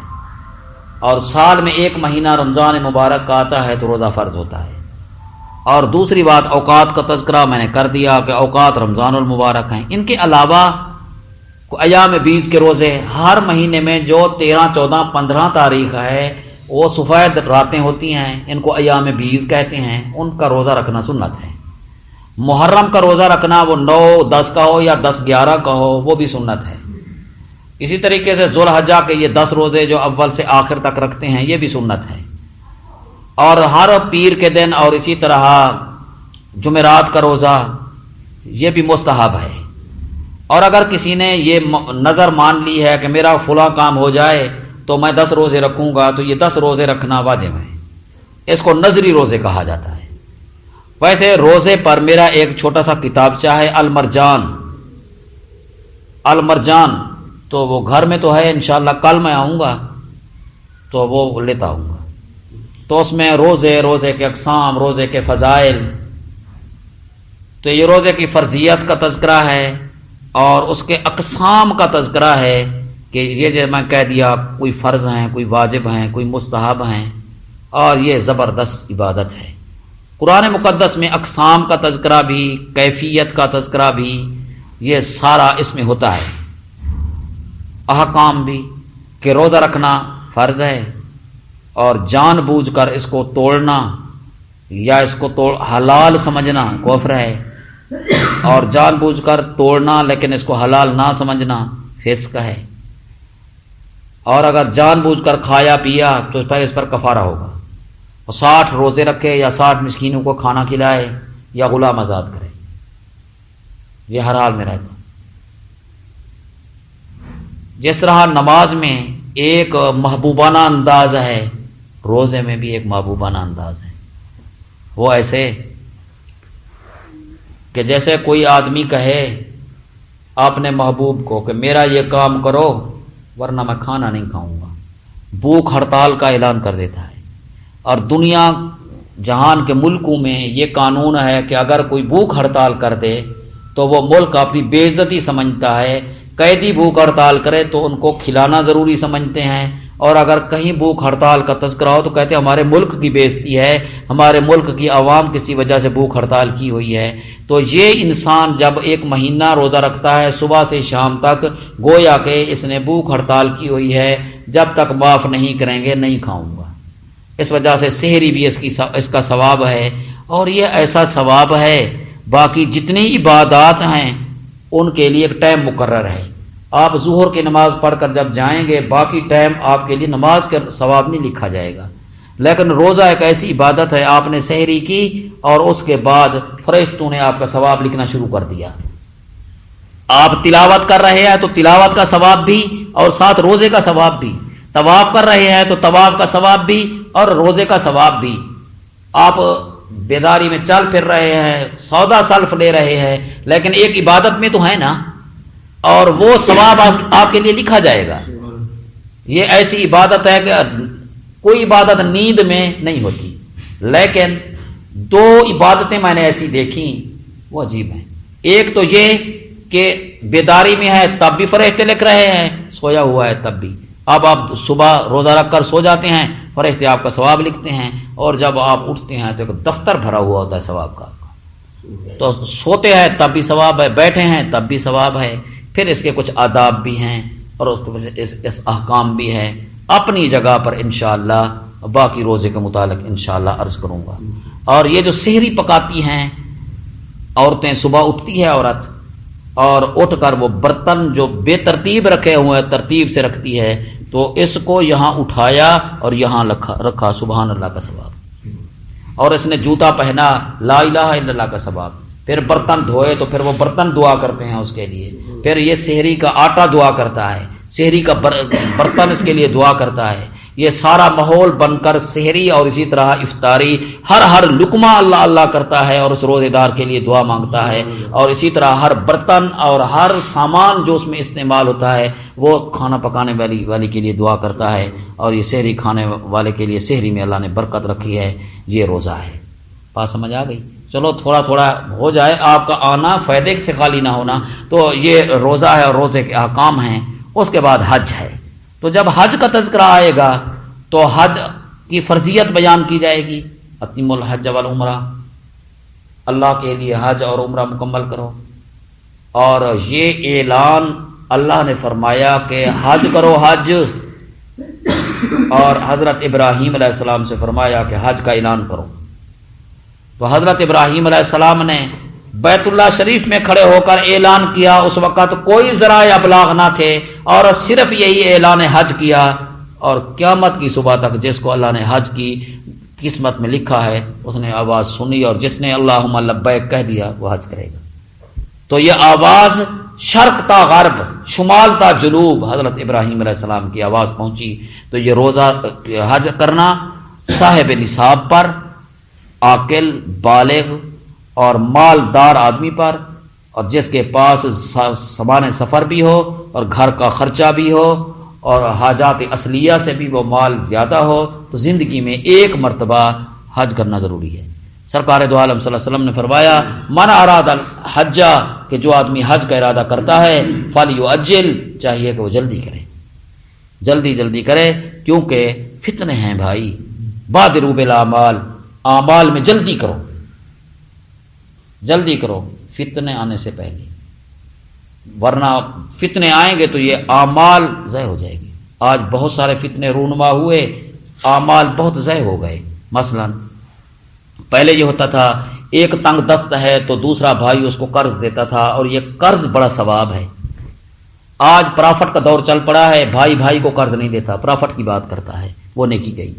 اور سال میں 1 مہینہ رمضان مبارک کا آتا ہے تو روزہ فرض ہوتا ہے۔ اور دوسری بات اوقات کا تذکرہ میں نے کر دیا کہ اوقات رمضان المبارک ہیں۔ ان کے علاوہ ایام بیج کے روزے ہر مہینے میں جو 13، 14، 15 تاریخ ہے وہ سفید راتیں ہوتی ہیں، ان کو ایام بیج کہتے ہیں، ان کا روزہ رکھنا سنت ہے۔ محرم کا روزہ رکھنا وہ 9، 10 کا ہو یا 10، 11 کا ہو وہ بھی سنت ہے۔ اسی طریقے سے ذوالحجہ کے یہ 10 روزے جو اول سے آخر تک رکھتے ہیں یہ بھی سنت ہے، اور ہر پیر کے دن، اور اسی طرح جمعرات کا روزہ یہ بھی مستحب ہے۔ اور اگر کسی نے یہ نظر مان لی ہے کہ میرا فلاں کام ہو جائے تو میں 10 روزے رکھوں گا، تو یہ 10 روزے رکھنا واجب ہے، اس کو نظری روزے کہا جاتا ہے۔ ویسے روزے پر میرا ایک چھوٹا سا کتابچہ ہے المرجان، المرجان تو وہ گھر میں تو ہے انشاءاللہ، کل میں آؤں گا تو وہ لیتا ہوں گا. تو اس میں روزے کے اقسام، روزے کے فضائل، تو یہ روزے کی فرضیت کا تذکرہ ہے اور اس کے اقسام کا تذکرہ ہے کہ یہ جو میں کہہ دیا کوئی فرض ہیں، کوئی واجب ہیں، کوئی مستحب ہیں، اور یہ زبردست عبادت ہے. قرآن مقدس میں اقسام کا تذکرہ بھی، کیفیت کا تذکرہ بھی، یہ سارا اس میں ہوتا ہے. احکام بھی کہ روزہ رکھنا فرض ہے اور جان بوجھ کر اس کو توڑنا یا اس کو حلال سمجھنا کفر ہے، اور جان بوجھ کر توڑنا لیکن اس کو حلال نہ سمجھنا فسق ہے. اور اگر جان بوجھ کر کھایا پیا تو اس پر کفارہ ہوگا. 60 روزے رکھے یا 60 مسکینوں کو کھانا کھلائے یا غلام آزاد کرے، یہ ہر حال میں رہتا. جس طرح نماز میں ایک محبوبانہ انداز ہے، روزے میں بھی ایک محبوبانہ انداز ہے. وہ ایسے کہ جیسے کوئی آدمی کہے اپنے محبوب کو کہ میرا یہ کام کرو ورنہ میں کھانا نہیں کھاؤں گا، بھوک ہڑتال کا اعلان کر دیتا ہے. اور دنیا جہان کے ملکوں میں یہ قانون ہے کہ اگر کوئی بھوک ہڑتال کر دے تو وہ ملک اپنی بے عزتی سمجھتا ہے. قیدی بھوک ہڑتال کرے تو ان کو کھلانا ضروری سمجھتے ہیں، اور اگر کہیں بھوک ہڑتال کا تذکرہ ہو تو کہتے ہیں ہمارے ملک کی بے عزتی ہے، ہمارے ملک کی عوام کسی وجہ سے بھوک ہڑتال کی ہوئی ہے. تو یہ انسان جب ایک مہینہ روزہ رکھتا ہے صبح سے شام تک، گویا کہ اس نے بھوک ہڑتال کی ہوئی ہے، جب تک معاف نہیں کریں گے نہیں کھاؤں گا. اس وجہ سے سحری بھی اس کا ثواب ہے، اور یہ ایسا ثواب ہے. باقی جتنی عبادات ہیں ان کے لیے ایک ٹائم مقرر ہے. آپ ظہر کی نماز پڑھ کر جب جائیں گے باقی ٹائم آپ کے لیے نماز کا ثواب نہیں لکھا جائے گا. لیکن روزہ ایک ایسی عبادت ہے، آپ نے سحری کی اور اس کے بعد فرشتوں نے آپ کا ثواب لکھنا شروع کر دیا. آپ تلاوت کر رہے ہیں تو تلاوت کا ثواب بھی اور ساتھ روزے کا ثواب بھی. طواف کر رہے ہیں تو طواف کا ثواب بھی اور روزے کا ثواب بھی. آپ بیداری میں چل پھر رہے ہیں، سودا سلف لے رہے ہیں، لیکن ایک عبادت میں تو ہے نا، اور وہ ثواب آپ کے لیے لکھا جائے گا. یہ ایسی عبادت ہے کہ کوئی عبادت نیند میں نہیں ہوتی، لیکن 2 عبادتیں میں نے ایسی دیکھی وہ عجیب ہیں. ایک تو یہ کہ بیداری میں ہے تب بھی فرشتے لکھ رہے ہیں، سویا ہوا ہے تب بھی. اب آپ صبح روزہ رکھ کر سو جاتے ہیں، فرشتے آپ کا ثواب لکھتے ہیں، اور جب آپ اٹھتے ہیں تو ایک دفتر بھرا ہوا ہوتا ہے ثواب کا. تو سوتے ہیں تب بھی ثواب ہے، بیٹھے ہیں تب بھی ثواب ہے. پھر اس کے کچھ آداب بھی ہیں اور اس احکام بھی ہے. اپنی جگہ پر انشاءاللہ باقی روزے کے متعلق انشاءاللہ عرض کروں گا. اور یہ جو سحری پکاتی ہیں عورتیں، صبح اٹھتی ہے عورت اور اٹھ کر وہ برتن جو بے ترتیب رکھے ہوئے ہیں ترتیب سے رکھتی ہے، تو اس کو یہاں اٹھایا اور یہاں رکھا، سبحان اللہ کا ثواب. اور اس نے جوتا پہنا، لا الہ الا اللہ کا ثواب. پھر برتن دھوئے تو پھر وہ برتن دعا کرتے ہیں اس کے لیے. پھر یہ سحری کا آٹا دعا کرتا ہے، سحری کا برتن اس کے لیے دعا کرتا ہے. یہ سارا ماحول بن کر سحری اور اسی طرح افطاری ہر لقمہ اللہ اللہ کرتا ہے اور اس روزے دار کے لیے دعا مانگتا ہے. اور اسی طرح ہر برتن اور ہر سامان جو اس میں استعمال ہوتا ہے وہ کھانا پکانے والی کے لیے دعا کرتا ہے. اور یہ سحری کھانے والے کے لیے سحری میں اللہ نے برکت رکھی ہے. یہ روزہ ہے. بات سمجھ آ گئی؟ چلو تھوڑا تھوڑا ہو جائے، آپ کا آنا فائدے سے خالی نہ ہونا. تو یہ روزہ ہے اور روزے کے احکام ہیں. اس کے بعد حج ہے. تو جب حج کا تذکرہ آئے گا تو حج کی فرضیت بیان کی جائے گی. اتم الحج والعمرہ، اللہ کے لیے حج اور عمرہ مکمل کرو. اور یہ اعلان اللہ نے فرمایا کہ حج کرو حج، اور حضرت ابراہیم علیہ السلام سے فرمایا کہ حج کا اعلان کرو. تو حضرت ابراہیم علیہ السلام نے بیت اللہ شریف میں کھڑے ہو کر اعلان کیا. اس وقت کوئی ذرائع ابلاغ نہ تھے اور صرف یہی اعلان حج کیا. اور قیامت کی صبح تک جس کو اللہ نے حج کی قسمت میں لکھا ہے اس نے آواز سنی، اور جس نے اللہم لبیک کہہ دیا وہ حج کرے گا. تو یہ آواز شرق تا غرب، شمال تا جنوب حضرت ابراہیم علیہ السلام کی آواز پہنچی. تو یہ روزہ حج کرنا صاحب نصاب پر، عاقل بالغ اور مالدار آدمی پر اور جس کے پاس سامان سفر بھی ہو اور گھر کا خرچہ بھی ہو اور حاجات اصلیہ سے بھی وہ مال زیادہ ہو تو زندگی میں ایک مرتبہ حج کرنا ضروری ہے۔ سرکار دو عالم صلی اللہ علیہ وسلم نے فرمایا من اراد الحج، کہ جو آدمی حج کا ارادہ کرتا ہے فلیؤجل، چاہیے کہ وہ جلدی کرے، جلدی کرے، کیونکہ فتنے ہیں بھائی۔ بادروا بالاعمال، اعمال میں جلدی کرو فتنے آنے سے پہلے، ورنہ فتنے آئیں گے تو یہ اعمال ضائع ہو جائے گی۔ آج بہت سارے فتنے رونما ہوئے، اعمال بہت ضائع ہو گئے۔ مثلا پہلے یہ ہوتا تھا ایک تنگ دست ہے تو دوسرا بھائی اس کو قرض دیتا تھا، اور یہ قرض بڑا ثواب ہے۔ آج پرافٹ کا دور چل پڑا ہے، بھائی کو قرض نہیں دیتا، پرافٹ کی بات کرتا ہے، وہ نیکی گئی۔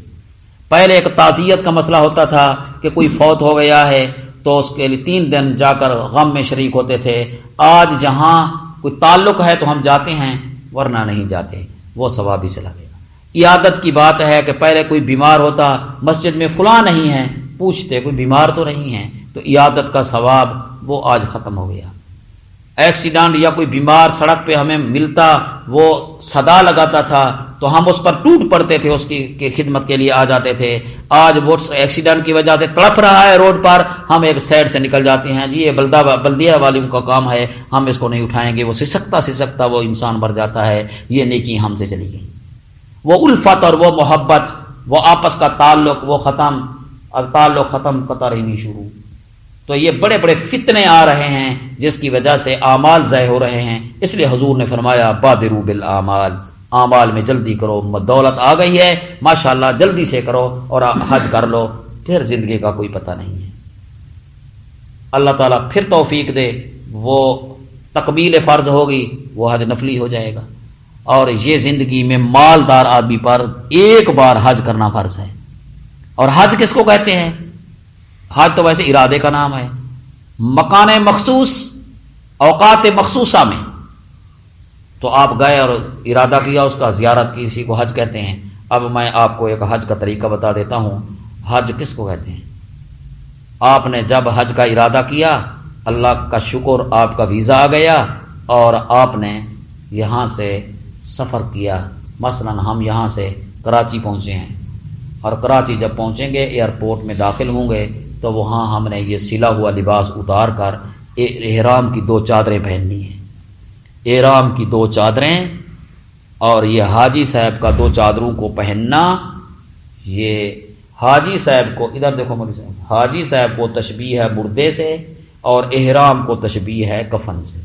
پہلے ایک تعزیت کا مسئلہ ہوتا تھا کہ کوئی فوت ہو گیا ہے تو اس کے لیے 3 دن جا کر غم میں شریک ہوتے تھے۔ آج جہاں کوئی تعلق ہے تو ہم جاتے ہیں، ورنہ نہیں جاتے، وہ ثواب ہی چلا گیا۔ عیادت کی بات ہے کہ پہلے کوئی بیمار ہوتا، مسجد میں فلاں نہیں ہے، پوچھتے کوئی بیمار تو نہیں ہے، تو عیادت کا ثواب وہ آج ختم ہو گیا۔ ایکسیڈنٹ یا کوئی بیمار سڑک پہ ہمیں ملتا، وہ صدا لگاتا تھا تو ہم اس پر ٹوٹ پڑتے تھے، اس کی خدمت کے لیے آ جاتے تھے۔ آج وہ ایکسیڈنٹ کی وجہ سے تڑپ رہا ہے روڈ پر، ہم ایک سائڈ سے نکل جاتے ہیں، جی یہ بلدیہ والوں کا کام ہے، ہم اس کو نہیں اٹھائیں گے۔ وہ سسکتا وہ انسان مر جاتا ہے۔ یہ نیکی ہم سے چلی گئی۔ وہ الفت اور وہ محبت، وہ آپس کا تعلق، وہ ختم، اور تعلق ختم، قطر ہی نہیں شروع۔ تو یہ بڑے بڑے فتنے آ رہے ہیں جس کی وجہ سے اعمال ضائع ہو رہے ہیں۔ اس لیے حضور نے فرمایا بادروا بالاعمال، اعمال میں جلدی کرو۔ دولت آ گئی ہے ماشاءاللہ، جلدی سے کرو اور حج کر لو، پھر زندگی کا کوئی پتہ نہیں ہے۔ اللہ تعالیٰ پھر توفیق دے، وہ تکمیل فرض ہوگی، وہ حج نفلی ہو جائے گا۔ اور یہ زندگی میں مالدار آدمی پر ایک بار حج کرنا فرض ہے۔ اور حج کس کو کہتے ہیں؟ حج تو ویسے ارادے کا نام ہے۔ مکان مخصوص، اوقات مخصوصہ میں تو آپ گئے اور ارادہ کیا اس کا، زیارت کی، اسی کو حج کہتے ہیں۔ اب میں آپ کو ایک حج کا طریقہ بتا دیتا ہوں۔ حج کس کو کہتے ہیں؟ آپ نے جب حج کا ارادہ کیا، اللہ کا شکر آپ کا ویزا آ گیا اور آپ نے یہاں سے سفر کیا۔ مثلا ہم یہاں سے کراچی پہنچے ہیں، اور کراچی جب پہنچیں گے ایئرپورٹ میں داخل ہوں گے تو وہاں ہم نے یہ سلا ہوا لباس اتار کر احرام کی 2 چادریں پہننی ہیں، احرام کی 2 چادریں، اور یہ حاجی صاحب کا 2 چادروں کو پہننا۔ یہ حاجی صاحب کو ادھر دیکھو مولوی صاحب، حاجی صاحب کو تشبیہ ہے مردے سے اور احرام کو تشبیہ ہے کفن سے۔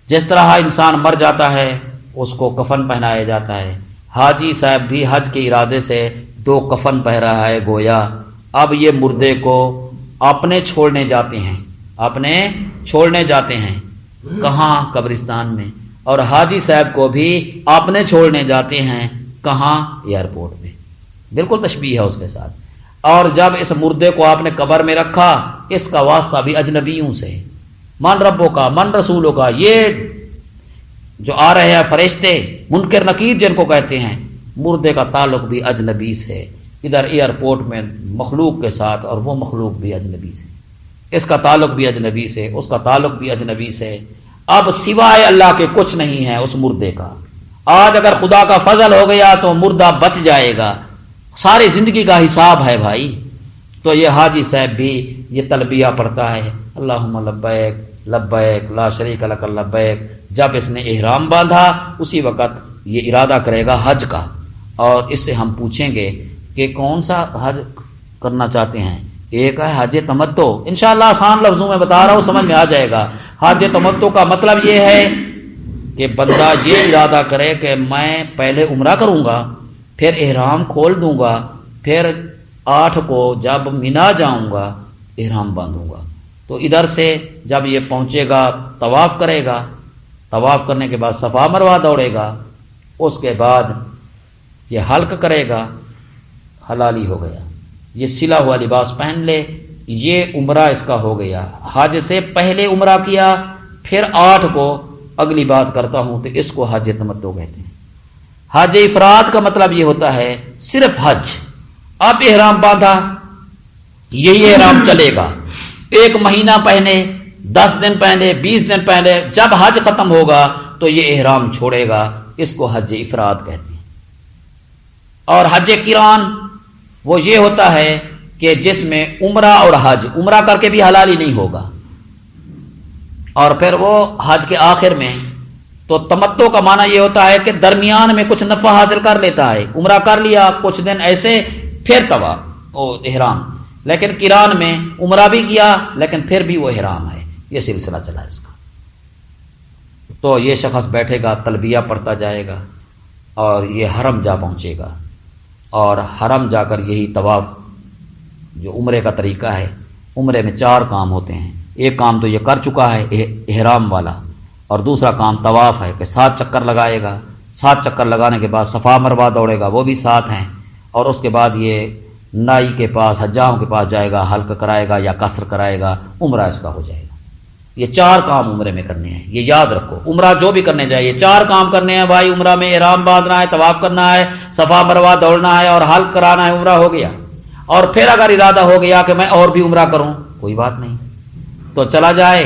جس طرح انسان مر جاتا ہے اس کو کفن پہنایا جاتا ہے، حاجی صاحب بھی حج کے ارادے سے 2 کفن پہن رہا ہے گویا۔ اب یہ مردے کو اپنے چھوڑنے جاتے ہیں کہاں؟ قبرستان میں۔ اور حاجی صاحب کو بھی اپنے چھوڑنے جاتے ہیں کہاں؟ ایئرپورٹ میں۔ بالکل تشبیہ ہے اس کے ساتھ۔ اور جب اس مردے کو آپ نے قبر میں رکھا، اس کا واسطہ بھی اجنبیوں سے، من ربوں کا، من رسولوں کا۔ یہ جو آ رہے ہیں فرشتے، منکر نکیر جن کو کہتے ہیں، مردے کا تعلق بھی اجنبی سے، ادھر ایئرپورٹ میں مخلوق کے ساتھ، اور وہ مخلوق بھی اجنبی سے، اس کا تعلق بھی اجنبی سے، اس کا تعلق بھی اجنبی سے۔ اب سوائے اللہ کے کچھ نہیں ہے اس مردے کا۔ آج اگر خدا کا فضل ہو گیا تو مردہ بچ جائے گا، ساری زندگی کا حساب ہے بھائی۔ تو یہ حاجی صاحب بھی یہ تلبیہ پڑھتا ہے، اللہم لبیک لبیک لا شریک لک لبیک۔ جب اس نے احرام باندھا اسی وقت یہ ارادہ کرے گا حج کا، اور اس سے ہم پوچھیں گے کہ کون سا حج کرنا چاہتے ہیں۔ ایک ہے حج تمتع، انشاءاللہ آسان لفظوں میں بتا رہا ہوں، سمجھ میں آ جائے گا۔ حج تمتع کا مطلب یہ ہے کہ بندہ یہ ارادہ کرے کہ میں پہلے عمرہ کروں گا، پھر احرام کھول دوں گا، پھر 8 کو جب مینا جاؤں گا احرام باندھوں گا۔ تو ادھر سے جب یہ پہنچے گا طواف کرے گا، طواف کرنے کے بعد صفا مروہ دوڑے گا، اس کے بعد یہ حلق کرے گا، حلالی ہو گیا۔ یہ سلا ہوا لباس پہن لے، یہ عمرہ اس کا ہو گیا۔ حج سے پہلے عمرہ کیا، پھر 8 کو اگلی بات کرتا ہوں، تو اس کو حج تمتع کہتے ہیں۔ حج افراد کا مطلب یہ ہوتا ہے صرف حج۔ اب احرام باندھا، یہی احرام چلے گا، 1 مہینہ پہنے، 10 دن پہلے 20 دن پہلے جب حج ختم ہوگا تو یہ احرام چھوڑے گا، اس کو حج افراد کہتے ہیں۔ اور حج قران وہ یہ ہوتا ہے کہ جس میں عمرہ اور حج، عمرہ کر کے بھی حلال ہی نہیں ہوگا، اور پھر وہ حج کے آخر میں، تو تمتع کا معنی یہ ہوتا ہے کہ درمیان میں کچھ نفع حاصل کر لیتا ہے، عمرہ کر لیا کچھ دن ایسے، پھر طواف احرام، لیکن قران میں عمرہ بھی کیا لیکن پھر بھی وہ احرام ہے، یہ سلسلہ چلا اس کا۔ تو یہ شخص بیٹھے گا، تلبیہ پڑھتا جائے گا اور یہ حرم جا پہنچے گا، اور حرم جا کر یہی طواف جو عمرے کا طریقہ ہے، عمرے میں 4 کام ہوتے ہیں، ایک کام تو یہ کر چکا ہے احرام والا، اور دوسرا کام طواف ہے کہ 7 چکر لگائے گا، 7 چکر لگانے کے بعد صفا مروہ دوڑے گا، وہ بھی 7 ہیں، اور اس کے بعد یہ نائی کے پاس، حجاؤں کے پاس جائے گا، حلق کرائے گا یا قصر کرائے گا، عمرہ اس کا ہو جائے گا۔ یہ 4 کام عمرے میں کرنے ہیں، یہ یاد رکھو، عمرہ جو بھی کرنے جائے یہ 4 کام کرنے ہیں بھائی۔ عمرہ میں احرام باندھنا ہے، طواف کرنا ہے، صفا مروہ دوڑنا ہے اور حلق کرانا ہے، عمرہ ہو گیا۔ اور پھر اگر ارادہ ہو گیا کہ میں اور بھی عمرہ کروں، کوئی بات نہیں، تو چلا جائے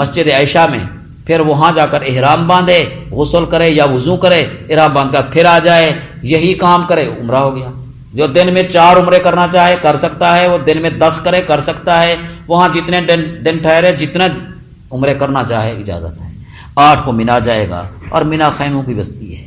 مسجد عائشہ میں، پھر وہاں جا کر احرام باندھے، غسل کرے یا وضو کرے، احرام باندھ کر پھر آ جائے، یہی کام کرے، عمرہ ہو گیا۔ جو دن میں 4 عمرے کرنا چاہے کر سکتا ہے، وہ دن میں 10 کرے کر سکتا ہے، وہاں جتنے دن ٹھہرے جتنے عمرے کرنا چاہے اجازت ہے۔ 8 کو مینا جائے گا، اور مینا خیموں کی بستی ہے،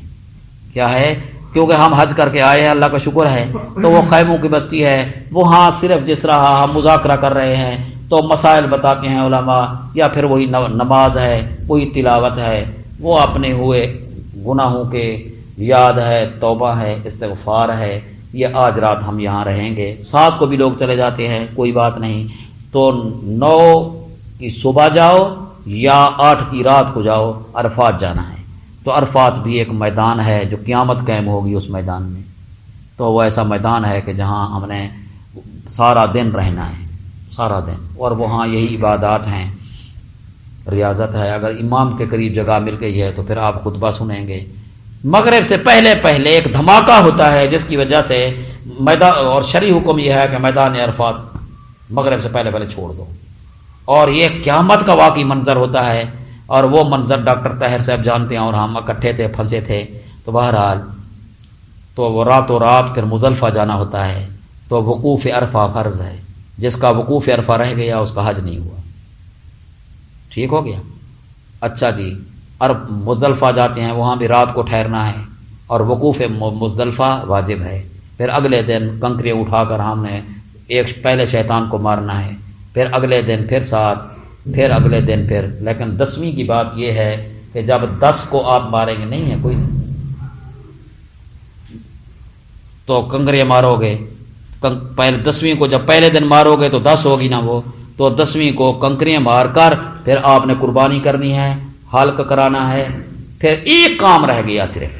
کیا ہے؟ کیونکہ ہم حج کر کے آئے ہیں، اللہ کا شکر ہے، تو وہ خیموں کی بستی ہے۔ وہاں صرف جس طرح ہم مذاکرہ کر رہے ہیں تو مسائل بتاتے ہیں علماء، یا پھر وہی نماز ہے، وہی تلاوت ہے، وہ اپنے ہوئے گناہوں کے یاد ہے، توبہ ہے، استغفار ہے۔ یہ آج رات ہم یہاں رہیں گے، 7 کو بھی لوگ چلے جاتے ہیں، کوئی بات نہیں، تو 9 کی صبح جاؤ یا 8 کی رات کو جاؤ، عرفات جانا ہے۔ تو عرفات بھی ایک میدان ہے جو قیامت قائم ہوگی اس میدان میں، تو وہ ایسا میدان ہے کہ جہاں ہم نے سارا دن رہنا ہے، سارا دن، اور وہاں یہی عبادات ہیں، ریاضت ہے۔ اگر امام کے قریب جگہ مل گئی ہے تو پھر آپ خطبہ سنیں گے۔ مغرب سے پہلے پہلے ایک دھماکہ ہوتا ہے جس کی وجہ سے میدان، اور شرعی حکم یہ ہے کہ میدان عرفات مغرب سے پہلے پہلے چھوڑ دو، اور یہ قیامت کا واقعی منظر ہوتا ہے، اور وہ منظر ڈاکٹر طاہر صاحب جانتے ہیں، اور ہم اکٹھے تھے، پھنسے تھے، تو بہرحال تو وہ راتوں رات پھر مزدلفہ جانا ہوتا ہے، تو وقوف عرفہ فرض ہے، جس کا وقوف عرفہ رہ گیا اس کا حج نہیں ہوا۔ ٹھیک ہو گیا؟ اچھا جی، مزدلفہ جاتے ہیں، وہاں بھی رات کو ٹھہرنا ہے، اور وقوف مزدلفہ واجب ہے۔ پھر اگلے دن کنکریاں اٹھا کر ہم نے پہلے شیطان کو مارنا ہے، پھر اگلے دن پھر 7، پھر اگلے دن پھر، لیکن 10ویں کی بات یہ ہے کہ جب 10 کو آپ ماریں گے، نہیں ہے کوئی، تو کنکریاں مارو گے، پہلے 10ویں کو جب پہلے دن مارو گے تو 10 ہوگی نا وہ، تو 10ویں کو کنکریاں مار کر پھر آپ نے قربانی کرنی ہے، حلق کرانا ہے۔ پھر ایک کام رہ گیا صرف،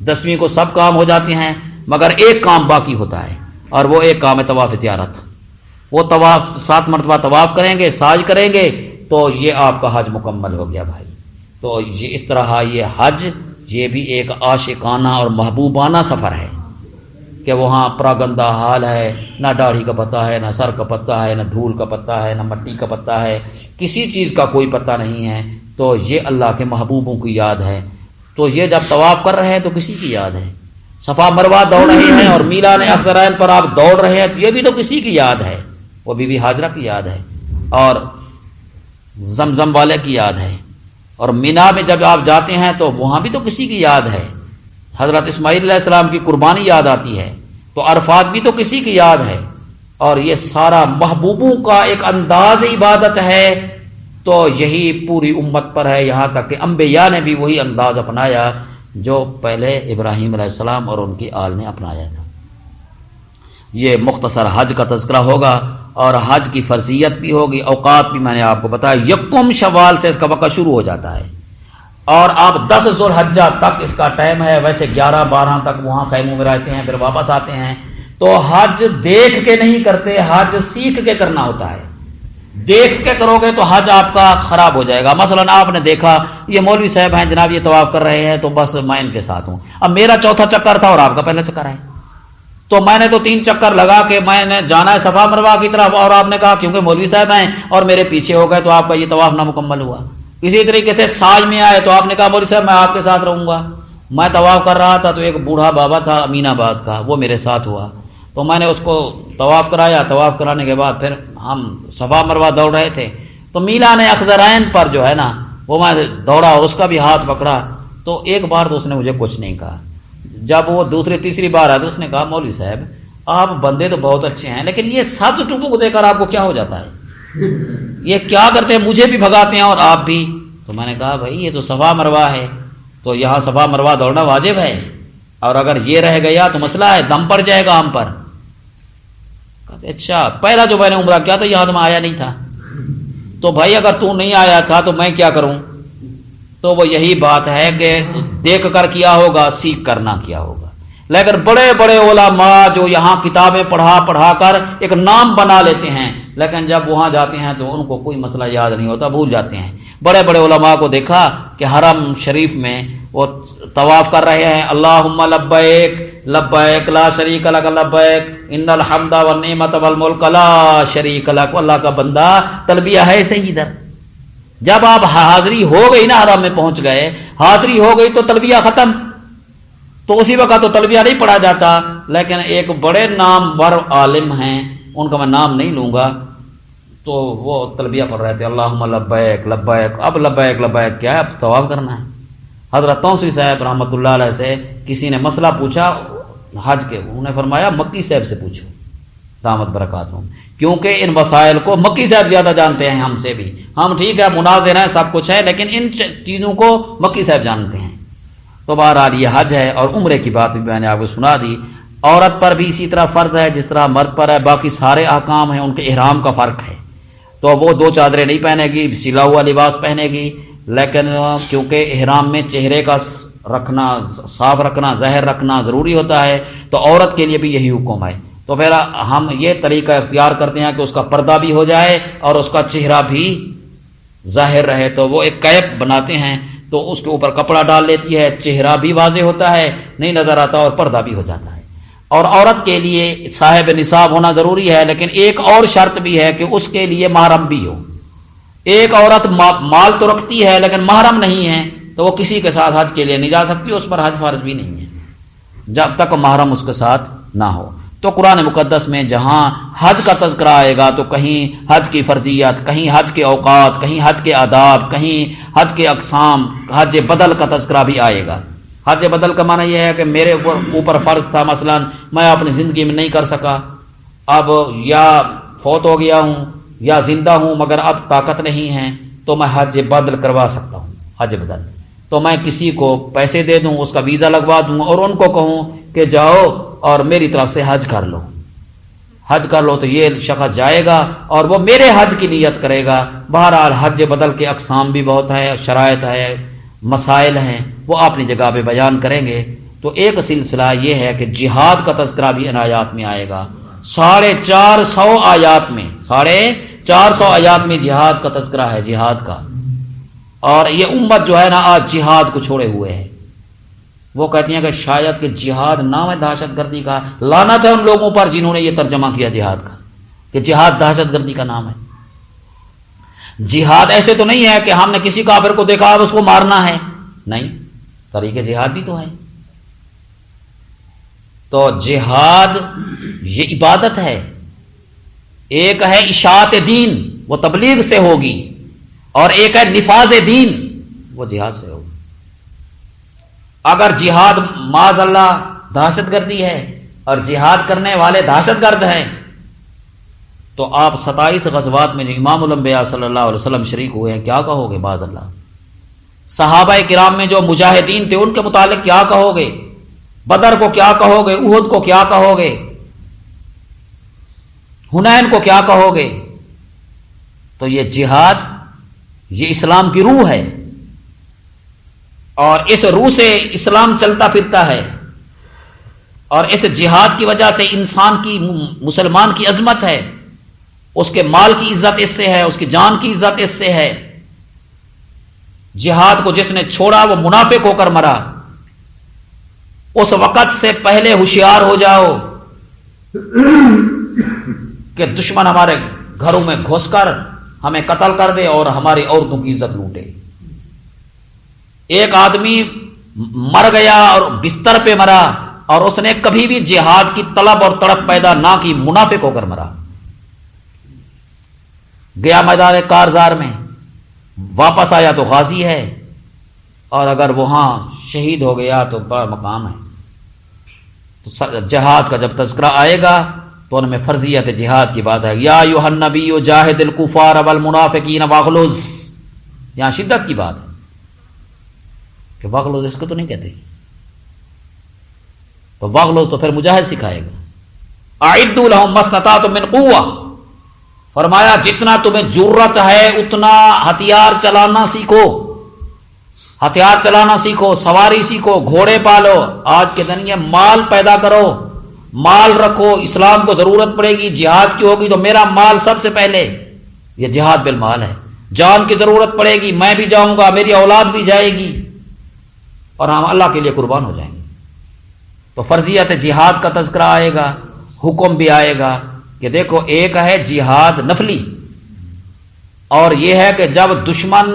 10ویں کو سب کام ہو جاتے ہیں مگر ایک کام باقی ہوتا ہے، اور وہ ایک کام ہے طواف زیارت۔ وہ طواف 7 مرتبہ طواف کریں گے، سعی کریں گے، تو یہ آپ کا حج مکمل ہو گیا بھائی۔ تو یہ اس طرح یہ حج، یہ بھی ایک عاشقانہ اور محبوبانہ سفر ہے کہ وہاں پراگندہ حال ہے، نہ داڑھی کا پتہ ہے، نہ سر کا پتہ ہے، نہ دھول کا پتہ ہے، نہ مٹی کا پتہ ہے، کسی چیز کا کوئی پتہ نہیں ہے۔ تو یہ اللہ کے محبوبوں کی یاد ہے۔ تو یہ جب طواف کر رہے ہیں تو کسی کی یاد ہے، صفا مروہ دوڑ رہے ہیں اور میلان اخترین پر آپ دوڑ رہے ہیں تو یہ بھی تو کسی کی یاد ہے، وہ بی بی ہاجرہ کی یاد ہے، اور زمزم والے کی یاد ہے۔ اور مینا میں جب آپ جاتے ہیں تو وہاں بھی تو کسی کی یاد ہے، حضرت اسماعیل علیہ السلام کی قربانی یاد آتی ہے، تو عرفات بھی تو کسی کی یاد ہے۔ اور یہ سارا محبوبوں کا ایک انداز عبادت ہے، تو یہی پوری امت پر ہے، یہاں تک کہ انبیاء نے بھی وہی انداز اپنایا جو پہلے ابراہیم علیہ السلام اور ان کی آل نے اپنایا تھا۔ یہ مختصر حج کا تذکرہ ہوگا، اور حج کی فرضیت بھی ہوگی، اوقات بھی میں نے آپ کو بتایا، 1 شوال سے اس کا وقت شروع ہو جاتا ہے، اور آپ 10 ذوالحجہ تک اس کا ٹائم ہے، ویسے 11-12 تک وہاں خیموں میں رہتے ہیں، پھر واپس آتے ہیں۔ تو حج دیکھ کے نہیں کرتے، حج سیکھ کے کرنا ہوتا ہے۔ دیکھ کے کرو گے تو حج آپ کا خراب ہو جائے گا۔ مثلا آپ نے دیکھا یہ مولوی صاحب ہیں جناب، یہ طواف کر رہے ہیں، تو بس میں ان کے ساتھ ہوں، اب میرا چوتھا چکر تھا اور آپ کا پہلا چکر ہے، تو میں نے تو 3 چکر لگا کے میں نے جانا ہے صفا مروا کی طرف، اور آپ نے کہا کیونکہ مولوی صاحب ہیں اور میرے پیچھے ہو گئے تو آپ کا یہ طواف نامکمل ہوا۔ اسی طریقے سے ساج میں آئے تو آپ نے کہا مولوی صاحب میں آپ کے ساتھ رہوں گا۔ میں طواف کر رہا تھا تو ایک بوڑھا بابا تھا امین آباد کا، وہ میرے ساتھ ہوا، تو میں نے اس کو طواف کرایا۔ طواف کرانے کے بعد پھر ہم صفا مروا دوڑ رہے تھے، تو میلان اخضرین پر جو ہے نا وہ میں دوڑا اور اس کا بھی ہاتھ پکڑا، تو ایک بار تو اس نے مجھے کچھ نہیں کہا۔ جب وہ دوسری تیسری بار آیا تو اس نے کہا مولوی صاحب آپ بندے تو بہت اچھے ہیں، لیکن یہ سبز ٹوپو کو دیکھ کر آپ کو کیا ہو جاتا ہے؟ یہ کیا کرتے ہیں؟ مجھے بھی بھگاتے ہیں اور آپ بھی۔ تو میں نے کہا بھائی یہ تو صفا مروا ہے، تو یہاں صفا مروا دوڑنا واجب ہے، اور اگر یہ رہ گیا تو مسئلہ ہے، دم پڑ جائے گا ہم پر۔ کہتے اچھا پہلا جو میں نے عمرہ کیا تو یہاں تو میں آیا نہیں تھا، تو بھائی اگر تو نہیں آیا تھا تو میں کیا کروں؟ تو وہ یہی بات ہے کہ دیکھ کر کیا ہوگا، سیکھ کر نہ کیا ہوگا۔ لیکن بڑے بڑے علماء جو یہاں کتابیں پڑھا کر ایک نام بنا لیتے ہیں، لیکن جب وہاں جاتے ہیں تو ان کو کوئی مسئلہ یاد نہیں ہوتا، بھول جاتے ہیں۔ بڑے بڑے علماء کو دیکھا کہ حرم شریف میں وہ طواف کر رہے ہیں، اللہم لبیک لبیک لا شریک لک لبیک ان الحمد والنعمت والملک لا شریک لک، اللہ کا بندہ تلبیہ ہے صحیح ادھر۔ جب آپ حاضری ہو گئی نا، حرم میں پہنچ گئے، حاضری ہو گئی تو تلبیہ ختم، تو اسی وقت تو تلبیہ نہیں پڑھا جاتا۔ لیکن ایک بڑے نامور عالم ہیں، ان کا میں نام نہیں لوں گا، تو وہ تلبیہ پڑھ رہے تھے اللہم لبیک لبیک۔ اب لبیک لبیک کیا ہے؟ اب طواف کرنا ہے۔ حضرت توسی صاحب رحمۃ اللہ علیہ سے کسی نے مسئلہ پوچھا حج کے، انہوں نے فرمایا مکی صاحب سے پوچھو دامت برکاتہم، کیونکہ ان مسائل کو مکی صاحب زیادہ جانتے ہیں ہم سے بھی۔ ہم ٹھیک ہے مناظر ہیں سب کچھ ہے، لیکن ان چیزوں کو مکی صاحب جانتے ہیں۔ تو بہرحال یہ حج ہے، اور عمرے کی بات بھی میں نے آپ کو سنا دی۔ عورت پر بھی اسی طرح فرض ہے جس طرح مرد پر ہے، باقی سارے احکام ہیں، ان کے احرام کا فرق ہے۔ تو وہ 2 چادریں نہیں پہنے گی، سلا ہوا لباس پہنے گی، لیکن کیونکہ احرام میں چہرے کا رکھنا، صاف رکھنا، ظاہر رکھنا ضروری ہوتا ہے، تو عورت کے لیے بھی یہی حکم ہے۔ تو پھر ہم یہ طریقہ اختیار کرتے ہیں کہ اس کا پردہ بھی ہو جائے اور اس کا چہرہ بھی ظاہر رہے، تو وہ ایک کیپ بناتے ہیں، تو اس کے اوپر کپڑا ڈال لیتی ہے، چہرہ بھی واضح ہوتا ہے، نہیں نظر آتا، اور پردہ بھی ہو جاتا ہے۔ اور عورت کے لیے صاحب نصاب ہونا ضروری ہے، لیکن ایک اور شرط بھی ہے کہ اس کے لیے محرم بھی ہو۔ ایک عورت مال تو رکھتی ہے لیکن محرم نہیں ہے، تو وہ کسی کے ساتھ حج کے لیے نہیں جا سکتی، اس پر حج فرض بھی نہیں ہے جب تک محرم اس کے ساتھ نہ ہو۔ تو قرآن مقدس میں جہاں حج کا تذکرہ آئے گا تو کہیں حج کی فرضیت، کہیں حج کے اوقات، کہیں حج کے آداب، کہیں حج کے اقسام، حج بدل کا تذکرہ بھی آئے گا۔ حج بدل کا معنی یہ ہے کہ میرے اوپر فرض تھا، مثلا میں اپنی زندگی میں نہیں کر سکا، اب یا فوت ہو گیا ہوں یا زندہ ہوں مگر اب طاقت نہیں ہے، تو میں حج بدل کروا سکتا ہوں۔ حج بدل تو میں کسی کو پیسے دے دوں، اس کا ویزا لگوا دوں اور ان کو کہوں کہ جاؤ اور میری طرف سے حج کر لو، حج کر لو، تو یہ شخص جائے گا اور وہ میرے حج کی نیت کرے گا۔ بہرحال حج بدل کے اقسام بھی بہت ہے، شرائط ہے، مسائل ہیں، وہ اپنی جگہ پہ بیان کریں گے۔ تو ایک سلسلہ یہ ہے کہ جہاد کا تذکرہ بھی ان آیات میں آئے گا، 450 آیات میں، 450 آیات میں جہاد کا تذکرہ ہے، جہاد کا۔ اور یہ امت جو ہے نا آج جہاد کو چھوڑے ہوئے ہے، وہ کہتی ہیں کہ شاید کہ جہاد نام ہے دہشت گردی کا، لعنت ہے ان لوگوں پر جنہوں نے یہ ترجمہ کیا جہاد کا کہ جہاد دہشت گردی کا نام ہے۔ جہاد ایسے تو نہیں ہے کہ ہم نے کسی کافر کو دیکھا اب اس کو مارنا ہے، نہیں، طریقے جہاد بھی تو ہے۔ تو جہاد یہ عبادت ہے، ایک ہے اشاعت دین، وہ تبلیغ سے ہوگی، اور ایک ہے نفاذ دین، وہ جہاد سے ہوگی۔ اگر جہاد معاذ اللہ دہشت گردی ہے اور جہاد کرنے والے دہشت گرد ہیں، تو آپ 27 غزوات میں جو امام الانبیاء صلی اللہ علیہ وسلم شریک ہوئے ہیں کیا کہو گے؟ معاذ اللہ صحابہ کرام میں جو مجاہدین تھے ان کے متعلق کیا کہو گے؟ بدر کو کیا کہو گے؟ احد کو کیا کہو گے؟ حنین کو کیا کہو گے؟ تو یہ جہاد یہ اسلام کی روح ہے، اور اس روح سے اسلام چلتا پھرتا ہے، اور اس جہاد کی وجہ سے انسان کی، مسلمان کی عظمت ہے، اس کے مال کی عزت اس سے ہے، اس کی جان کی عزت اس سے ہے۔ جہاد کو جس نے چھوڑا وہ منافق ہو کر مرا۔ اس وقت سے پہلے ہوشیار ہو جاؤ کہ دشمن ہمارے گھروں میں گھس کر ہمیں قتل کر دے اور ہماری عورتوں کی عزت لوٹے. ایک آدمی مر گیا اور بستر پہ مرا اور اس نے کبھی بھی جہاد کی طلب اور تڑپ پیدا نہ کی، منافق ہو کر مرا. گیا میدان کارزار میں، واپس آیا تو غازی ہے، اور اگر وہاں شہید ہو گیا تو بڑا مقام ہے. تو جہاد کا جب تذکرہ آئے گا تو ان میں فرضیت جہاد کی بات ہے. یا ایھا النبی جاہد الکفار والمنافقین واغلظ، یہاں شدت کی بات ہے کہ واغلظ اس کو تو نہیں کہتے، تو واغلظ تو پھر مجاہد سکھائے گا. اعدوا لهم ما استطعتم من قوة، فرمایا جتنا تمہیں جرت ہے اتنا ہتھیار چلانا سیکھو، ہتھیار چلانا سیکھو، سواری سیکھو، گھوڑے پالو. آج کے دن یہ مال پیدا کرو، مال رکھو، اسلام کو ضرورت پڑے گی، جہاد کی ہوگی تو میرا مال سب سے پہلے. یہ جہاد بالمال ہے. جان کی ضرورت پڑے گی، میں بھی جاؤں گا، میری اولاد بھی جائے گی، اور ہم اللہ کے لیے قربان ہو جائیں گے. تو فرضیت جہاد کا تذکرہ آئے گا، حکم بھی آئے گا کہ دیکھو ایک ہے جہاد نفلی، اور یہ ہے کہ جب دشمن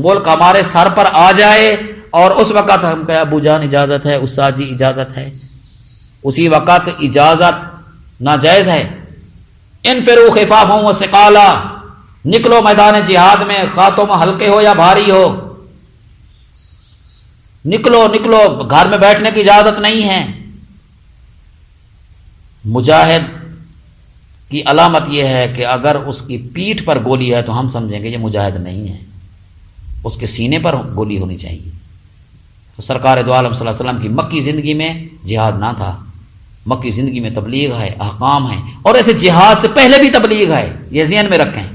ملک ہمارے سر پر آ جائے اور اس وقت ہم کہ ابو جان اجازت ہے، استاد جی اجازت ہے، اسی وقت اجازت ناجائز ہے. انفروا خفافا وثقالا، نکلو میدان جہاد میں، خواہ تم ہلکے ہو یا بھاری ہو، نکلو نکلو، گھر میں بیٹھنے کی اجازت نہیں ہے. مجاہد کی علامت یہ ہے کہ اگر اس کی پیٹھ پر گولی ہے تو ہم سمجھیں گے یہ مجاہد نہیں ہے، اس کے سینے پر گولی ہونی چاہیے. تو سرکار دو عالم صلی اللہ علیہ وسلم کی مکی زندگی میں جہاد نہ تھا، مکی زندگی میں تبلیغ ہے، احکام ہے، اور ایسے جہاد سے پہلے بھی تبلیغ ہے. یہ ذہن میں رکھیں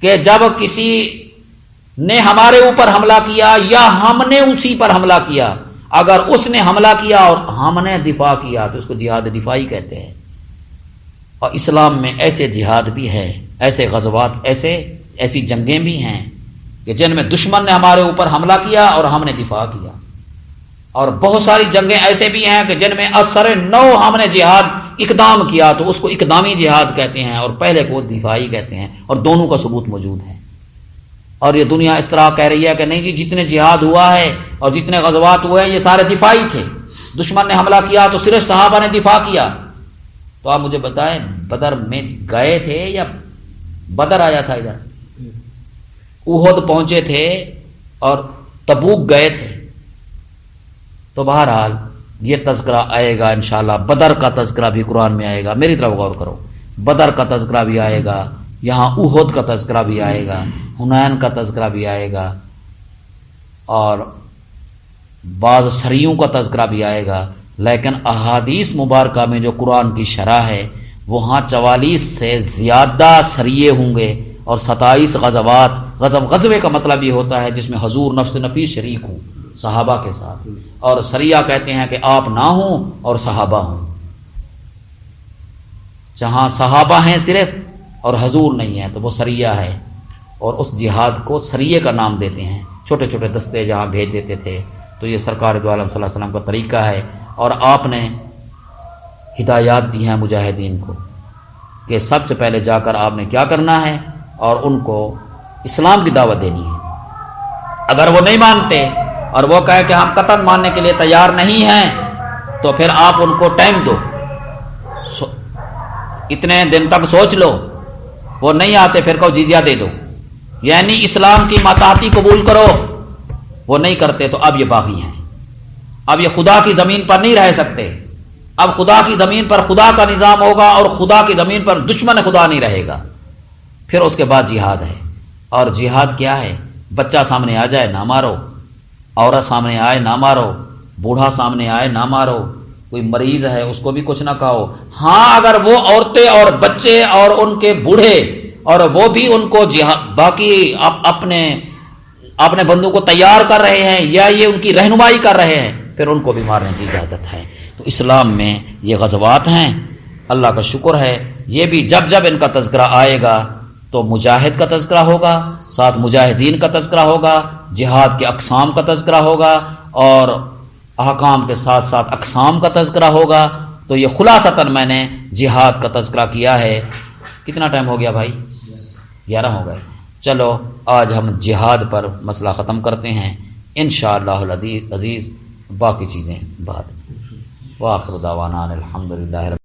کہ جب کسی نے ہمارے اوپر حملہ کیا یا ہم نے اسی پر حملہ کیا، اگر اس نے حملہ کیا اور ہم نے دفاع کیا تو اس کو جہاد دفاعی کہتے ہیں. اور اسلام میں ایسے جہاد بھی ہے، ایسے غزوات، ایسی جنگیں بھی ہیں کہ جن میں دشمن نے ہمارے اوپر حملہ کیا اور ہم نے دفاع کیا. اور بہت ساری جنگیں ایسے بھی ہیں کہ جن میں اثر نو ہم نے جہاد اقدام کیا تو اس کو اقدامی جہاد کہتے ہیں، اور پہلے کو دفاعی کہتے ہیں، اور دونوں کا ثبوت موجود ہے. اور یہ دنیا اس طرح کہہ رہی ہے کہ نہیں جی جتنے جہاد ہوا ہے اور جتنے غزوات ہوئے ہیں یہ سارے دفاعی تھے، دشمن نے حملہ کیا تو صرف صحابہ نے دفاع کیا. تو آپ مجھے بتائیں بدر میں گئے تھے یا بدر آیا تھا ادھر؟ احد پہنچے تھے اور تبوک گئے تھے. تو بہرحال یہ تذکرہ آئے گا انشاءاللہ. بدر کا تذکرہ بھی قرآن میں آئے گا، میری طرف غور کرو. بدر کا تذکرہ بھی آئے گا، یہاں احد کا تذکرہ بھی آئے گا، حنین کا تذکرہ بھی آئے گا، اور بعض سریوں کا تذکرہ بھی آئے گا. لیکن احادیث مبارکہ میں جو قرآن کی شرح ہے وہاں 44 سے زیادہ سریے ہوں گے اور 27 غزوات. غزوے کا مطلب یہ ہوتا ہے جس میں حضور نفس نفیس شریک ہوں صحابہ کے ساتھ، اور سریہ کہتے ہیں کہ آپ نہ ہوں اور صحابہ ہوں. جہاں صحابہ ہیں صرف اور حضور نہیں ہے تو وہ سریہ ہے، اور اس جہاد کو سریے کا نام دیتے ہیں. چھوٹے چھوٹے دستے جہاں بھیج دیتے تھے. تو یہ سرکار دو عالم صلی اللہ علیہ وسلم کا طریقہ ہے، اور آپ نے ہدایات دی ہیں مجاہدین کو کہ سب سے پہلے جا کر آپ نے کیا کرنا ہے، اور ان کو اسلام کی دعوت دینی ہے. اگر وہ نہیں مانتے اور وہ کہے کہ ہم قطعاً ماننے کے لیے تیار نہیں ہیں تو پھر آپ ان کو ٹائم دو، اتنے دن تک سوچ لو. وہ نہیں آتے پھر کہو جزیہ دے دو، یعنی اسلام کی ماتحتی قبول کرو. وہ نہیں کرتے تو اب یہ باغی ہیں، اب یہ خدا کی زمین پر نہیں رہ سکتے. اب خدا کی زمین پر خدا کا نظام ہوگا اور خدا کی زمین پر دشمن خدا نہیں رہے گا. پھر اس کے بعد جہاد ہے. اور جہاد کیا ہے؟ بچہ سامنے آ جائے نہ مارو، عورت سامنے آئے نہ مارو، بوڑھا سامنے آئے نہ مارو، کوئی مریض ہے اس کو بھی کچھ نہ کہو. ہاں اگر وہ عورتیں اور بچے اور ان کے بوڑھے اور وہ بھی ان کو باقی اپنے بندوں کو تیار کر رہے ہیں یا یہ ان کی رہنمائی کر رہے ہیں پھر ان کو بھی مارنے کی اجازت ہے. تو اسلام میں یہ غزوات ہیں، اللہ کا شکر ہے. یہ بھی جب جب ان کا تذکرہ آئے گا تو مجاہد کا تذکرہ ہوگا، ساتھ مجاہدین کا تذکرہ ہوگا، جہاد کے اقسام کا تذکرہ ہوگا، اور احکام کے ساتھ ساتھ اقسام کا تذکرہ ہوگا. تو یہ خلاصتاً میں نے جہاد کا تذکرہ کیا ہے. کتنا ٹائم ہو گیا بھائی؟ 11 ہو گئے. چلو آج ہم جہاد پر مسئلہ ختم کرتے ہیں انشاءاللہ العزیز، باقی چیزیں بعد میں. وآخر دعوانا الحمدللہ رب